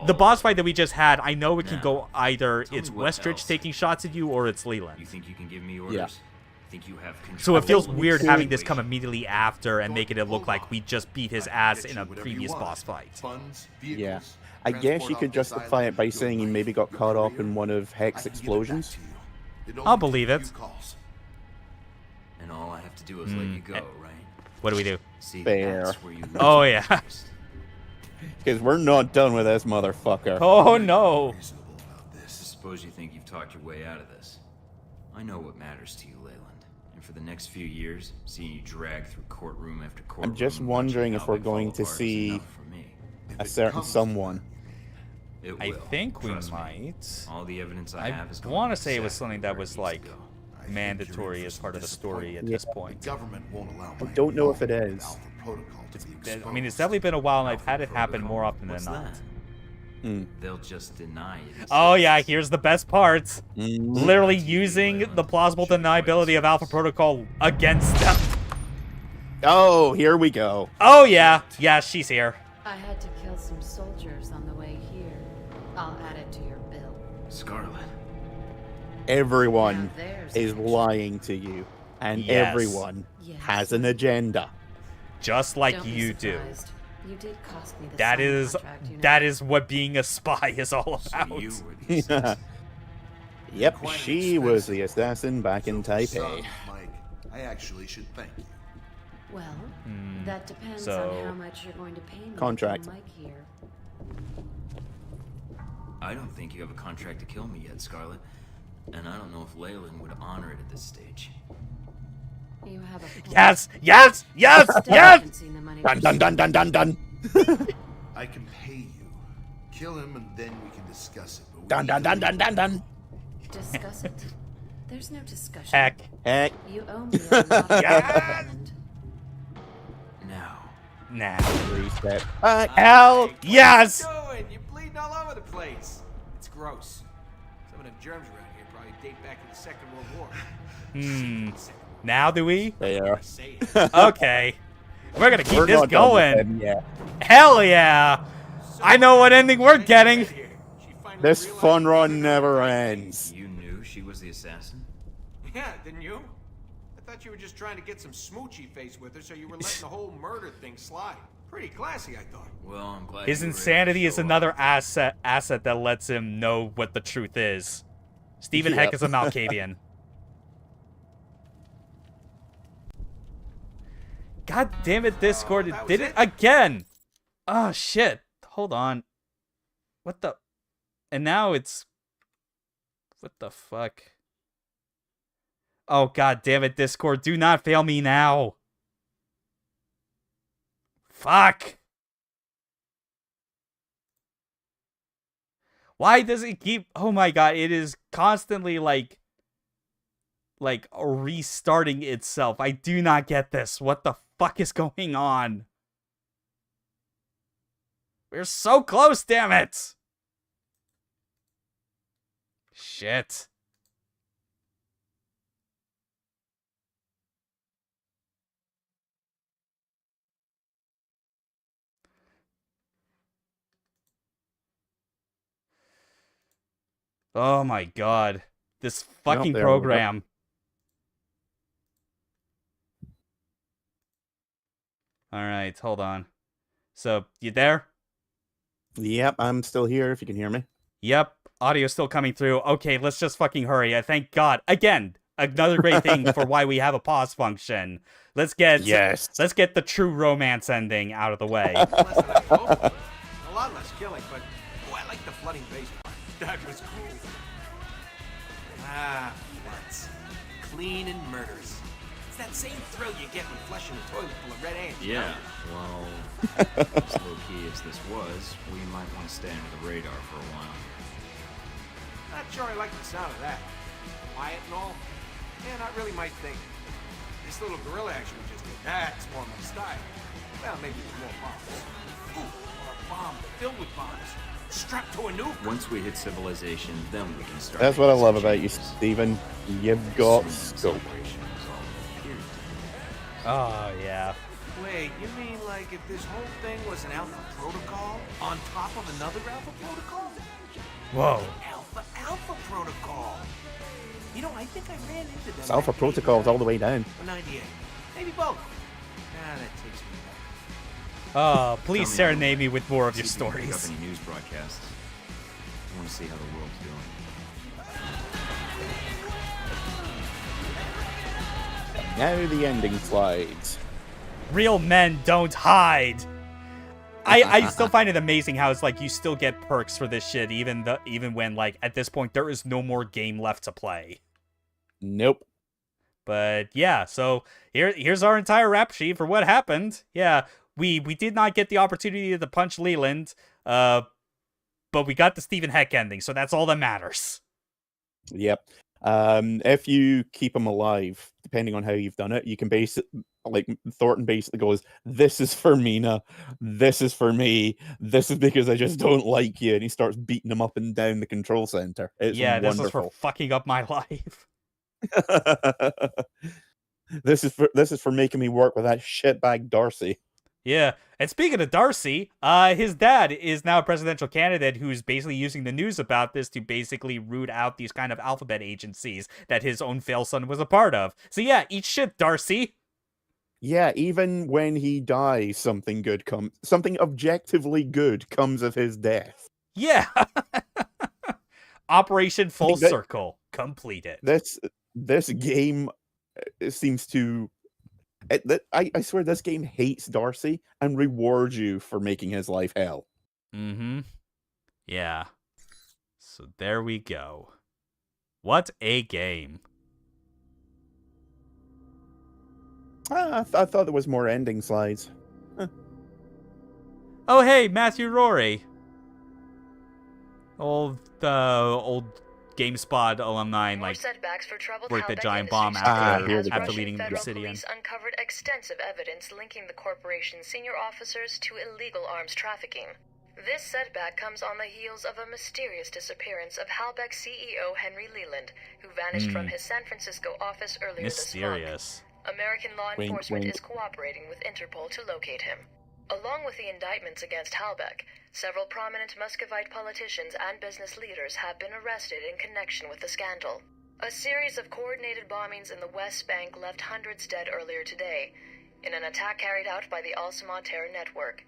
the boss fight that we just had, I know it can go either it's Westridge taking shots at you or it's Leland. You think you can give me orders? Yeah. Think you have control? So it feels weird having this come immediately after and making it look like we just beat his ass in a previous boss fight. Yeah. I guess you could justify it by saying he maybe got caught up in one of Heck's explosions. I'll believe it. And all I have to do is let you go, right? What do we do? See, Fair. that's where you Oh, yeah. Because we're not done with this motherfucker. Oh, no. I suppose you think you've talked your way out of this. I know what matters to you, Leyland. And for the next few years, seeing you drag through courtroom after courtroom... I'm just wondering if we're going to see a certain someone. I think we might. All the evidence I have is want to say it was something that was, like, mandatory as part of the story at this point. Government won't allow I don't know if it is. I mean, it's definitely been a while, and I've had it happen more often than not. They'll just deny it. Oh, yeah, here's the best part. Literally using the plausible deniability of Alpha Protocol against them. Oh, here we go. Oh, yeah. Yeah, she's here. I had to kill some soldiers on the way here. I'll add it to your bill. Scarlet. Everyone is lying to you. And Yes. everyone has an agenda. Just like Don't be you do. surprised. You did cost me the That signed is contract, you know. that is what being a spy is all about. Yep, she was the assassin back in Taipei. Mike, I actually should thank you. Well, that depends so- on how much you're going to pay me. Contract. for Mike here. I don't think you have a contract to kill me yet, Scarlet. And I don't know if Leyland would honor it at this stage. You have a point. Yes, yes, yes, Still yes. haven't seen the money Dun dun dun dun dun dun. I can pay you. Kill him and then we can discuss it. But we Dun need dun to dun leave dun dun dun. Discuss it. There's no discussion. Heck. Heck. You owe me a lot of Yes. money. Now. Now. Reset. Hell yes. What are you doing? You're bleeding all over the place. It's gross. Some of the germs around here probably date back to the Second World War. Now do we? There. Okay. We're gonna keep We're this not done with going. them yet. Hell yeah. I know what ending we're getting. This fun run never ends. You knew she was the assassin? Yeah, didn't you? I thought you were just trying to get some smoochy face with her, so you were letting the whole murder thing slide. Pretty classy, I thought. Well, I'm glad His you were able to insanity is show up. another asset that lets him know what the truth is. Stephen Heck Yep. is a Malkavian. God damn it, Discord, it did it again! Oh, shit. Hold on. What the... And now it's... What the fuck? Oh, god damn it, Discord, do not fail me now! Fuck! Why does it keep... Oh my god, it is constantly, like restarting itself. I do not get this. What the fuck is going on? We're so close, damn it! Shit. Oh my god. This fucking there we go. program. Alright, hold on. So, you there? Yep, I'm still here if you can hear me. Yep, audio's still coming through. Okay, let's just fucking hurry. I thank God. Again, another great thing for why we have a pause function. Let's get the true romance ending out of the way. Less than I hoped. A lot less killing, but oh, I like the flooding base part. That was cool. Ah, clean and murderous. It's that same thrill you get when flushing a toilet full of red ants. Yeah, well, as low-key as this was, we might want to stay under the radar for a while. Not sure I like the sound of that. Quiet and all. Man, I really might think this little guerrilla action we just did, that's more my style. Well, maybe with more bombs. Ooh, or a bomb filled with bombs. Strapped to a nuke. Once we hit civilization, then we can start. That's what I love about you, changes. Steven. You've got scope. Oh, yeah. Wait, you mean like if this whole thing was an Alpha Protocol on top of another Alpha Protocol? Whoa. Alpha Protocol. You know, I think I ran into them. It's Alpha Protocol's all the way down. 98. Maybe both. That takes me back. Oh, please Tell me serenade me with more of your See if you can pick stories. up any news broadcasts. I want to see how the world's doing. Now the ending slides. Real men don't hide. I still find it amazing how it's like you still get perks for this shit, even when like at this point there is no more game left to play. Nope. But yeah, so here's our entire rap sheet for what happened. Yeah, we did not get the opportunity to punch Leland, but we got the Stephen Heck ending, so that's all that matters. Yep. If you keep him alive, depending on how you've done it, you can like Thornton basically goes, "This is for Mina, this is for me, this is because I just don't like you," and he starts beating him up and down the control center. It's This is wonderful. for fucking up my life. This is for making me work with that shitbag Darcy. Yeah, and speaking of Darcy, his dad is now a presidential candidate who's basically using the news about this to basically root out these kind of alphabet agencies that his own fail son was a part of. So yeah, eat shit, Darcy. Yeah, even when he dies, something objectively good comes of his death. Yeah. Operation Full that- Circle completed. This game seems to. I swear this game hates Darcy and rewards you for making his life hell. Mm-hmm. Yeah. So there we go. What a game. I thought there was more ending slides. Huh. Oh hey, Matthew Rory. Old GameSpot alumni, More like, setbacks for troubled worked at Halbeck Giant Bomb Industries after, here we go. after Russian leading the federal Obsidian. police uncovered extensive evidence linking the corporation's senior officers to illegal arms trafficking. This setback comes on the heels of a mysterious disappearance of Halbeck CEO Henry Leland, who vanished from his San Francisco office earlier this month. Mysterious. American law Wink, enforcement wink. is cooperating with Interpol to locate him. Along with the indictments against Halbeck, several prominent Muscovite politicians and business leaders have been arrested in connection with the scandal. A series of coordinated bombings in the West Bank left hundreds dead earlier today, in an attack carried out by the Al-Samad terror network.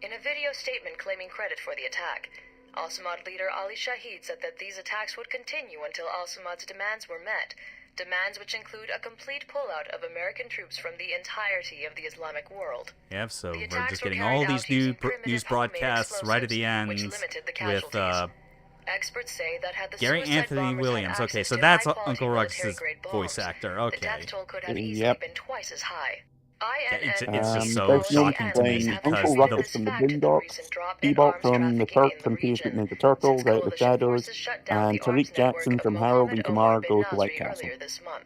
In a video statement claiming credit for the attack, Al-Samad leader Ali Shahid said that these attacks would continue until Al-Samad's demands were met, demands which include a complete pullout of American troops from the entirety of the Islamic world. Yeah, so The we're attacks just were getting carried all out these using new primitive news broadcasts homemade right at the end explosives, which limited the with casualties. Experts say that had the Gary suicide Anthony bombers had Williams. Okay, access so to that's high-quality Uncle Rux's military-grade voice bombs, actor. the Okay. death toll could have easily Yep. been twice as high. It's just so there's no shocking to me complaint. because Uncle Ruckus from the Boondocks, Bebop from the Turks and Teenage Mutant Ninja Turtles, Out of the Shadows, and Tariq Jackson from Harold and Kumar Go to White Castle.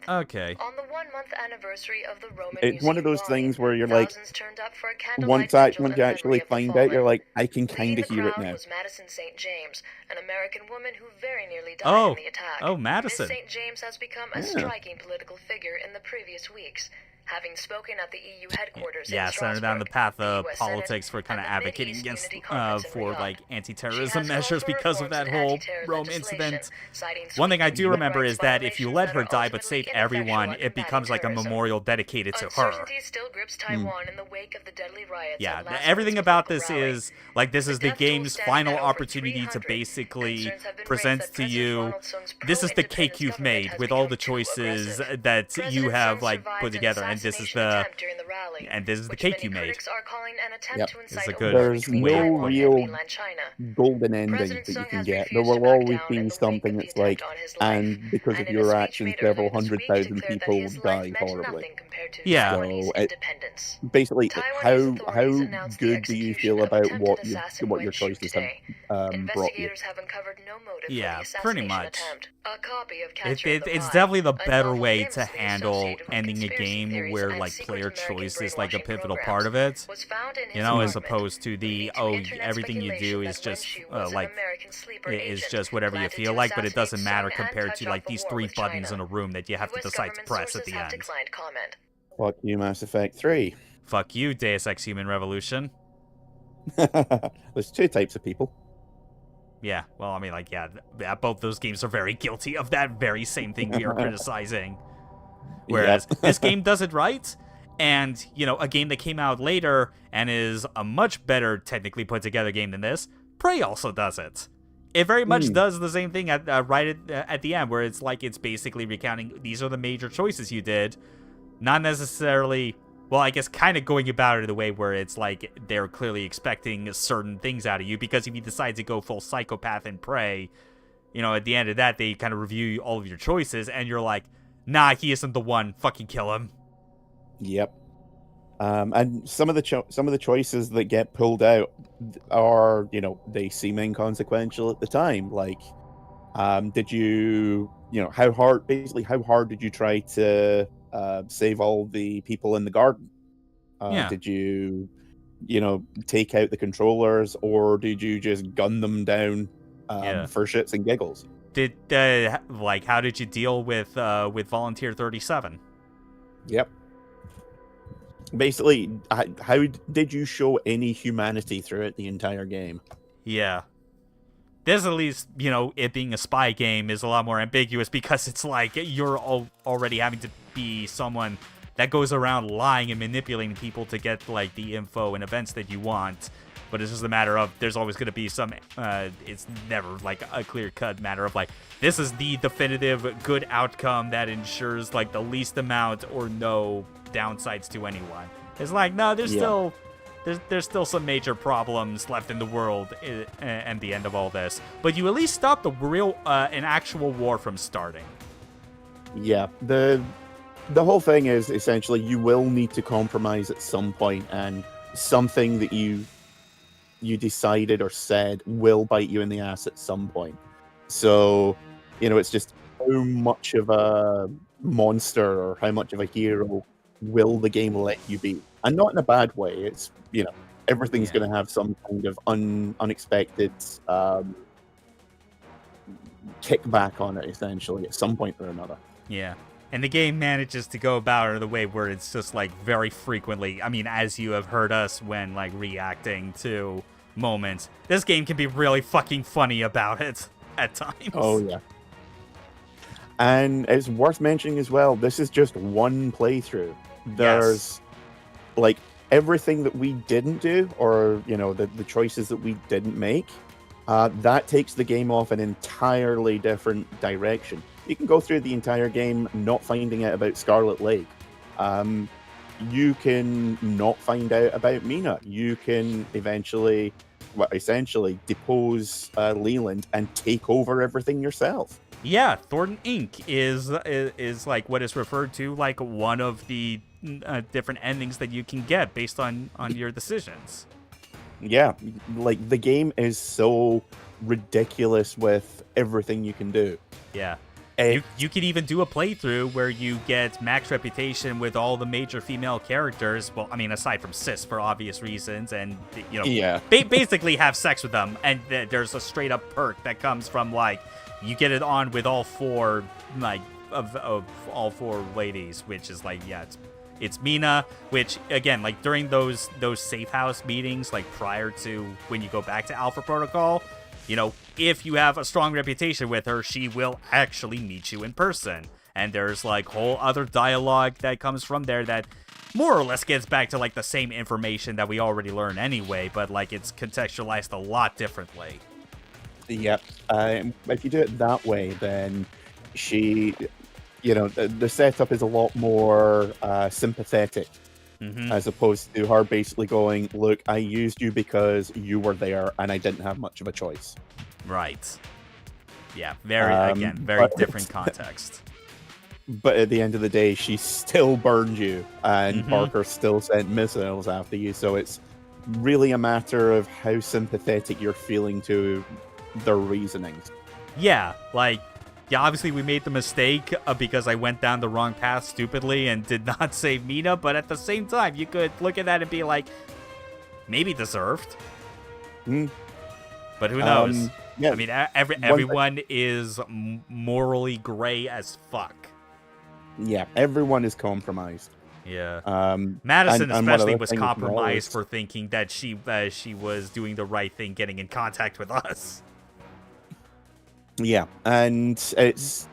Okay. On the 1-month anniversary of the Roman It's one of those things where you're like, thousands turned up for a candlelight once vigil you in actually memory of the find out, you're fallen. like, I can Leading kind the of hear it crowd now. was Madison St. James, an American woman who very nearly died Oh. in the attack. Oh, Madison. Ms. St. James has become a Yeah. striking political figure in the previous weeks, having spoken at the EU headquarters Yeah, in started down the Strasbourg, path of US Senate, politics for kind of and the advocating Mid-East against Unity Conference in for Riyadh. like She anti-terrorism has measures called for because of reforms that in whole anti-terrorist Rome legislation, incident. citing One thing I sweeping do human remember rights is that if you violations let that her are die but ultimately save everyone, ineffectual at it becomes like a combating memorial dedicated to her. Uncertainty still grips Taiwan in the wake of the deadly riots. Yeah, at last everything month's about political this rally. is like this is the death toll game's stands final at over opportunity to 300. basically Concerns have been present raised that to President you Ronald Sung's this is the cake pro-independence you've government made has with all become the too choices aggressive. that you President have Sung like survives put in together, and and this is assassination the attempt during the rally, and this is the which cake many you made. critics are calling an attempt Yep. to This is incite a a good war There's between no Taiwan and real mainland China. golden ending President that you Sung can has get. There refused to will back always down be in the wake something of the that's like, attempt on his life, and because and of in a your speech actions, made several earlier this hundred week thousand declared that people his life die meant horribly. nothing compared to Yeah. Taiwanese So independence. basically, Taiwanese authorities how announced the good do you execution feel of about attempted what assassin your Wen Shu choices have today. brought you? Investigators have uncovered no motive for Yeah, the pretty assassination much. attempt. A copy of It's Catcher in the Rye, definitely the a better novel way to famously handle associated with ending a conspiracy game theories where and like secret player American choice is like a brainwashing pivotal programs, part of it. was found in his You know, as apartment, opposed to the leading to oh internet everything you do speculation is that Wen just Shu was an like American sleeper it is agent just whatever you planted feel to like, but it doesn't assassinate matter Sung and compared touch to off like the these war 3 with buttons China. in a room that you have to US decide to government press at sources the have end. declined comment. Fuck you, Mass Effect 3. Fuck you, Deus Ex Human Revolution. There's two types of people. Yeah, well, I mean, like, yeah, both those games are very guilty of that very same thing we are criticizing. Whereas this game does it right, and, you know, a game that came out later and is a much better technically put together game than this, Prey also does it. It very much does the same thing at the end, where it's like it's basically recounting these are the major choices you did, not necessarily. Well, I guess kind of going about it in a way where it's like they're clearly expecting certain things out of you, because if you decide to go full psychopath and Prey, you know, at the end of that, they kind of review all of your choices, and you're like, nah, he isn't the one, fucking kill him. Yep. And some of the choices that get pulled out are, you know, they seem inconsequential at the time. Like, did you know, how hard did you try to save all the people in the garden? Yeah. Did you know, take out the controllers, or did you just gun them down for shits and giggles? Did like, how did you deal with Volunteer 37? Yep. Basically, how did you show any humanity throughout the entire game? Yeah. This, at least, you know, it being a spy game is a lot more ambiguous, because it's like you're already having to be someone that goes around lying and manipulating people to get, like, the info and events that you want. But it's just a matter of, there's always going to be some, it's never, like, a clear-cut matter of, like, this is the definitive good outcome that ensures, like, the least amount or no downsides to anyone. It's like, no, there's still some major problems left in the world and the end of all this. But you at least stop the real, an actual war from starting. Yeah, the whole thing is essentially you will need to compromise at some point, and something that you decided or said will bite you in the ass at some point. So, you know, it's just how much of a monster or how much of a hero will the game let you be, and not in a bad way. It's, you know, everything's going to have some kind of unexpected kickback on it, essentially, at some point or another. Yeah. And the game manages to go about it in a way where it's just, like, very frequently, I mean, as you have heard us when, like, reacting to moments, this game can be really fucking funny about it at times. Oh, yeah. And it's worth mentioning as well, this is just one playthrough. There's, like, everything that we didn't do, or, you know, the choices that we didn't make, that takes the game off an entirely different direction. You can go through the entire game not finding out about Scarlet Lake. You can not find out about Mina. You can essentially depose Leland and take over everything yourself. Yeah, Thornton Inc. is like what is referred to like one of the different endings that you can get based on your decisions. Yeah, like the game is so ridiculous with everything you can do. Yeah. You could even do a playthrough where you get max reputation with all the major female characters. Well, I mean, aside from Sis for obvious reasons, and you know, basically have sex with them. And there's a straight up perk that comes from like you get it on with all four like of all four ladies, which is like it's Mina, which again like during those safe house meetings like prior to when you go back to Alpha Protocol. You know, if you have a strong reputation with her, she will actually meet you in person. And there's, like, whole other dialogue that comes from there that more or less gets back to, like, the same information that we already learned anyway, but, like, it's contextualized a lot differently. Yep. If you do it that way, then she the setup is a lot more sympathetic, as opposed to her basically going, "Look, I used you because you were there, and I didn't have much of a choice." Right. Yeah. Very different context. But at the end of the day, she still burned you, and Parker still sent missiles after you. So it's really a matter of how sympathetic you're feeling to their reasonings. Yeah, obviously we made the mistake because I went down the wrong path stupidly and did not save Mina, but at the same time, you could look at that and be like, maybe deserved. But who knows? Yeah, I mean, everyone is morally gray as fuck. Yeah, everyone is compromised. Yeah. and Madison one especially other was thing as well compromised is- for thinking that she was doing the right thing, getting in contact with us. Yeah, and it's...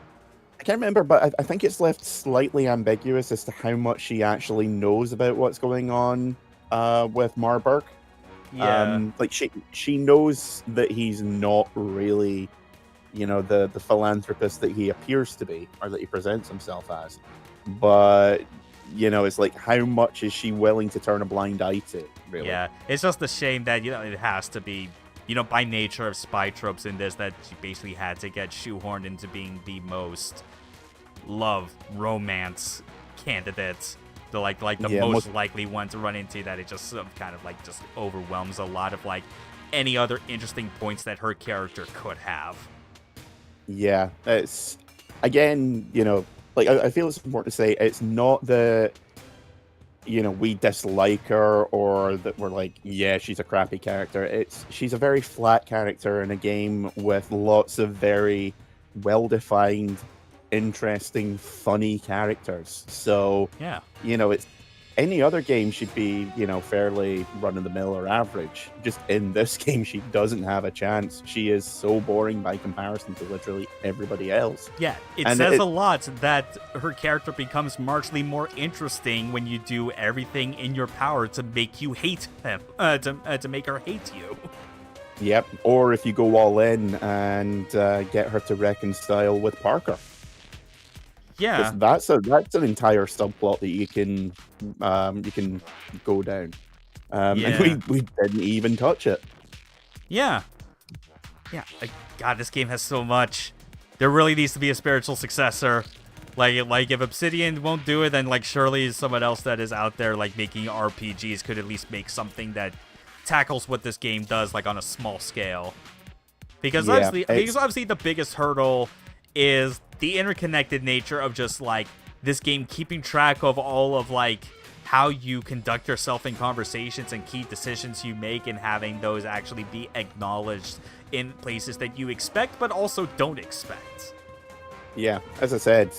I can't remember, but I think it's left slightly ambiguous as to how much she actually knows about what's going on with Marburg. Yeah. She knows that he's not really, the philanthropist that he appears to be, or that he presents himself as. But, it's like, how much is she willing to turn a blind eye to, really? Yeah, it's just a shame that, it has to be, by nature of spy tropes in this, that she basically had to get shoehorned into being the most love romance candidate, the most likely one to run into, that it just kind of just overwhelms a lot of any other interesting points that her character could have. Yeah, it's, again, I feel it's important to say it's not that, we dislike her or that we're like, yeah, she's a crappy character. She's a very flat character in a game with lots of very well-defined, interesting, funny characters. So, yeah, it's any other game should be, fairly run-of-the-mill or average. Just in this game, she doesn't have a chance. She is so boring by comparison to literally everybody else. Yeah, it says a lot that her character becomes marginally more interesting when you do everything in your power to make you hate him, to make her hate you. Yep, or if you go all in and get her to reconcile with Parker. Yeah, that's an entire subplot that you can go down. And we didn't even touch it. Yeah. God, this game has so much. There really needs to be a spiritual successor. Like if Obsidian won't do it, then surely someone else that is out there making RPGs could at least make something that tackles what this game does on a small scale. Because obviously the biggest hurdle is the interconnected nature of just this game keeping track of all of how you conduct yourself in conversations and key decisions you make, and having those actually be acknowledged in places that you expect but also don't expect. Yeah, as I said,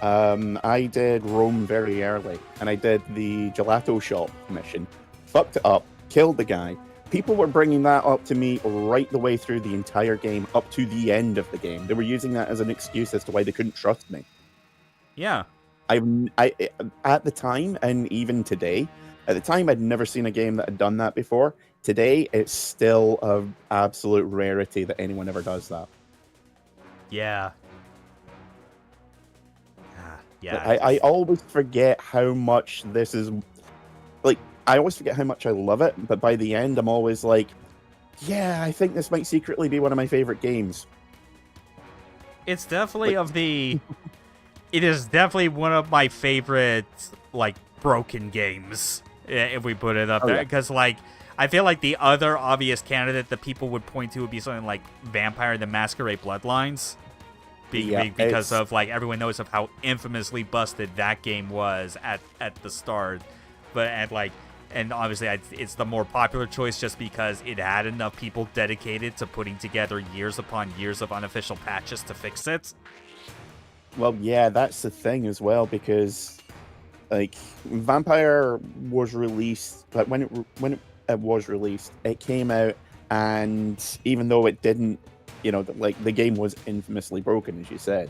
I did Rome very early, and I did the gelato shop mission, fucked it up, killed the guy. People were bringing that up to me right the way through the entire game, up to the end of the game. They were using that as an excuse as to why they couldn't trust me. Yeah. I at the time, and even today, at the time, I'd never seen a game that had done that before. Today, it's still an absolute rarity that anyone ever does that. Yeah. Yeah. I always forget how much this is... I always forget how much I love it, but by the end, I'm always like, yeah, I think this might secretly be one of my favorite games. It's definitely it is definitely one of my favorite, broken games, if we put it up there. Because, I feel like the other obvious candidate that people would point to would be something like Vampire the Masquerade Bloodlines. Because of, everyone knows of how infamously busted that game was at the start. And obviously, it's the more popular choice just because it had enough people dedicated to putting together years upon years of unofficial patches to fix it. Well, yeah, that's the thing as well, because Vampire was released, when it was released, it came out, and even though it didn't, the game was infamously broken, as you said,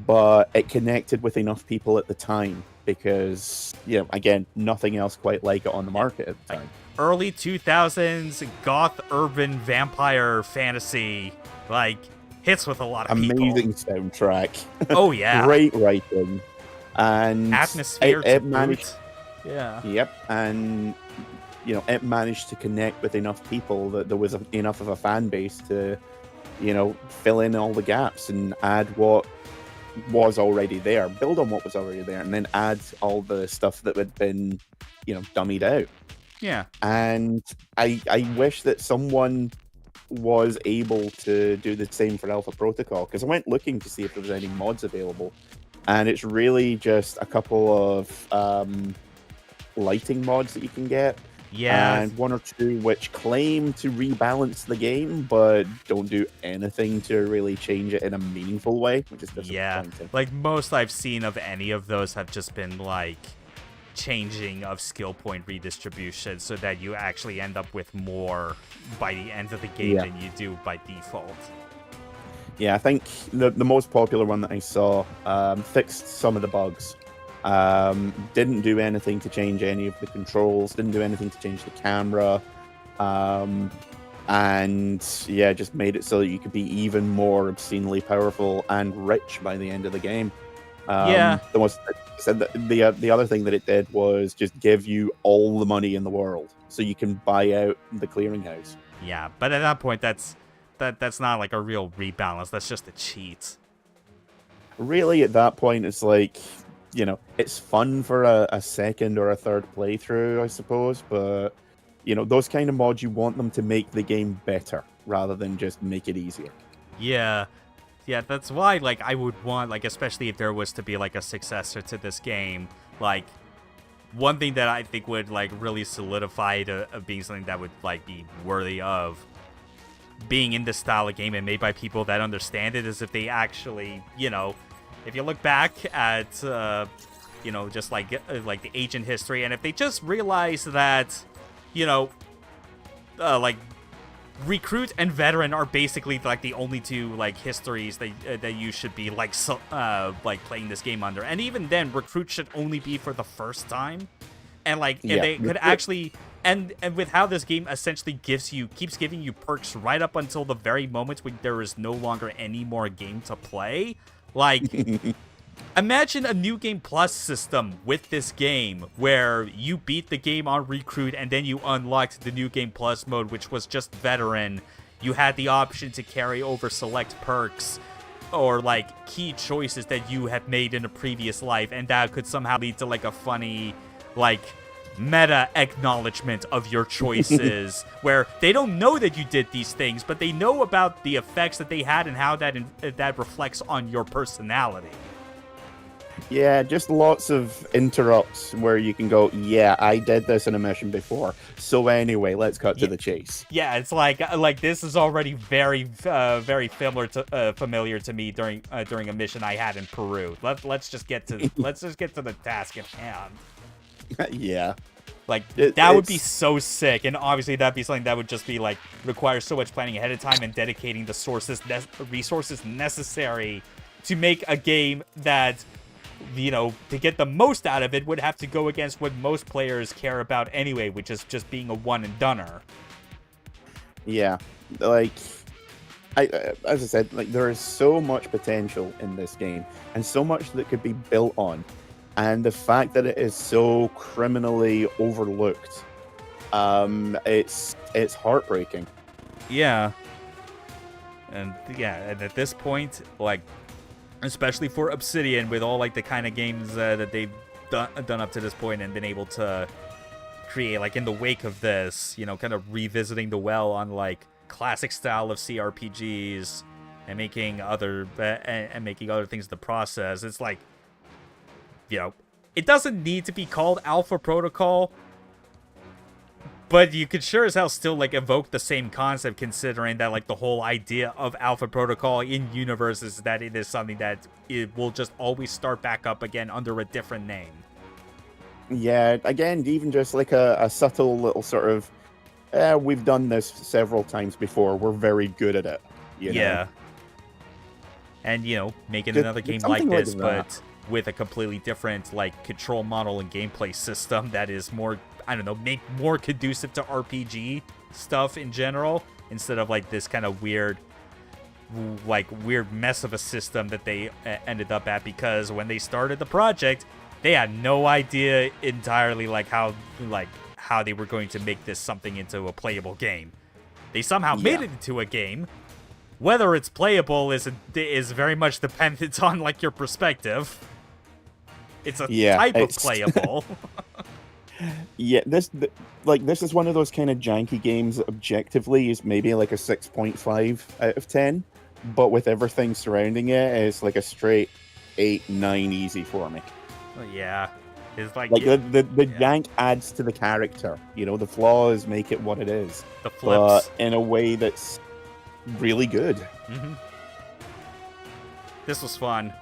but it connected with enough people at the time because, again, nothing else quite like it on the market at the time. Early 2000s goth urban vampire fantasy, hits with a lot of people. Amazing soundtrack. Oh, yeah. Great writing. And atmosphere it managed. Yeah. Yep. And, you know, it managed to connect with enough people that there was enough of a fan base to, you know, fill in all the gaps and add what was already there, build on what was already there, and then add all the stuff that had been, you know, dummied out. Yeah. And I wish that someone was able to do the same for Alpha Protocol, because I went looking to see if there was any mods available, and it's really just a couple of lighting mods that you can get. Yeah. And one or two which claim to rebalance the game, but don't do anything to really change it in a meaningful way, which is disappointing. Yeah, like most I've seen of any of those have just been like changing of skill point redistribution so that you actually end up with more by the end of the game than you do by default. Yeah, I think the most popular one that I saw fixed some of the bugs. Didn't do anything to change any of the controls, didn't do anything to change the camera, and yeah, just made it so that you could be even more obscenely powerful and rich by the end of the game. The other thing that it did was just give you all the money in the world, so you can buy out the clearinghouse. Yeah, but at that point, that's not like a real rebalance. That's just a cheat. Really, at that point, it's like, you know, it's fun for a second or a third playthrough, I suppose, but, you know, those kind of mods, you want them to make the game better rather than just make it easier. Yeah, that's why, like, I would want, like, especially if there was to be, like, a successor to this game, like, one thing that I think would, like, really solidify it of being something that would, like, be worthy of being in this style of game and made by people that understand it is if they actually, you know, if you look back at, you know, just like the ancient history, and if they just realize that, you know, like recruit and veteran are basically like the only two like histories that you should be like playing this game under, and even then, recruit should only be for the first time, and like if they could actually. And with how this game essentially keeps giving you perks right up until the very moment when there is no longer any more game to play. Like, imagine a New Game Plus system with this game where you beat the game on Recruit and then you unlocked the New Game Plus mode, which was just Veteran. You had the option to carry over select perks or, like, key choices that you had made in a previous life, and that could somehow lead to, like, a funny, like, meta acknowledgement of your choices where they don't know that you did these things, but they know about the effects that they had and how that reflects on your personality. Yeah, just lots of interrupts where you can go, yeah, I did this in a mission before. So anyway, let's cut to the chase. Yeah, it's like this is already very familiar to me during a mission I had in Peru. Let's just get to the task at hand. Yeah. Like, that would be so sick, and obviously that'd be something that would just be, like, require so much planning ahead of time and dedicating the resources necessary to make a game that, you know, to get the most out of it would have to go against what most players care about anyway, which is just being a one-and-doner. Yeah, like, as I said, like, there is so much potential in this game, and so much that could be built on. And the fact that it is so criminally overlooked, it's heartbreaking. Yeah. And at this point, like, especially for Obsidian, with all like the kind of games that they've done up to this point and been able to create, like in the wake of this, you know, kind of revisiting the well on like classic style of CRPGs and making other things in the process. It's like, you know, it doesn't need to be called Alpha Protocol, but you could sure as hell still, like, evoke the same concept, considering that, like, the whole idea of Alpha Protocol in universe is that it is something that it will just always start back up again under a different name. Yeah, again, even just, like, a subtle little sort of, we've done this several times before, we're very good at it, you know? And, you know, making another game like this, but with a completely different, like, control model and gameplay system that is more, I don't know, make more conducive to RPG stuff in general, instead of, like, this kind of weird like weird mess of a system that they ended up at, because when they started the project, they had no idea entirely like how they were going to make this something into a playable game. They somehow made it into a game. Whether it's playable is very much dependent on like your perspective. It's a type of playable. Yeah, this is one of those kind of janky games that objectively is maybe like a 6.5 out of 10, but with everything surrounding it, it's like a straight 8, 9 easy for me. Oh, yeah. It's like the jank adds to the character. You know, the flaws make it what it is. The flips. But in a way that's really good. Mm-hmm. This was fun.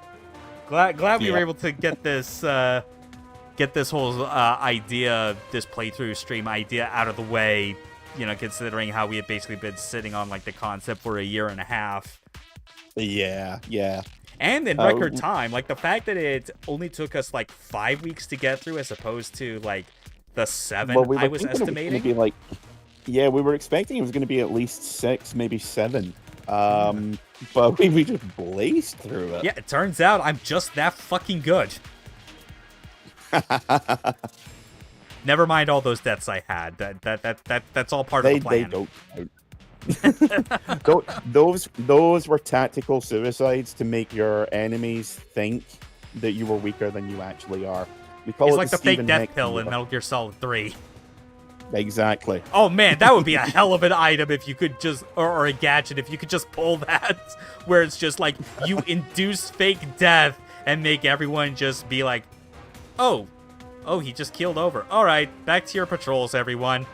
Glad we were able to get this whole idea, this playthrough stream idea out of the way, you know, considering how we had basically been sitting on like the concept for a year and a half. Yeah. And in record time, like the fact that it only took us like 5 weeks to get through as opposed to like the 7 I was estimating. We were expecting it was going to be at least 6, maybe 7. But we just blazed through it. Yeah, it turns out I'm just that fucking good. Never mind all those deaths I had. That's all part of the plan. They don't count. those were tactical suicides to make your enemies think that you were weaker than you actually are. It's like the fake death pill in Metal Gear Solid 3. Exactly. Oh man, that would be a hell of an item if you could just, or a gadget if you could just pull that, where it's just like you induce fake death and make everyone just be like, oh, he just keeled over. All right, back to your patrols, everyone.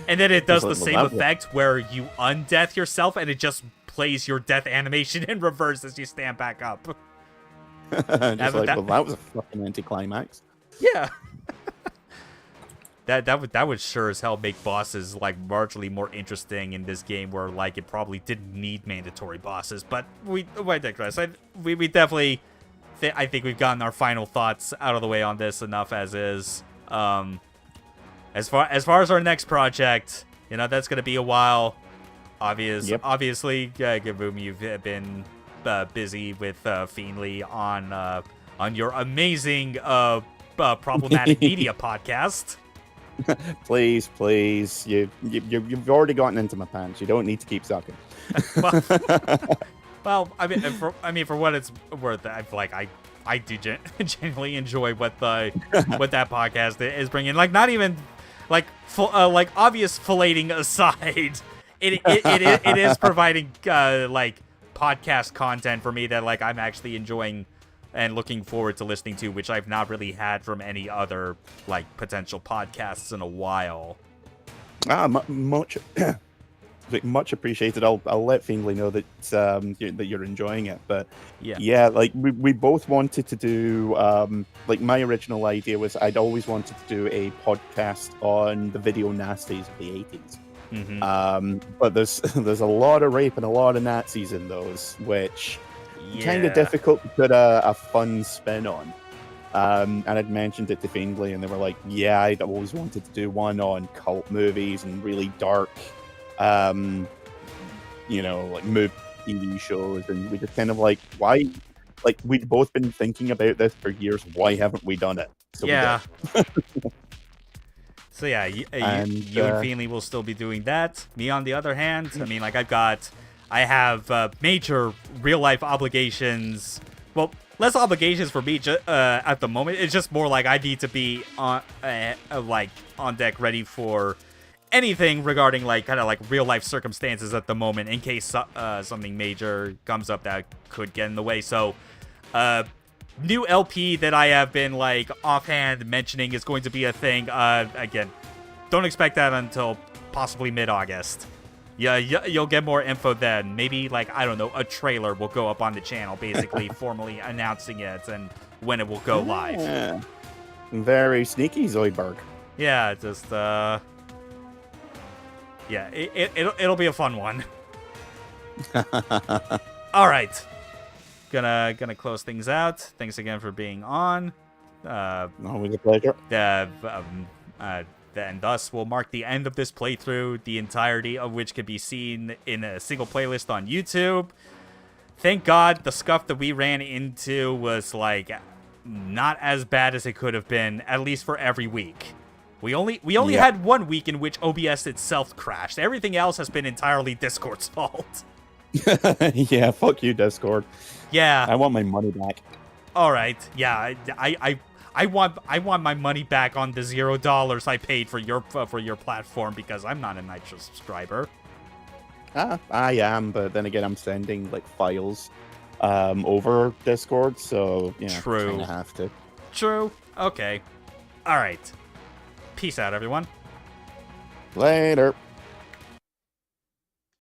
And then it does the same effect where you undeath yourself and it just plays your death animation in reverse as you stand back up. That was a fucking anticlimax. Yeah. That would sure as hell make bosses like marginally more interesting in this game, where like it probably didn't need mandatory bosses. But we digress. We definitely, I think we've gotten our final thoughts out of the way on this enough as is. As far as our next project, you know, that's gonna be a while. Obviously, Gaboom, you've been busy with Fiendly on your amazing problematic media podcast. Please, you've already gotten into my pants. You don't need to keep sucking. Well, I mean, for what it's worth, I do genuinely enjoy what that podcast is bringing. Like, not even like obvious filleting aside, it is providing like podcast content for me that like I'm actually enjoying and looking forward to listening to, which I've not really had from any other like potential podcasts in a while. Much appreciated. I'll let Fiendly know that you're enjoying it. But yeah, like we both wanted to do like my original idea was I'd always wanted to do a podcast on the video nasties of the 80s. Mm-hmm. But there's a lot of rape and a lot of Nazis in those, which kind of difficult to put a fun spin on. And I'd mentioned it to Fiendly, and they were like, yeah, I'd always wanted to do one on cult movies and really dark, you know, like movie TV shows. And we just kind of like, why? Like, we'd both been thinking about this for years. Why haven't we done it? So yeah. So yeah, you and Fiendly will still be doing that. Me, on the other hand, I mean, like I have major real-life obligations. Well, less obligations for me at the moment. It's just more like I need to be on deck, ready for anything regarding like kind of like real-life circumstances at the moment, in case something major comes up that could get in the way. So, new LP that I have been like offhand mentioning is going to be a thing. Again, don't expect that until possibly mid-August. Yeah, you'll get more info then. Maybe, like, I don't know, a trailer will go up on the channel, basically formally announcing it and when it will go live. Very sneaky, Zoidberg. Yeah, just, yeah, it'll be a fun one. All right. Gonna close things out. Thanks again for being on. Always a pleasure. and thus will mark the end of this playthrough, the entirety of which can be seen in a single playlist on YouTube. Thank God the scuff that we ran into was, like, not as bad as it could have been, at least for every week. We only had 1 week in which OBS itself crashed. Everything else has been entirely Discord's fault. Yeah, fuck you, Discord. Yeah. I want my money back. All right. Yeah, I want my money back on the $0 I paid for your platform because I'm not a Nitro subscriber. I am, but then again, I'm sending like files over Discord, so you know, True. kind of have to. True. Okay. All right. Peace out, everyone. Later.